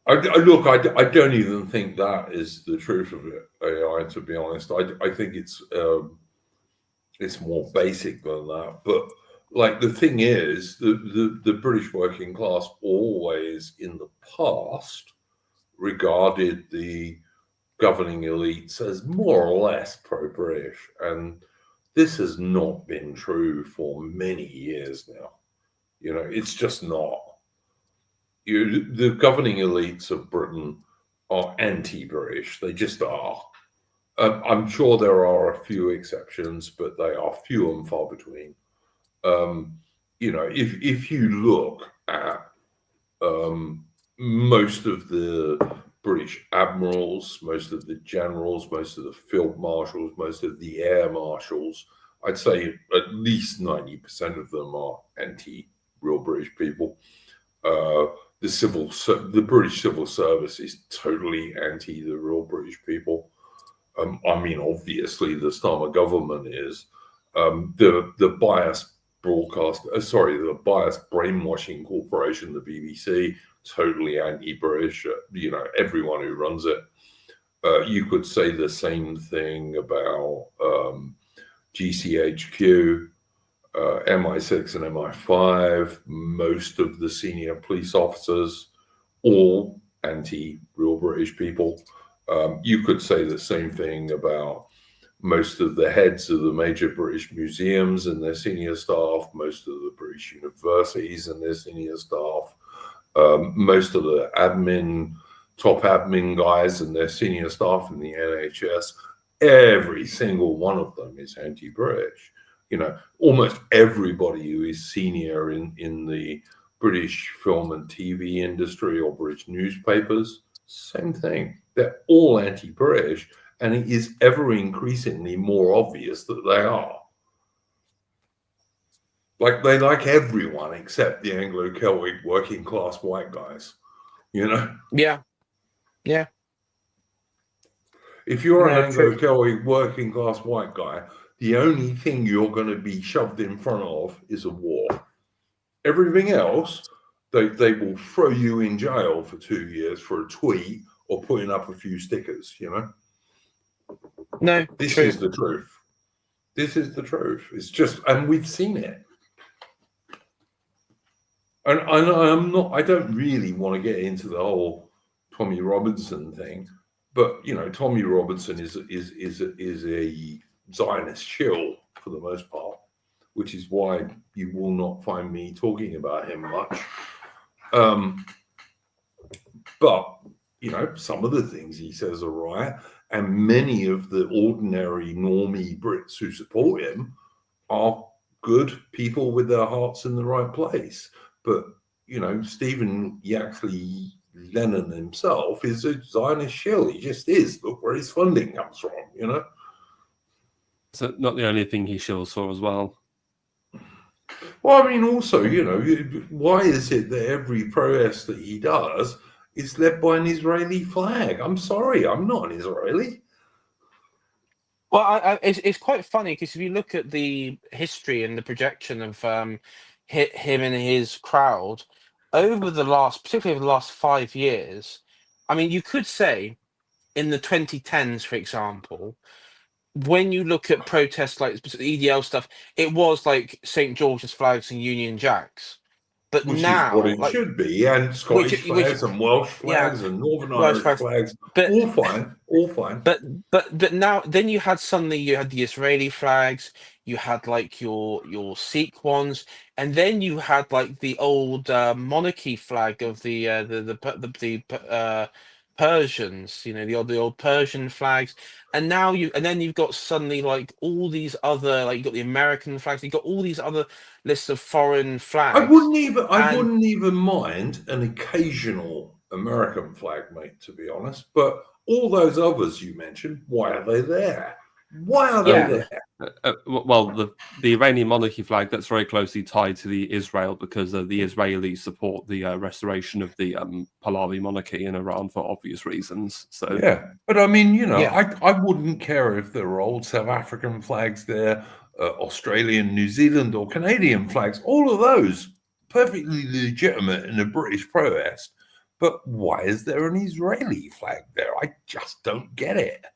I don't even think that is the truth of it, AI, to be honest. I think it's more basic than that. But like, the thing is, the British working class always in the past regarded the governing elites as more or less pro-British, and this has not been true for many years now. You know, it's just not. The governing elites of Britain are anti-British. They just are. I'm sure there are a few exceptions, but they are few and far between. You know, if you look at most of the British admirals, most of the generals, most of the field marshals, most of the air marshals, I'd say at least 90% of them are anti-real British people. The British civil service is totally anti the real British people. I mean, obviously, the Starmer government is. The biased the biased brainwashing corporation, the BBC, totally anti-British. You know, everyone who runs it. You could say the same thing about GCHQ. MI6 and MI5, most of the senior police officers, all anti-real British people. You could say the same thing about most of the heads of the major British museums and their senior staff, most of the British universities and their senior staff, most of the top admin guys and their senior staff in the NHS. Every single one of them is anti-British. You know, almost everybody who is senior in the British film and TV industry or British newspapers, same thing. They're all anti-British, and it is ever increasingly more obvious that they are. Like, they like everyone except the Anglo-Celtic working class white guys, you know? Yeah. If you're an Anglo-Celtic working class white guy, the only thing you're going to be shoved in front of is a war. Everything else, they will throw you in jail for 2 years for a tweet or putting up a few stickers, you know? No, this is the truth. This is the truth. It's just, and we've seen it. And I don't really want to get into the whole Tommy Robinson thing, but you know, Tommy Robinson is a Zionist shill for the most part, which is why you will not find me talking about him much. But you know, some of the things he says are right, and many of the ordinary normie Brits who support him are good people with their hearts in the right place. But you know, Stephen Yaxley Lennon himself is a Zionist shill. He just is. Look where his funding comes from, you know. So not the only thing he shills for as well. Well, I mean, also, you know, why is it that every protest that he does is led by an Israeli flag? I'm sorry, I'm not an Israeli. Well, it's quite funny because if you look at the history and the projection of him and his crowd over the last, particularly over the last 5 years, I mean, you could say in the 2010s, for example, when you look at protests like EDL stuff, it was like St. George's flags and Union Jacks. But Which is what now, it like, should be, and Scottish which, flags and Welsh yeah, flags and Northern Welsh Irish flags, flags, but all fine, all fine. but now then you had suddenly you had the Israeli flags, you had like your Sikh ones, and then you had like the old monarchy flag of the Persians, you know, the old Persian flags, and now and then you've got suddenly like all these other, like you've got the American flags, you've got all these other lists of foreign I flags, and wouldn't even mind an occasional American flag, mate, to be honest. But all those others you mentioned, why are they there? Why are they yeah. there? Well, the Iranian monarchy flag, that's very closely tied to the Israel, because the Israelis support the restoration of the Pahlavi monarchy in Iran for obvious reasons. So Yeah, but I mean, you know, Yeah. I wouldn't care if there were old South African flags there, Australian, New Zealand, or Canadian flags. All of those perfectly legitimate in a British protest. But why is there an Israeli flag there? I just don't get it.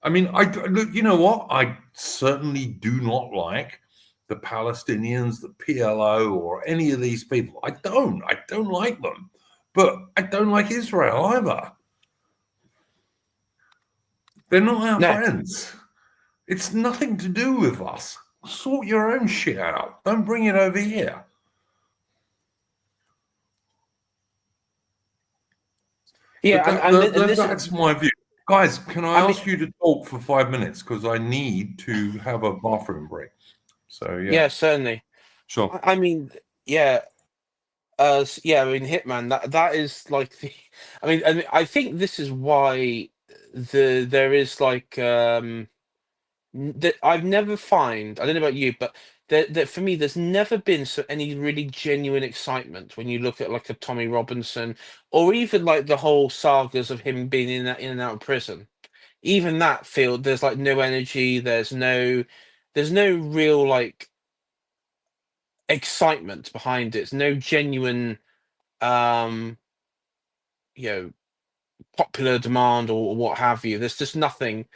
I mean, look, you know what? I certainly do not like the Palestinians, the PLO, or any of these people. I don't like them. But I don't like Israel either. They're not our No. friends. It's nothing to do with us. Sort your own shit out. Don't bring it over here. Yeah, But and this that's my view. Guys, can I I mean, ask you to talk for 5 minutes? Because I need to have a bathroom break. So, yeah. yeah, certainly. sure. I mean, yeah, yeah. I mean, Hitman. That is like the. I mean, I think this is why there is like that I've never find. I don't know about you, but that for me, there's never been any really genuine excitement when you look at like a Tommy Robinson, or even like the whole sagas of him being in and out of prison. Even that field, there's like no energy. There's no real like excitement behind it. There's no genuine um you know popular demand or what have you. There's just nothing.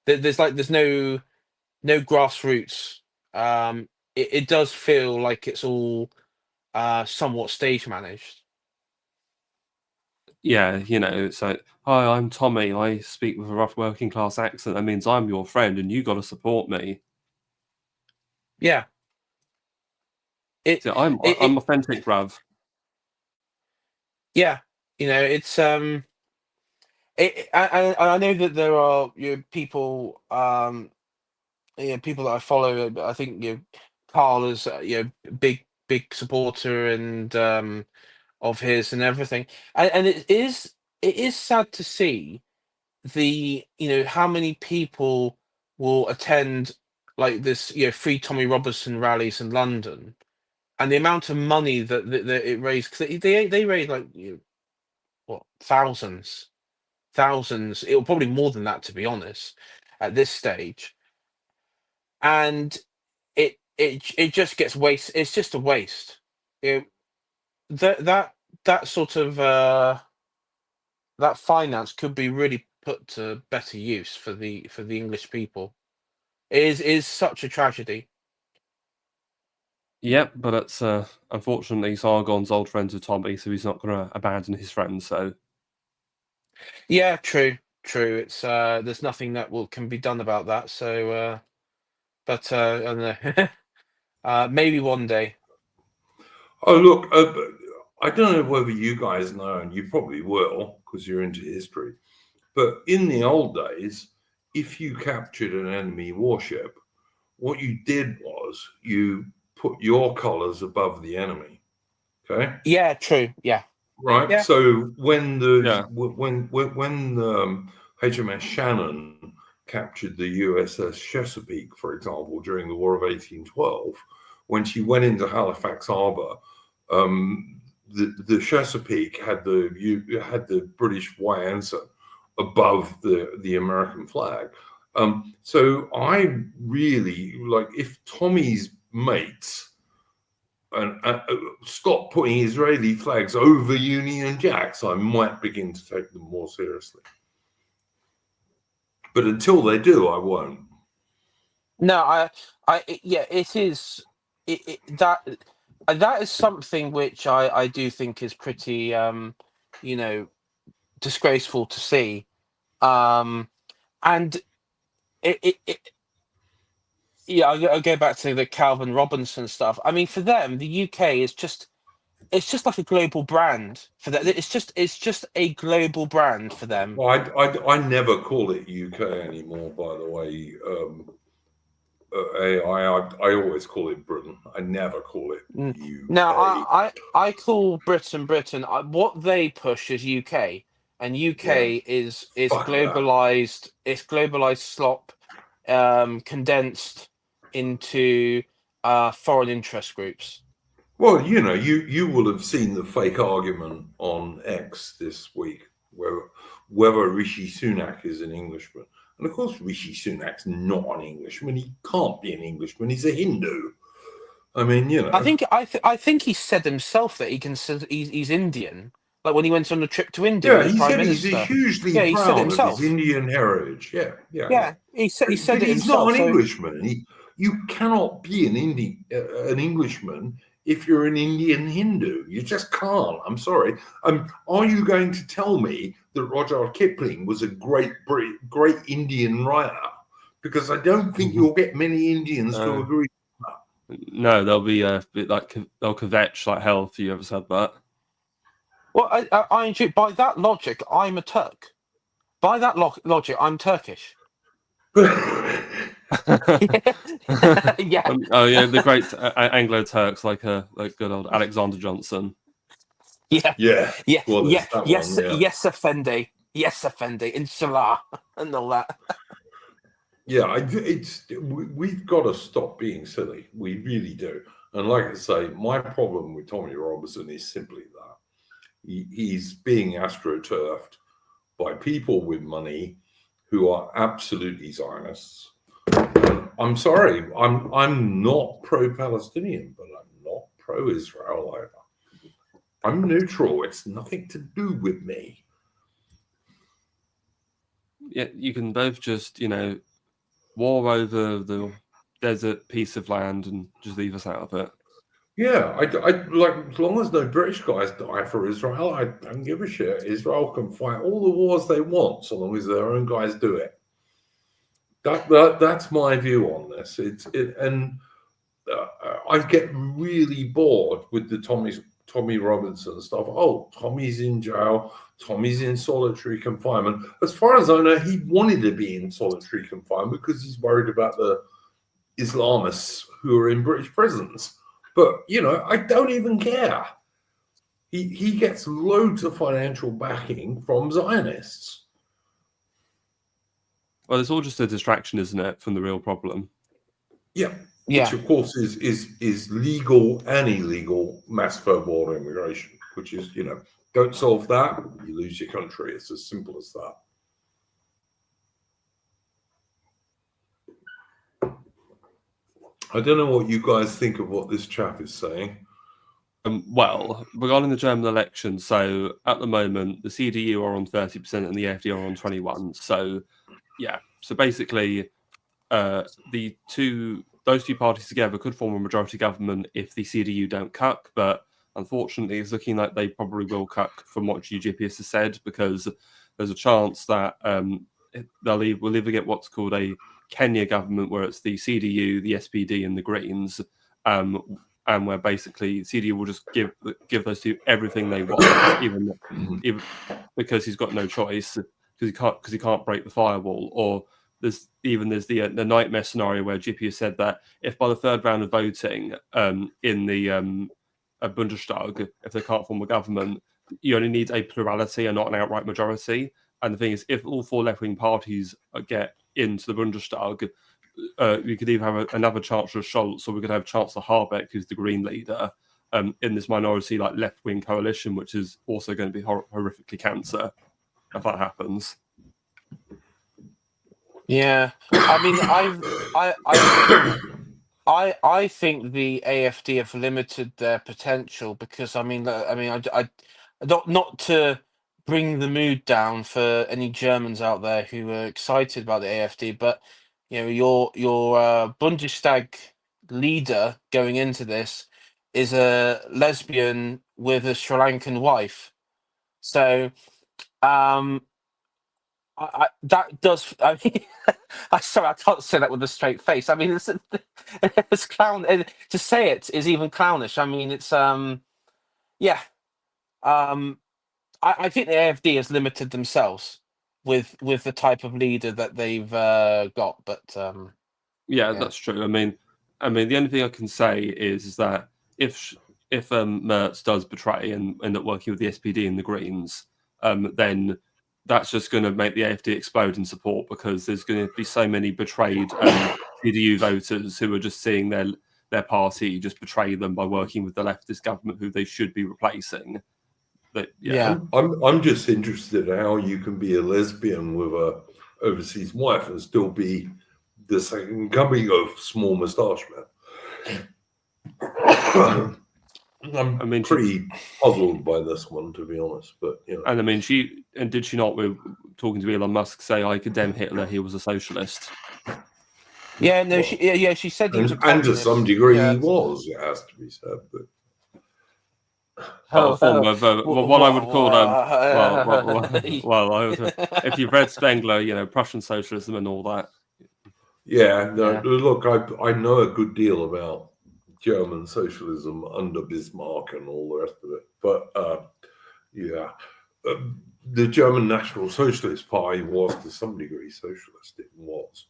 There's no grassroots. It does feel like it's all somewhat stage managed. Yeah, you know, it's like, hi, I'm Tommy. I speak with a rough working class accent. That means I'm your friend, and you got to support me. Yeah. It, So I'm it authentic, bruv. yeah, you know, it's I know that there are, you know, people, you know, people that I follow. I think, you know, Carl is, you know, big supporter and of his and everything, and it is sad to see the, you know, how many people will attend like this, you know, free Tommy Robinson rallies in London, and the amount of money that it raised, because they raised like, you know, what, thousands, it'll probably more than that, to be honest, at this stage. And it just gets waste. It's just a waste. You know, that sort of that finance could be really put to better use for the English people. It is such a tragedy. Yep, but it's unfortunately Sargon's old friends with Tommy, so he's not going to abandon his friends. So Yeah, true. It's there's nothing that can be done about that. So but I don't know. Maybe one day. Oh, look, I don't know whether you guys know, and you probably will because you're into history, but in the old days, if you captured an enemy warship, what you did was you put your colors above the enemy. Okay. Yeah, true. Yeah. Right. Yeah. So when yeah, HMS Shannon captured the USS Chesapeake, for example, during the War of 1812, when she went into Halifax Harbour, the Chesapeake had the British Y ensign above the American flag, So I really like if Tommy's mates and stop putting Israeli flags over Union Jacks, I might begin to take them more seriously. But until they do, I won't. No, yeah, it is that is something which I do think is pretty you know, disgraceful to see. And it yeah, I'll go back to the Calvin Robinson stuff. I mean, for them, the UK is just it's just like a global brand for them. It's just a global brand for them. Well, I never call it UK anymore, by the way. I always call it Britain. I never call it UK. Now, I call Britain. What they push is UK, and UK is Fuck that. globalized. It's globalized slop, condensed into foreign interest groups. Well, you know, you will have seen the fake argument on X this week, whether Rishi Sunak is an Englishman. And of course, Rishi Sunak's not an Englishman. He can't be an Englishman. He's a Hindu. I mean, you know. I think he said himself that he's Indian. Like when he went on a trip to India. Yeah, he said he's hugely proud of his Indian heritage. Yeah. He said but it he's himself. Not an Englishman. You cannot be an Englishman if you're an Indian Hindu. You just can't. I'm sorry. Are you going to tell me that Rudyard Kipling was a great Indian writer? Because I don't think you'll get many Indians to agree. No, they'll be like they'll kvetch like hell if you ever said that. Well, by that logic, I'm a Turk. By that logic, I'm Turkish. Yeah. Oh yeah, the great Anglo-Turks like good old Alexander Johnson. Yeah. Well, yes, Effendi. Yes, Effendi. Inshallah and all that. Yeah, we've got to stop being silly. We really do. And like I say, my problem with Tommy Robinson is simply that he's being astroturfed by people with money who are absolutely Zionists. I'm sorry, I'm not pro-Palestinian, but I'm not pro-Israel either. I'm neutral. It's nothing to do with me. Yeah, you can both just, war over the desert piece of land and just leave us out of it. Yeah, I like as long as no British guys die for Israel, I don't give a shit. Israel can fight all the wars they want, so long as their own guys do it. That's my view on this. I get really bored with the Tommy Robinson stuff. Oh, Tommy's in jail. Tommy's in solitary confinement. As far as I know, he wanted to be in solitary confinement because he's worried about the Islamists who are in British prisons. But, I don't even care. He gets loads of financial backing from Zionists. Well, it's all just a distraction, isn't it, from the real problem? Yeah. Which, of course, is legal and illegal mass third-world immigration, which is, don't solve that, you lose your country. It's as simple as that. I don't know what you guys think of what this chap is saying. Well, regarding the German election, so at the moment, the CDU are on 30% and the AfD are on 21%. So, yeah. So basically, those two parties together could form a majority government if the CDU don't cuck, but unfortunately, it's looking like they probably will cuck from what UGP has said, because there's a chance that we'll either get what's called a Kenya government, where it's the CDU, the SPD, and the Greens, and where basically CDU will just give those two everything they want, even because he's got no choice, because he can't break the firewall. Or there's the nightmare scenario where GP has said that if by the third round of voting in the Bundestag, if they can't form a government, you only need a plurality and not an outright majority. And the thing is, if all four left-wing parties get into the Bundestag, we could either have another Chancellor Scholz, or we could have Chancellor Habeck, who's the Green leader, in this minority left-wing coalition, which is also going to be horrifically cancer if that happens. Yeah, I mean, I think the AFD have limited their potential because I not to bring the mood down for any Germans out there who are excited about the AFD, but your Bundestag leader going into this is a lesbian with a Sri Lankan wife, so um, that does. I mean, I sorry, I can't say that with a straight face. I mean, it's clown. To say it is even clownish. I mean, it's yeah. Um, I think the AFD has limited themselves with the type of leader that they've got. But Yeah, yeah, that's true. I mean, the only thing I can say is that if Merz does betray and end up working with the SPD and the Greens, then that's just going to make the AFD explode in support because there's going to be so many betrayed CDU voters who are just seeing their party just betray them by working with the leftist government who they should be replacing. But yeah. I'm just interested in how you can be a lesbian with a overseas wife and still be the second coming of Small Moustache Man. I'm pretty puzzled by this one, to be honest. But and I mean, did she not, with talking to Elon Musk, say I condemn Hitler? He was a socialist. Yeah, no, she said he was a and communist. to some degree yeah. he was. It has to be said, but. A form of what I would call if you've read Spengler, Prussian socialism and all that. Yeah, no, look, I know a good deal about German socialism under Bismarck and all the rest of it, but the German National Socialist Party was to some degree socialist. It was,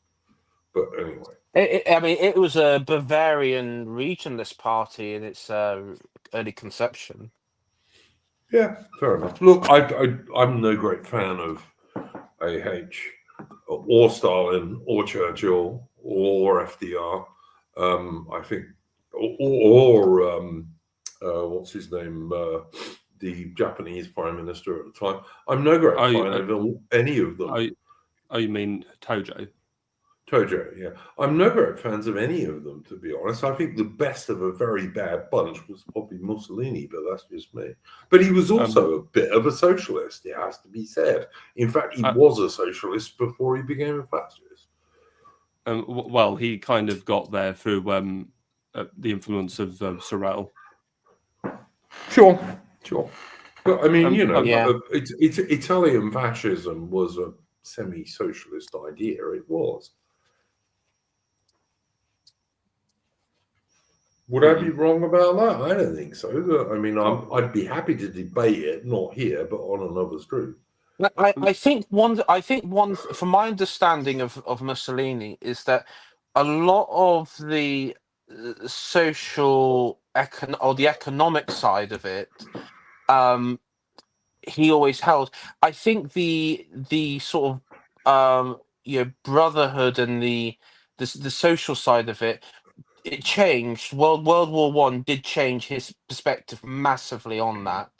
but anyway. It was a Bavarian regionalist party in its early conception. Yeah, fair enough. Look, I'm no great fan of AH or Stalin or Churchill or FDR. I think, or what's his name, the Japanese prime minister at the time. I'm no great fan of any of them. Oh, you mean Tojo? Tojo, yeah. I'm no great fans of any of them, to be honest. I think the best of a very bad bunch was probably Mussolini, but that's just me. But he was also a bit of a socialist, it has to be said. In fact, he was a socialist before he became a fascist. Well, he kind of got there through the influence of Sorel. Sure. But I mean, Italian fascism was a semi-socialist idea. It was. Would I be wrong about that? I don't think so. I mean, I'd be happy to debate it, not here, but on another stream. I think one, from my understanding of Mussolini, is that a lot of the social or the economic side of it, he always held. I think the sort of brotherhood and the social side of it changed. World War One did change his perspective massively on that.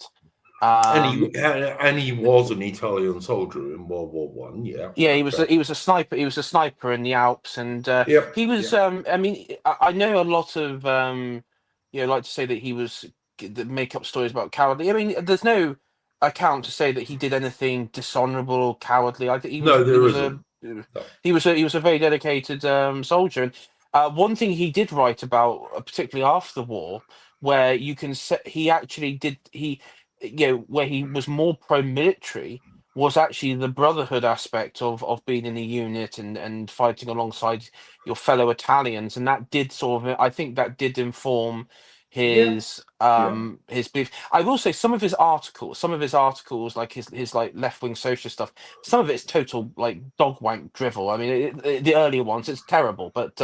And he was an Italian soldier in World War One. Yeah, he was a sniper. He was a sniper in the Alps, and he was. I mean, I know a lot of like to say that he was make up stories about cowardly. I mean, there's no account to say that he did anything dishonorable or cowardly. I think he was a very dedicated soldier. And one thing he did write about, particularly after the war, where you can say he actually did where he was more pro-military, was actually the brotherhood aspect of being in a unit and fighting alongside your fellow Italians, and that did I think that did inform his belief. I will say some of his articles, like his like left-wing socialist stuff, some of it's total like dog wank drivel. I mean, the earlier ones, it's terrible, but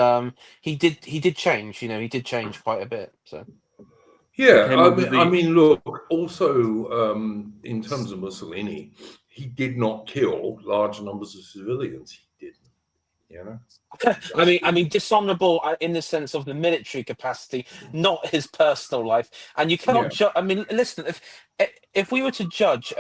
he did change. He did change quite a bit. So. Yeah, I mean, look. Also, in terms of Mussolini, he did not kill large numbers of civilians. He didn't. I mean, dishonorable in the sense of the military capacity, not his personal life. And you cannot. I mean, listen. if we were to judge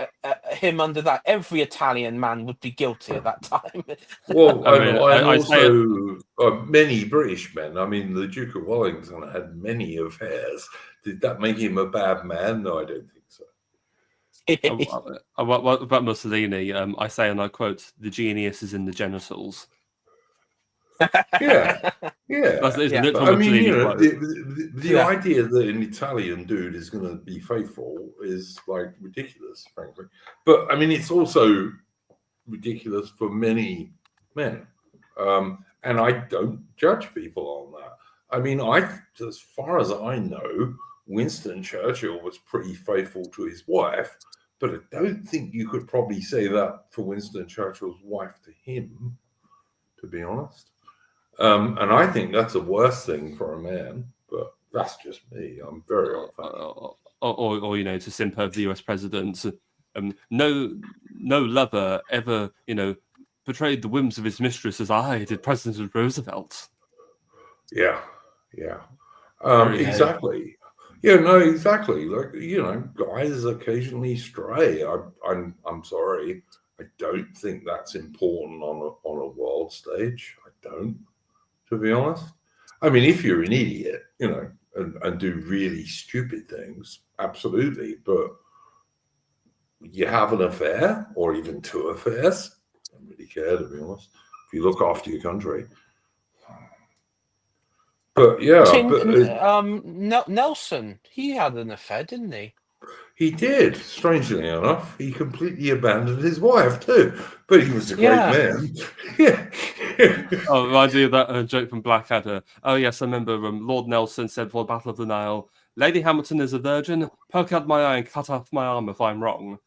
him under that, every Italian man would be guilty at that time. Well, I mean, and I say it- also many British men. I mean, the Duke of Wellington had many affairs. Did that make him a bad man? No, I don't think so. what about Mussolini? I say, and I quote, "The genius is in the genitals." Yeah, yeah. That's a Yeah. literal I mean, Mussolini you know, quote. the Yeah. idea that an Italian dude is going to be faithful is like ridiculous, frankly. But I mean, it's also ridiculous for many men, and I don't judge people on that. I mean, as far as I know, Winston Churchill was pretty faithful to his wife, but I don't think you could probably say that for Winston Churchill's wife to him, to be honest. And I think that's a worse thing for a man, but that's just me. I'm very old-fashioned. Or you know, to simp over the US president. No lover ever, you know, portrayed the whims of his mistress as I did President Roosevelt. Yeah. Very Exactly. Yeah, no, exactly. Like, you know, guys occasionally stray. I'm sorry. I don't think that's important on a world stage. I don't, to be honest. I mean, if you're an idiot, you know, and do really stupid things, absolutely. But you have an affair or even two affairs, I don't really care, to be honest. If you look after your country. But yeah, Nelson, he had an affair, didn't he? he did. Strangely enough, he completely abandoned his wife too. But he was a great man. Yeah. Oh, I do that joke from Blackadder. Oh yes, I remember Lord Nelson said for the Battle of the Nile, "Lady Hamilton is a virgin. Poke out my eye and cut off my arm if I'm wrong."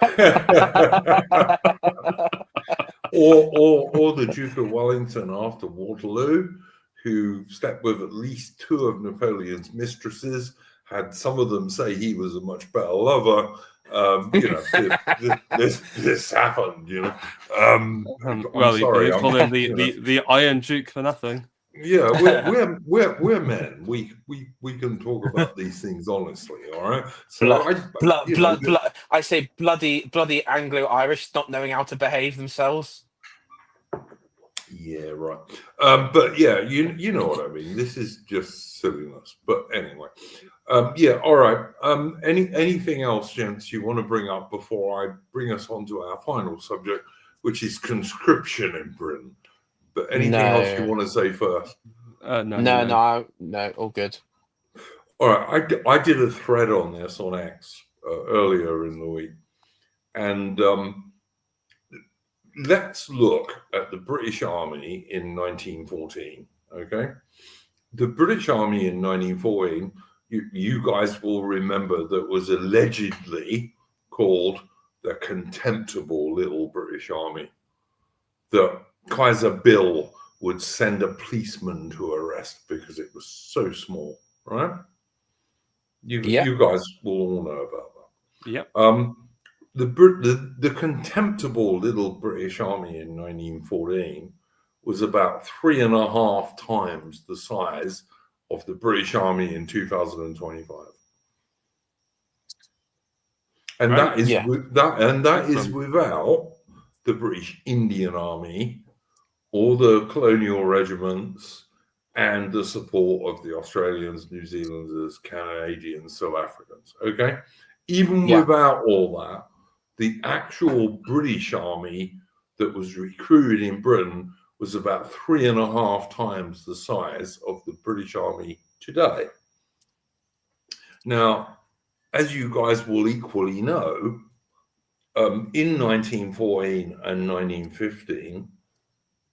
or the Duke of Wellington after Waterloo, who slept with at least two of Napoleon's mistresses, had some of them say he was a much better lover. You know, this happened. You know, Well, sorry, you call him the Iron Duke for nothing. Yeah, we're men. We can talk about these things honestly. All right. So I say bloody Anglo-Irish not knowing how to behave themselves. Yeah, right. But yeah, you know what I mean. This is just silliness. But anyway, yeah. All right. Anything else, gents, you want to bring up before I bring us on to our final subject, which is conscription in Britain? But anything else you want to say first? No, all good. All right. I did a thread on this on X earlier in the week, and let's look at the British Army in 1914. Okay, the British Army in 1914. You guys will remember that was allegedly called the contemptible little British Army. The Kaiser Bill would send a policeman to arrest because it was so small, right? You guys will all know about that. Yep. The contemptible little British Army in 1914 was about 3.5 times the size of the British Army in 2025, and Right. that is without the British Indian Army or the colonial regiments and the support of the Australians, New Zealanders, Canadians, South Africans. Okay, even without all that, the actual British Army that was recruited in Britain was about 3.5 times the size of the British Army today. Now, as you guys will equally know, in 1914 and 1915,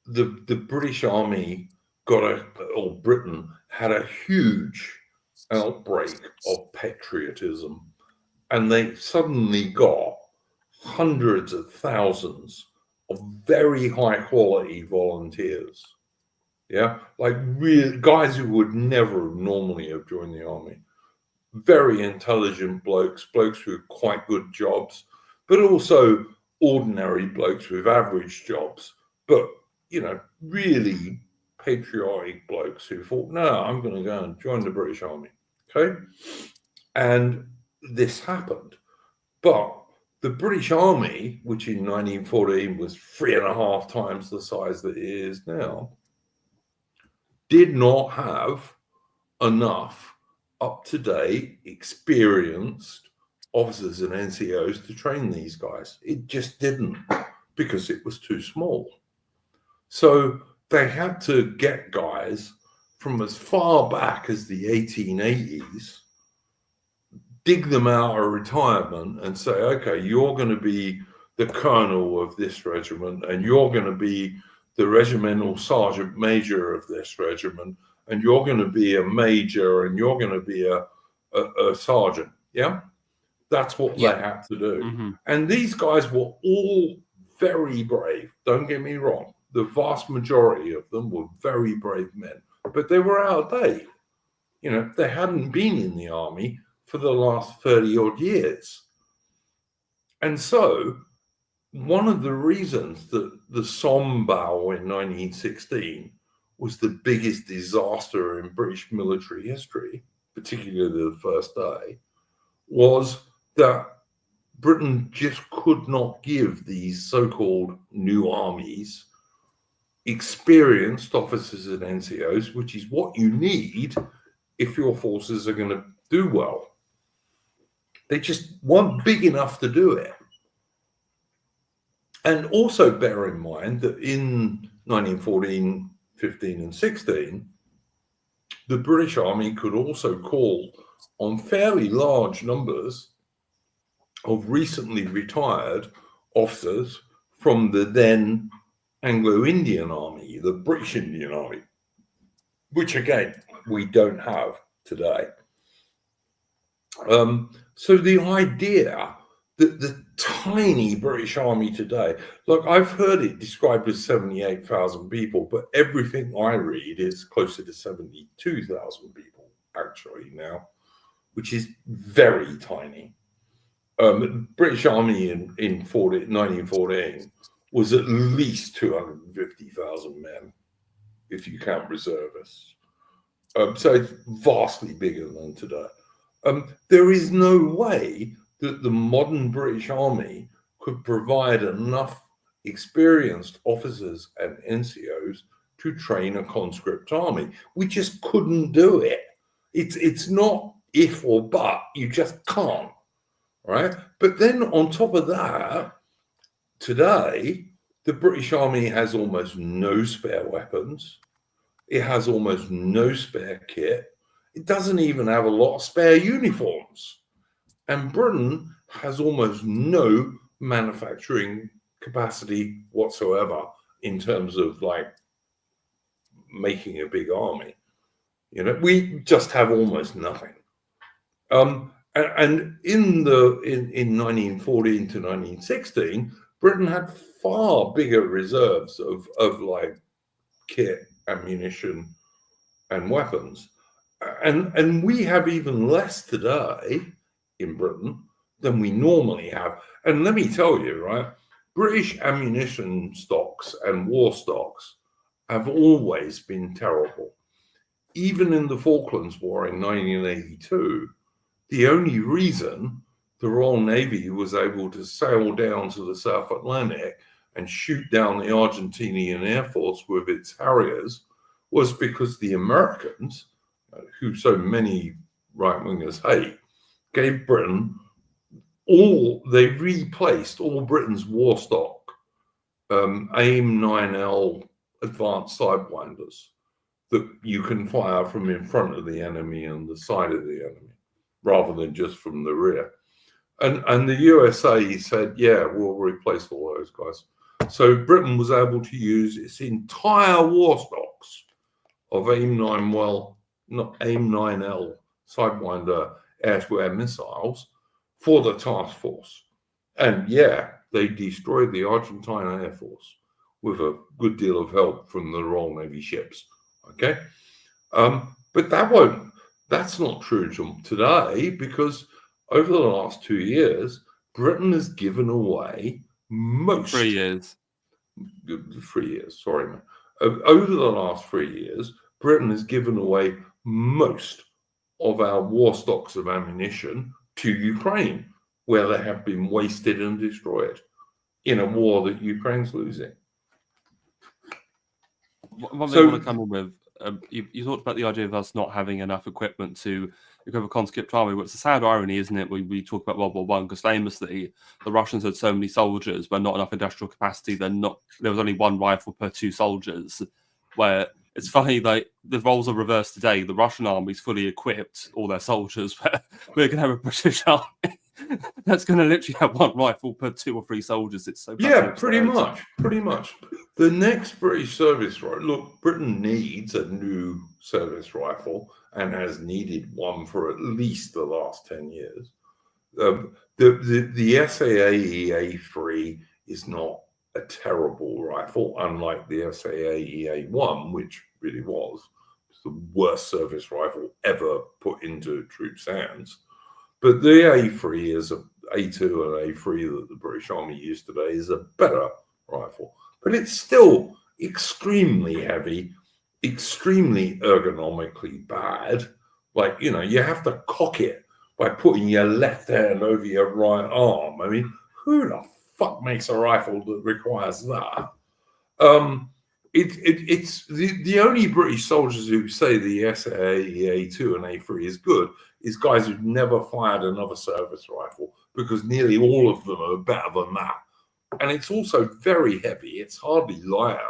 the British Army Britain had a huge outbreak of patriotism, and they suddenly got hundreds of thousands of very high quality volunteers. Yeah, like real guys who would never normally have joined the army. Very intelligent blokes with quite good jobs, but also ordinary blokes with average jobs. But, you know, really patriotic blokes who thought, no, I'm going to go and join the British Army. Okay. And this happened. But the British Army, which in 1914 was 3.5 times the size that it is now, did not have enough up-to-date, experienced officers and NCOs to train these guys. It just didn't, because it was too small. So they had to get guys from as far back as the 1880s, dig them out of retirement and say, okay, you're going to be the colonel of this regiment, and you're going to be the regimental sergeant major of this regiment, and you're going to be a major, and you're going to be a sergeant. Yeah, that's what they had to do. Mm-hmm. And these guys were all very brave. Don't get me wrong. The vast majority of them were very brave men, but they were out of date. You know, they hadn't been in the army for the last 30 odd years. And so one of the reasons that the Somme battle in 1916 was the biggest disaster in British military history, particularly the first day, was that Britain just could not give these so-called new armies experienced officers and NCOs, which is what you need if your forces are going to do well. They just weren't big enough to do it. And also bear in mind that in 1914, 15 and 16, the British Army could also call on fairly large numbers of recently retired officers from the then Anglo-Indian Army, the British Indian Army, which again, we don't have today. So the idea that the tiny British Army today, look, I've heard it described as 78,000 people, but everything I read is closer to 72,000 people actually now, which is very tiny. British Army in 1914 was at least 250,000 men, if you count reservists. So it's vastly bigger than today. There is no way that the modern British Army could provide enough experienced officers and NCOs to train a conscript army. We just couldn't do it. It's not if or but, you just can't, right? But then on top of that, today, the British Army has almost no spare weapons. It has almost no spare kit. It doesn't even have a lot of spare uniforms. And Britain has almost no manufacturing capacity whatsoever in terms of like making a big army. You know, we just have almost nothing. And in 1914 to 1916, Britain had far bigger reserves of like kit, ammunition, and weapons. And we have even less today in Britain than we normally have. And let me tell you, right, British ammunition stocks and war stocks have always been terrible. Even in the Falklands War in 1982, the only reason the Royal Navy was able to sail down to the South Atlantic and shoot down the Argentinian Air Force with its Harriers was because the Americans, who so many right-wingers hate, gave Britain they replaced all Britain's war stock, AIM 9L advanced sidewinders that you can fire from in front of the enemy and the side of the enemy, rather than just from the rear. And the USA said, yeah, we'll replace all those guys. So Britain was able to use its entire war stocks of AIM 9L Sidewinder air-to-air missiles for the task force. And yeah, they destroyed the Argentine Air Force with a good deal of help from the Royal Navy ships. Okay, but that's not true today, because over the last 2 years, Britain has given away most 3 years. 3 years, sorry, man. Over the last 3 years, Britain has given away most of our war stocks of ammunition to Ukraine, where they have been wasted and destroyed in a war that Ukraine's losing. One thing I want to come in with, you talked about the idea of us not having enough equipment to equip a conscript army. Well, it's a sad irony, isn't it? We talk about World War One because famously the Russians had so many soldiers, but not enough industrial capacity. There was only one rifle per 2 soldiers. Where it's funny, like the roles are reversed today. The Russian army's fully equipped, all their soldiers. But we're going to have a British army that's going to literally have 1 rifle per 2 or 3 soldiers. It's so pretty much. The next British service rifle. Look, Britain needs a new service rifle and has needed one for at least the last 10 years. The SAE A3 is not a terrible rifle, unlike the SAE A1, which really was the worst service rifle ever put into troops' hands. But the A3 is A2 and A3 that the British Army used today is a better rifle. But it's still extremely heavy, extremely ergonomically bad. Like, you know, you have to cock it by putting your left hand over your right arm. I mean, who the fuck makes a rifle that requires that? It's the only British soldiers who say the SAE A2 and A3 is good is guys who've never fired another service rifle, because nearly all of them are better than that. And it's also very heavy. It's hardly lighter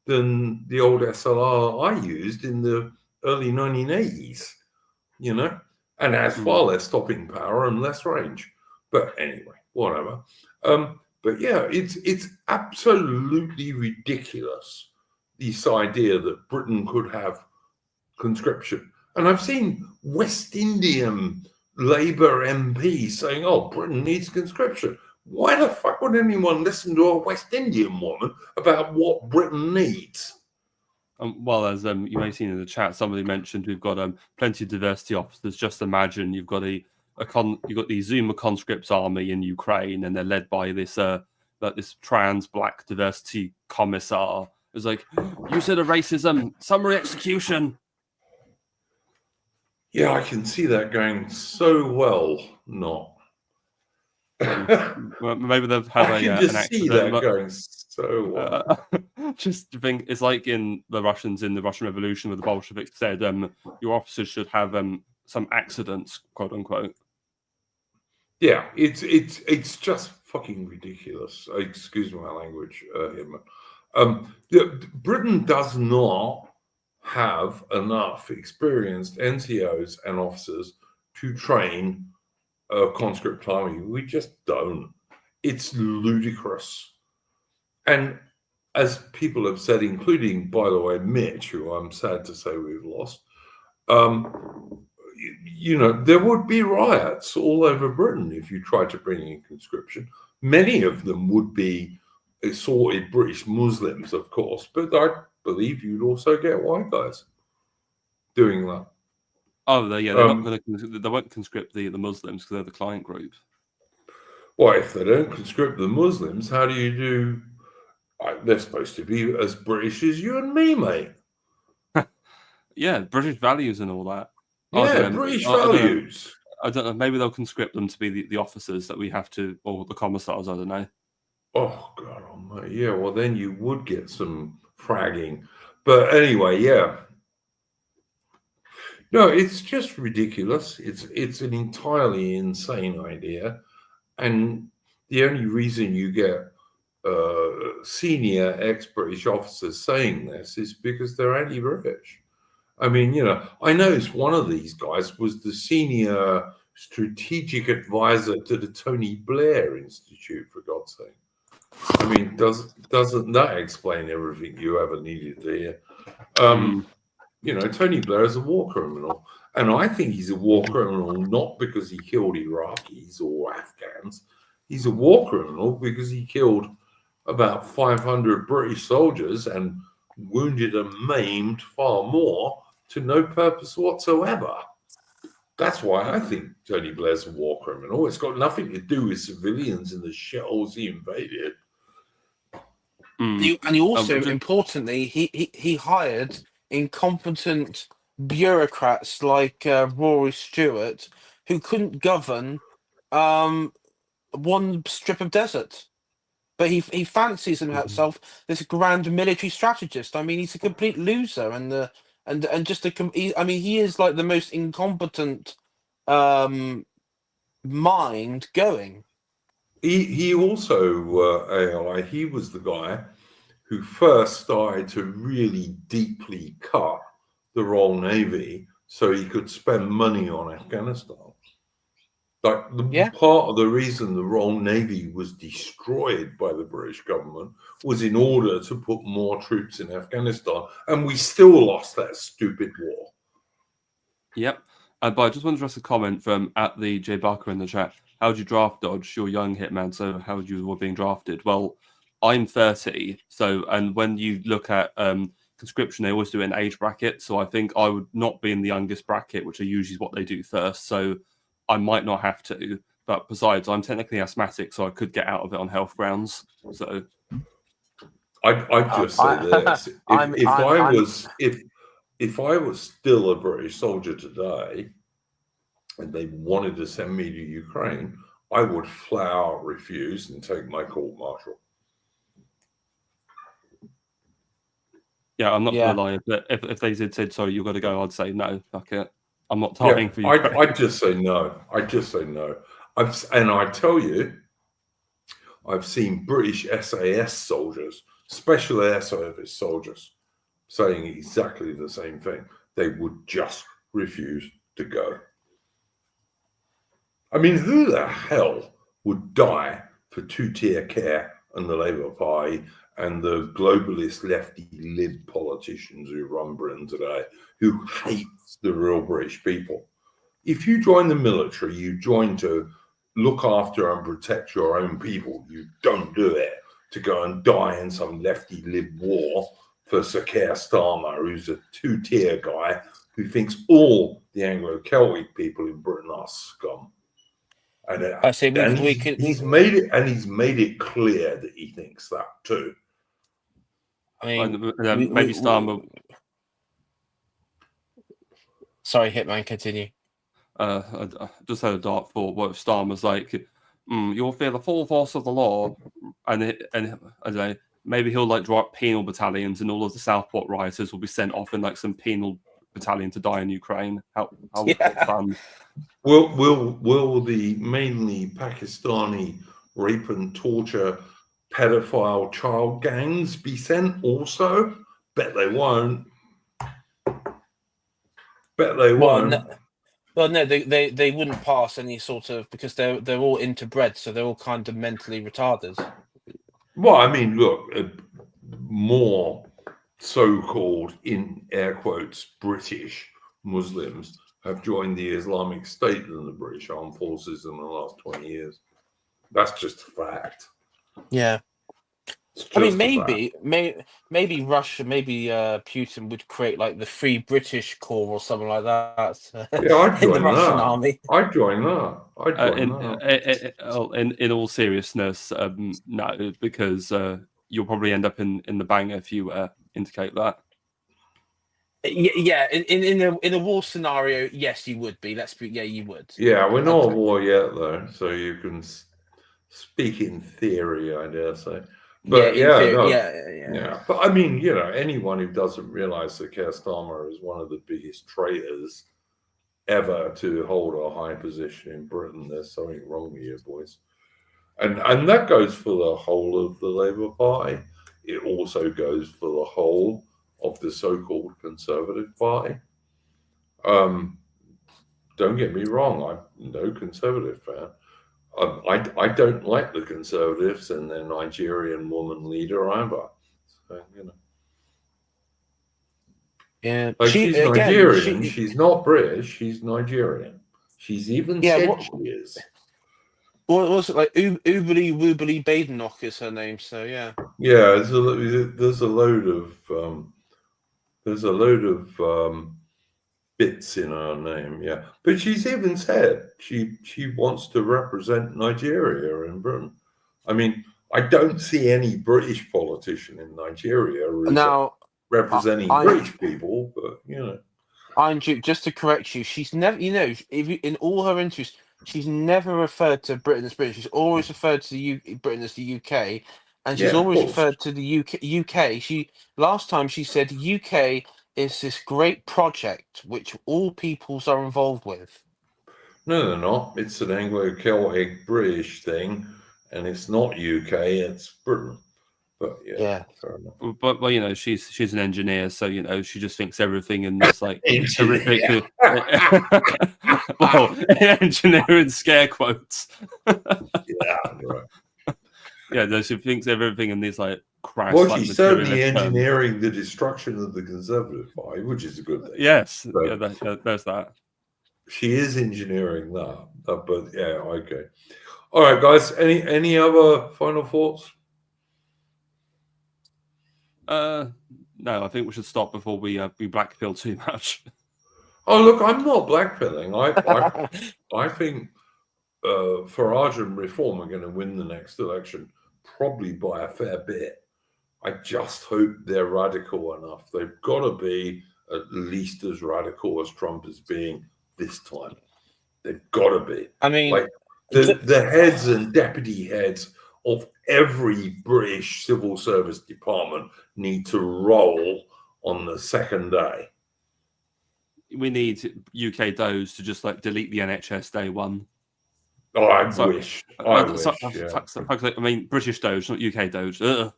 than the old SLR I used in the early 1980s, you know, and has far less stopping power and less range. But anyway, whatever. But yeah, it's absolutely ridiculous, this idea that Britain could have conscription. And I've seen West Indian Labour MPs saying, oh, Britain needs conscription. Why the fuck would anyone listen to a West Indian woman about what Britain needs? Well, as you may have seen in the chat, somebody mentioned we've got plenty of diversity officers. Just imagine you've got you've got the Zuma conscripts army in Ukraine, and they're led by this this trans black diversity commissar. It's like, you said of racism, summary execution. Yeah, I can see that going so well. Not. Well, maybe they've had I can just see that going so well. Just to think, it's like in the Russians in the Russian Revolution, where the Bolsheviks said your officers should have some accidents, quote unquote. Yeah, it's just fucking ridiculous. Excuse my language, Britain does not have enough experienced NCOs and officers to train a conscript army. We just don't. It's ludicrous. And as people have said, including, by the way, Mitch, who I'm sad to say we've lost, you know, there would be riots all over Britain if you tried to bring in conscription. Many of them would be assorted British Muslims, of course, but I believe you'd also get white guys doing that. Oh, they're not going to. They won't conscript the Muslims because they're the client group. Well, if they don't conscript the Muslims, how do you do? They're supposed to be as British as you and me, mate. Yeah, British values and all that. Yeah, British values. I don't know. Maybe they'll conscript them to be the officers that we have to, or the commissars. I don't know. Oh God Almighty! Yeah, well then you would get some fragging, but anyway, yeah. No, it's just ridiculous. It's an entirely insane idea, and the only reason you get senior ex-British officers saying this is because they're anti-British. I mean, you know, I noticed one of these guys was the senior strategic advisor to the Tony Blair Institute, for God's sake. I mean, doesn't that explain everything you ever needed to hear? You know, Tony Blair is a war criminal. And I think he's a war criminal not because he killed Iraqis or Afghans. He's a war criminal because he killed about 500 British soldiers and wounded and maimed far more to no purpose whatsoever. That's why I think Tony Blair's a war criminal. It's got nothing to do with civilians in the shitholes he invaded. And he also, importantly, he hired incompetent bureaucrats like Rory Stewart, who couldn't govern one strip of desert. But he fancies himself this grand military strategist. I mean, he's a complete loser, and just he is like the most incompetent mind going. He also AI. He was the guy who first started to really deeply cut the Royal Navy so he could spend money on Afghanistan. Like part of the reason the Royal Navy was destroyed by the British government was in order to put more troops in Afghanistan, and we still lost that stupid war. Yep. But I just want to address a comment from at the J Barker in the chat. How would you draft dodge? You're young, Hitman, so how would you were being drafted? Well, I'm 30, and when you look at conscription, they always do an age bracket. So I think I would not be in the youngest bracket, which are usually what they do first. So I might not have to, but besides, I'm technically asthmatic, so I could get out of it on health grounds. So I'd just say this: if I was still a British soldier today, and they wanted to send me to Ukraine, I would flat out refuse and take my court martial. Yeah, I'm not gonna lie. If they said sorry, you've got to go, I'd say no. Fuck it. I'm not dying for you. I'd just say no. I'd just say no. And I tell you, I've seen British SAS soldiers, special air service soldiers, saying exactly the same thing. They would just refuse to go. I mean, who the hell would die for two-tier care and the Labour Party and the globalist lefty lib politicians who run Britain today, who hate the real British people? If you join the military, you join to look after and protect your own people. You don't do it to go and die in some lefty lib war for Sir Keir Starmer, who's a two-tier guy who thinks all the Anglo-Celtic people in Britain are scum. And he's made it clear that he thinks that too. I mean, maybe Starmer. Sorry, Hitman, continue. I just had a dark thought. What if Starmer's like, you'll feel the full force of the law, and I don't know, maybe he'll like draw up penal battalions, and all of the Southport rioters will be sent off in like some penal battalion to die in Ukraine. How fun! Will the mainly Pakistani rape and torture pedophile child gangs be sent also? Bet they won't. Bet they won't. Well, no, they wouldn't pass any sort of, because they're all interbred, so they're all kind of mentally retarded. Well, I mean, look, more so-called, in air quotes, British Muslims have joined the Islamic State than the British Armed Forces in the last 20 years. That's just a fact. Yeah. I mean, maybe Russia, maybe Putin would create like the Free British Corps or something like that. Yeah, I'd join in the Russian army. I'd join that. In all seriousness, no, because you'll probably end up in the banger if you indicate that. Yeah, in a war scenario, yes, you would be. You would. Yeah, we're not at war yet, though, so you can speak in theory, I dare say. But yeah. But I mean, you know, anyone who doesn't realize that Keir Starmer is one of the biggest traitors ever to hold a high position in Britain, there's something wrong with you, boys. And that goes for the whole of the Labour Party. It also goes for the whole of the so-called Conservative Party. Don't get me wrong, I'm no Conservative fan. I don't like the Conservatives and their Nigerian woman leader either. So, you know. Yeah, like she's Nigerian. She's not British. She's Nigerian. She's even said she is. What was it like? Oobly Woobly Badenoch is her name. So yeah. Yeah, there's a load of bits in her name, yeah. But she's even said she wants to represent Nigeria in Britain. I mean, I don't see any British politician in Nigeria now representing British people, but you know. Just to correct you, she's never, in all her interviews, she's never referred to Britain as British. She's always referred to Britain as the UK, and she's Yeah, of always course. referred to the UK. She last time she said UK is this great project which all peoples are involved with. No, they're not. It's an Anglo-Celtic British thing, and it's not UK. It's Britain. But yeah. Fair enough. But well, you know, she's an engineer, so you know, she just thinks everything in this like horrific. Well, engineer in scare quotes. Yeah, right. Yeah, no, she thinks everything in these like crass. Well, like, she's certainly materialist terms. engineering the destruction of the Conservative Party, which is a good thing. Yes, So- yeah, there's that. She is engineering that, but yeah, okay. All right, guys. Any other final thoughts? No, I think we should stop before we blackpill too much. Oh, look, I'm not blackpilling. I think Farage and Reform are going to win the next election, probably by a fair bit. I just hope they're radical enough. They've got to be at least as radical as Trump is being this time. They've got to be. I mean, like the heads and deputy heads of every British civil service department need to roll on the second day. We need UK Doge to just like delete the NHS day one. Oh, I wish. I mean, British Doge, not UK Doge. The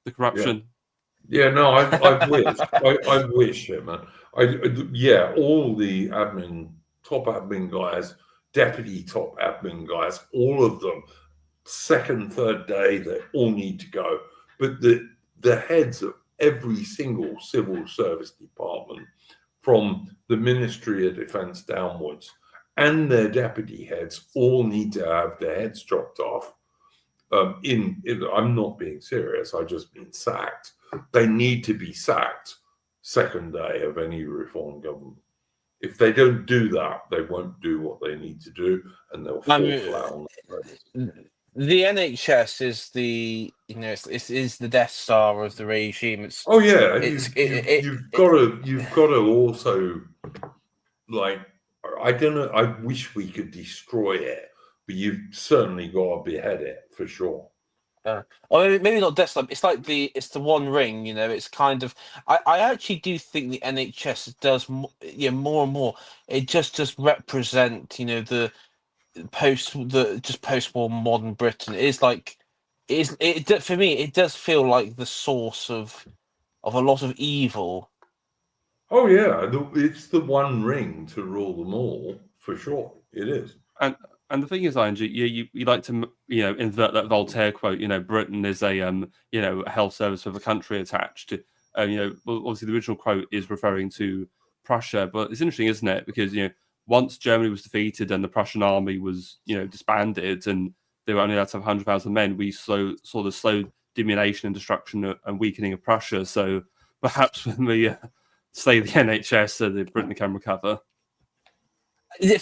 corruption. Yeah, no, I wish. I wish, man. All the top admin guys, deputy top admin guys, all of them, second, third day, they all need to go. But the heads of every single civil service department, from the Ministry of Defence downwards, and their deputy heads, all need to have their heads chopped off. I'm not being serious. I just mean sacked. They need to be sacked second day of any reform government. If they don't do that, they won't do what they need to do, and they'll fall flat on their face. The NHS is the it's the Death Star of the regime. You've got to also, like, I don't know. I wish we could destroy it, but you've certainly got to behead it for sure. Or maybe not Death Star. It's like it's the One Ring. You know, it's kind of. I actually do think the NHS does more and more. It just does represent the post-war modern Britain. It for me, it does feel like the source of a lot of evil. Oh yeah, it's the One Ring to rule them all for sure. It is. And the thing is, Andrew, you like to invert that Voltaire quote. Britain is a a health service with a country attached. Obviously the original quote is referring to Prussia, but it's interesting, isn't it? Because once Germany was defeated and the Prussian army was disbanded, and they were only allowed to have 100,000 men, we saw the slow diminution and destruction and weakening of Prussia. So perhaps when we save the NHS, so that Britain can recover. And the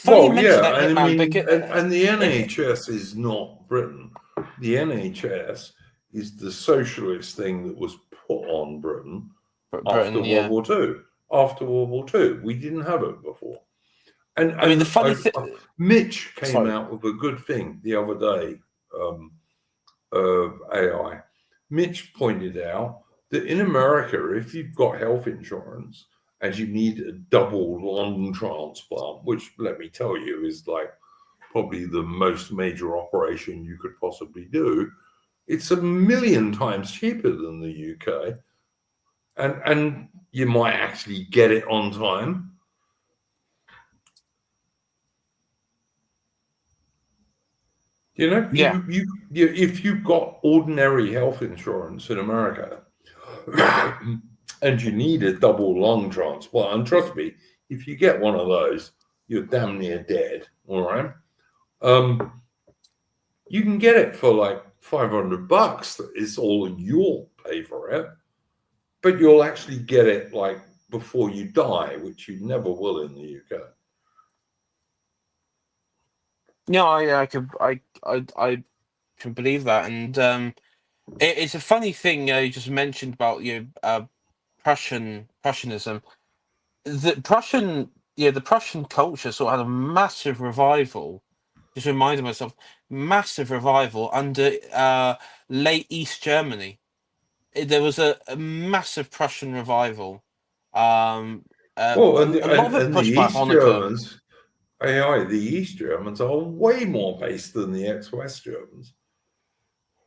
NHS is not Britain. The NHS is the socialist thing that was put on Britain after World War II. After World War II, we didn't have it before. And the funny thing, Mitch came out with a good thing the other day. AI. Mitch pointed out that in America, if you've got health insurance and you need a double lung transplant, which, let me tell you, is like probably the most major operation you could possibly do, it's 1,000,000 times cheaper than the UK. And you might actually get it on time. If you've got ordinary health insurance in America and you need a double lung transplant, and trust me, if you get one of those, you're damn near dead. All right. You can get it for like $500. It's all you'll pay for it, but you'll actually get it like before you die, which you never will in the UK. No, I can believe that, and it's a funny thing you just mentioned about Prussianism. The Prussian culture sort of had a massive revival just reminded myself, massive revival under late East Germany. There was a massive Prussian revival. Well, A and lot of it the pushed back East Hanukkah. Germans, the East Germans are way more based than the ex-West Germans.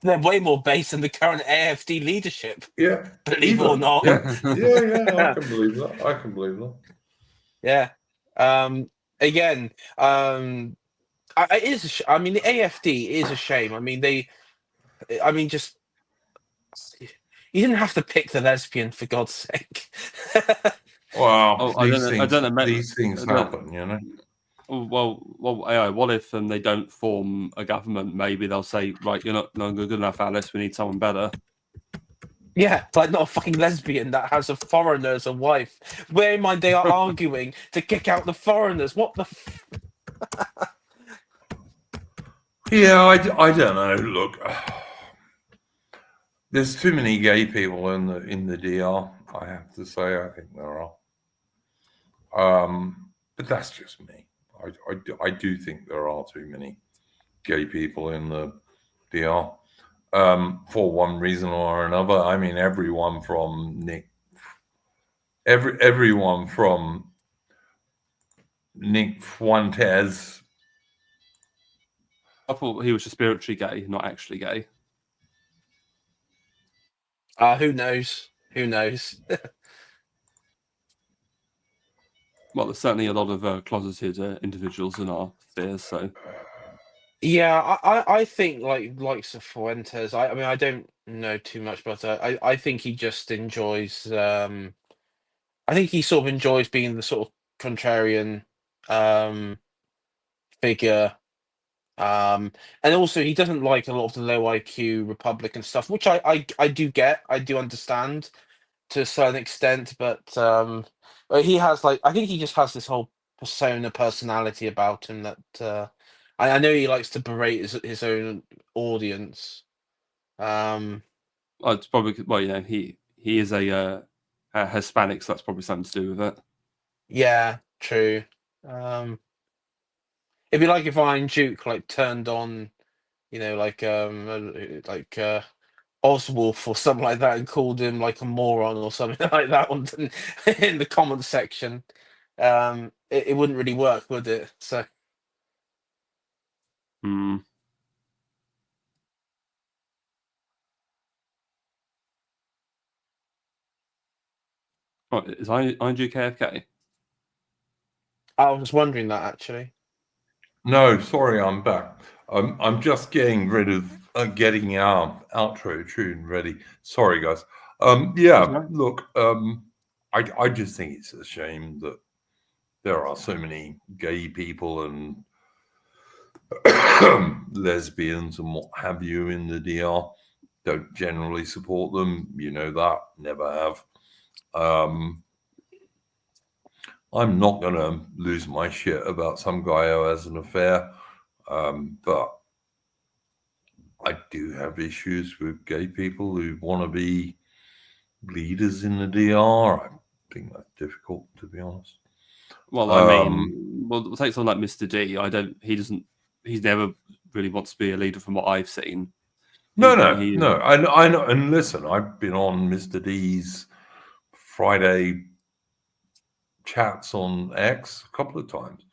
They're way more based in the current AfD leadership. Yeah, Believe it or not. Yeah, I can believe that. I can believe that. Yeah. Again, it is. I mean, the AfD is a shame. I mean, just you didn't have to pick the lesbian, for God's sake. Well, I don't know. These things happen, you know. Well, what if they don't form a government? Maybe they'll say, right, you're not good enough, Alice. We need someone better. Yeah, like not a fucking lesbian that has a foreigner as a wife. Bear in mind, they are arguing to kick out the foreigners. What the? Yeah, I don't know. Look, there's too many gay people in the DR. I have to say, I think there are. But that's just me. I do think there are too many gay people in the DR. For one reason or another. I mean, everyone from Nick Fuentes. I thought he was just spiritually gay, not actually gay. Who knows? Who knows? Well, there's certainly a lot of closeted individuals in our spheres, so. Yeah, I think like Fuentes. I mean, I don't know too much, but I think he just enjoys. I think he sort of enjoys being the sort of contrarian figure. And also he doesn't like a lot of the low IQ Republican stuff, which I do get. I do understand to a certain extent, but he has I think he just has this whole personality about him that I know he likes to berate his own audience. It's probably he is a Hispanic, so that's probably something to do with it. Yeah, true. It'd be like if Iron Duke turned on, Oswolf or something like that and called him a moron or something like that in the comments section. It wouldn't really work, would it? So. Hmm. Oh, is Iron Duke KFK? I was wondering that actually. No, sorry, I'm back. I'm just getting rid of getting our outro tune ready. Sorry, guys. Look, I just think it's a shame that there are so many gay people and lesbians and what have you in the DR. Don't generally support them, you know that. Never have. I'm not going to lose my shit about some guy who has an affair, but I do have issues with gay people who want to be leaders in the DR. I think that's difficult, to be honest. Well, I mean, we'll take someone like Mr. D. He never really wants to be a leader from what I've seen. No. I know. And listen, I've been on Mr. D's Friday chats on X a couple of times.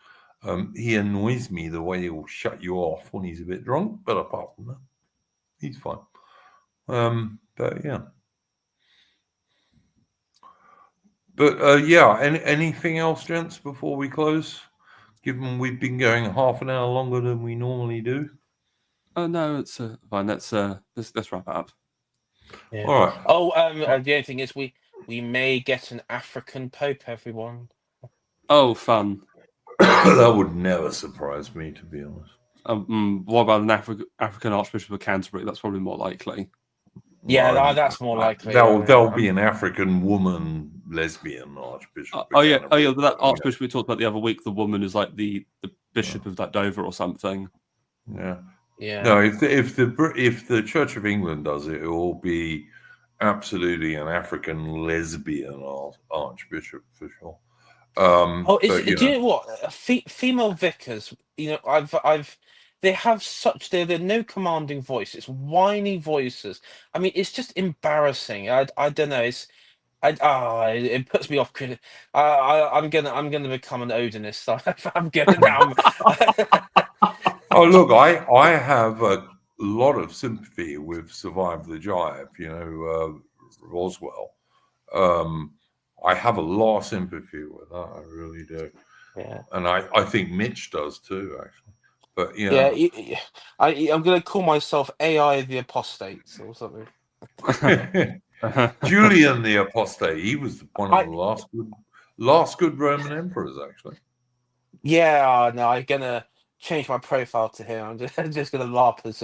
He annoys me the way he'll shut you off when he's a bit drunk, but apart from that, he's fine. But yeah. But anything else, gents, before we close? Given we've been going half an hour longer than we normally do. No, it's fine. Let's wrap it up. Yeah. All right. Oh, the only thing is we may get an African Pope, everyone. Oh, fun. That would never surprise me, to be honest. What about an African Archbishop of Canterbury? That's probably more likely. Yeah, that's more likely. There'll be an African woman lesbian Archbishop. That Archbishop we talked about the other week, the woman is like the Bishop of Dover or something. Yeah. Yeah. No, if the Church of England does it, it will be absolutely an African lesbian Archbishop for sure. Do you know what? Female vicars. I've they have such they're no commanding voice. It's whiny voices. I mean, it's just embarrassing. I don't know. It puts me off. I'm gonna become an Odinist. I'm gonna now. Oh, look, I have a lot of sympathy with Survive the Jive, Roswell. I have a lot of sympathy with that, I really do. Yeah. And I think Mitch does too, actually. But Yeah, I'm gonna call myself AI the Apostate or something. Julian the Apostate, he was one of the last good Roman emperors, actually. Yeah, no, I'm gonna change my profile to him. I'm just gonna laugh as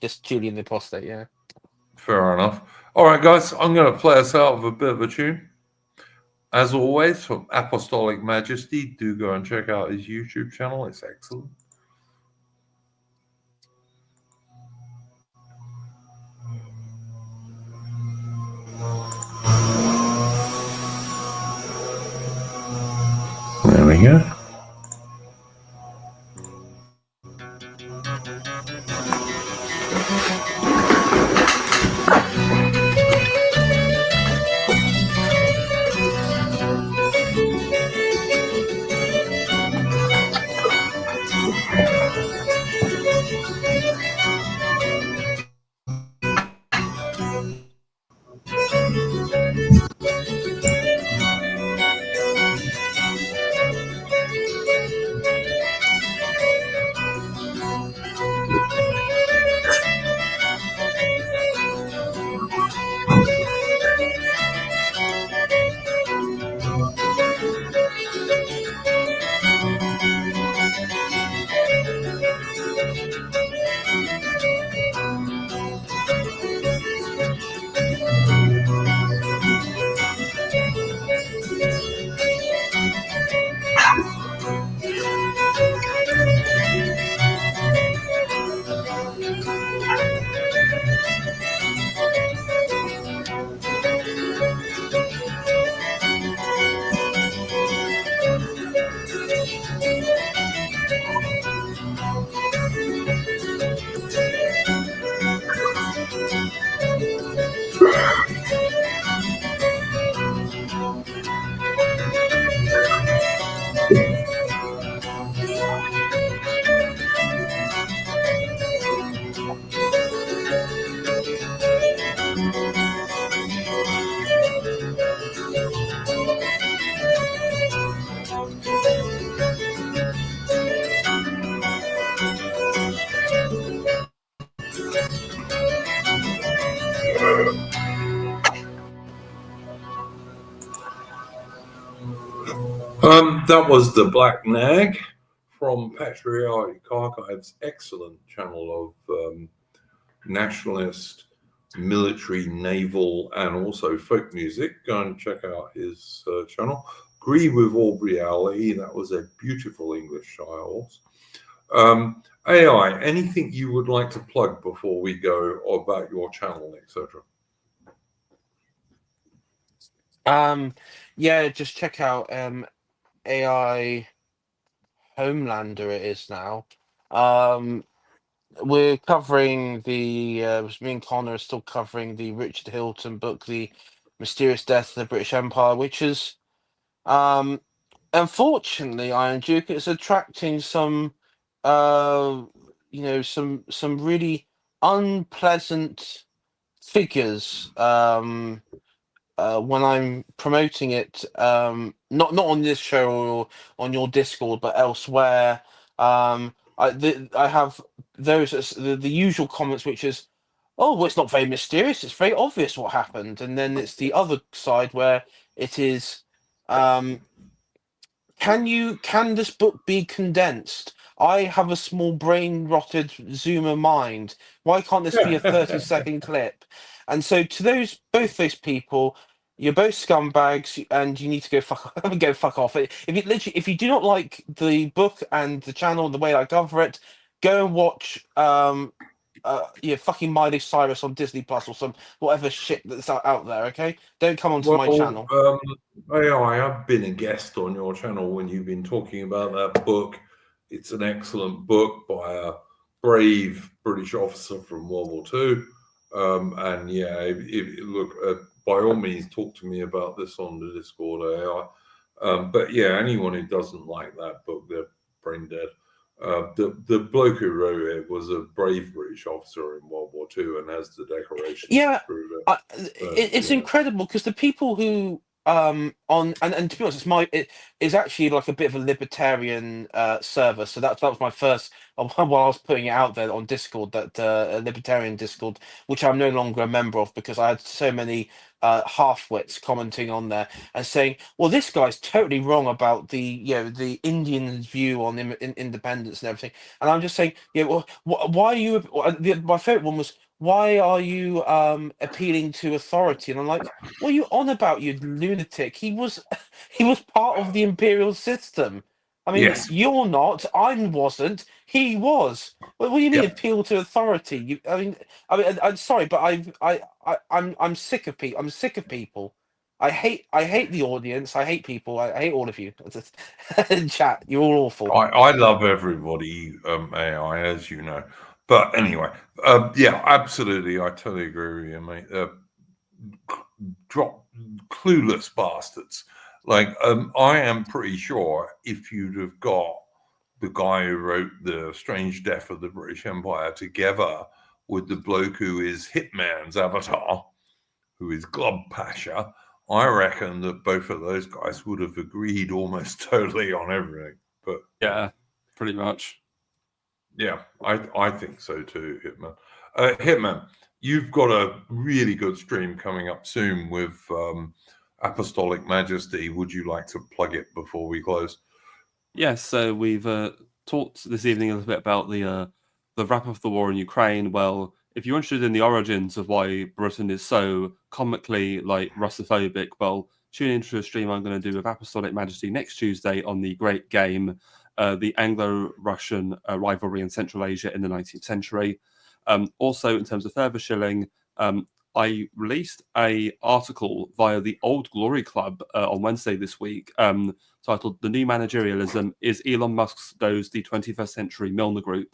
just Julian the Apostate. Yeah. Fair enough. All right, guys, I'm going to play us out with a bit of a tune. As always, from Apostolic Majesty, do go and check out his YouTube channel. It's excellent. There we go. That was the Black Nag from Patriotic Archive's excellent channel of nationalist, military, naval, and also folk music. Go and check out his channel. Agree with Aubrey Ali. That was a beautiful English child. AI, anything you would like to plug before we go about your channel, etc.? Yeah, just check out AI Homelander. It is now. We're covering me and Connor are still covering the Richard Hilton book, The Mysterious Death of the British Empire, which is unfortunately, Iron Duke, it's attracting some some really unpleasant figures when I'm promoting it, not on this show or on your Discord, but elsewhere. I have those the usual comments, which is, "Oh, well, it's not very mysterious. It's very obvious what happened." And then it's the other side where it is, can this book be condensed? I have a small brain rotted Zoomer mind. Why can't this be a 30-second clip? And so to both those people, you're both scumbags, and you need to go fuck off. If you do not like the book and the channel and the way I cover it, go and watch fucking Miley Cyrus on Disney Plus or some whatever shit that's out there. Okay, don't come onto my channel. AI, I've been a guest on your channel when you've been talking about that book. It's an excellent book by a brave British officer from World War II. And yeah, look, by all means, talk to me about this on the Discord AI. But yeah, anyone who doesn't like that book, they're brain dead. The bloke who wrote it was a brave British officer in World War II and has the decorations Yeah, to prove it. it's Yeah. incredible because the people who on and to be honest, it's actually like a bit of a libertarian server. So that was my first while I was putting it out there on Discord, that a libertarian Discord, which I'm no longer a member of because I had so many half-wits commenting on there and saying, well, this guy's totally wrong about the the Indian view on independence and everything. And I'm just saying, well, why are you? My favorite one was, why are you appealing to authority? And I'm like, what are you on about, you lunatic? He was he was part of the imperial system. I mean, Yes. you're not. I wasn't. He was. What do you mean Yeah. appeal to authority? I'm sorry, but I'm sick of people. I'm sick of people. I hate the audience. I hate people. I hate all of you. Chat, you're all awful. I love everybody, AI, as you know. But anyway, yeah, absolutely. I totally agree with you, mate. Drop clueless bastards. Like, I am pretty sure if you'd have got the guy who wrote The Strange Death of the British Empire together with the bloke who is Hitman's avatar, who is Glob Pasha, I reckon that both of those guys would have agreed almost totally on everything. But Yeah, pretty much. yeah, I think so too, Hitman. Hitman, you've got a really good stream coming up soon with Apostolic Majesty. Would you like to plug it before we close? Yes, so we've talked this evening a little bit about the wrap of the war in Ukraine. Well, if you're interested in the origins of why Britain is so comically like Russophobic, well, tune into a stream I'm going to do with Apostolic Majesty next Tuesday on the Great Game, the Anglo-Russian rivalry in Central Asia in the 19th century. Also, in terms of further shilling, I released a article via the Old Glory Club on Wednesday this week, titled "The New Managerialism: Is Elon Musk's Doze the 21st Century Milner Group?"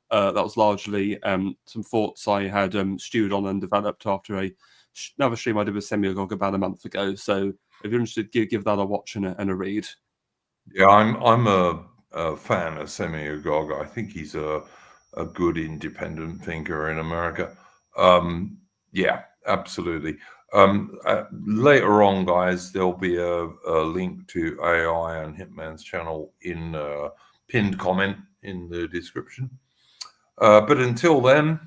That was largely some thoughts I had stewed on and developed after another stream I did with Semiogog about a month ago. So if you're interested, give that a watch and a read. Yeah, I'm a fan of Semiogog. I think he's a good independent thinker in America. Yeah, absolutely. Later on, guys, there'll be a link to AI and Hitman's channel in pinned comment in the description. But until then,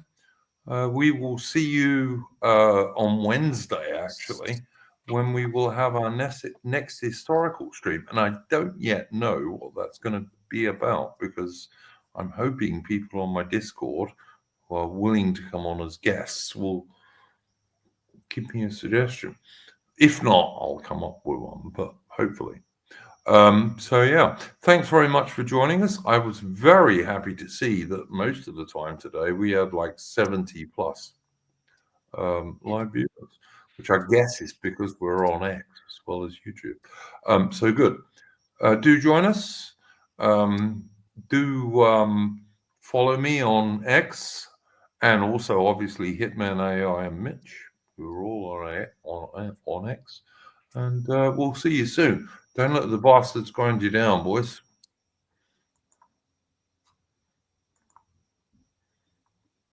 we will see you on Wednesday, actually, when we will have our next historical stream. And I don't yet know what that's going to be about, because I'm hoping people on my Discord who are willing to come on as guests will give me a suggestion. If not, I'll come up with one, but hopefully. So yeah, thanks very much for joining us. I was very happy to see that most of the time today we had like 70 plus live viewers, which I guess is because we're on X as well as YouTube. So good. Do join us. Do follow me on X, and also obviously Hitman AI and Mitch, who are all on X. And we'll see you soon. Don't let the bastards grind you down, boys.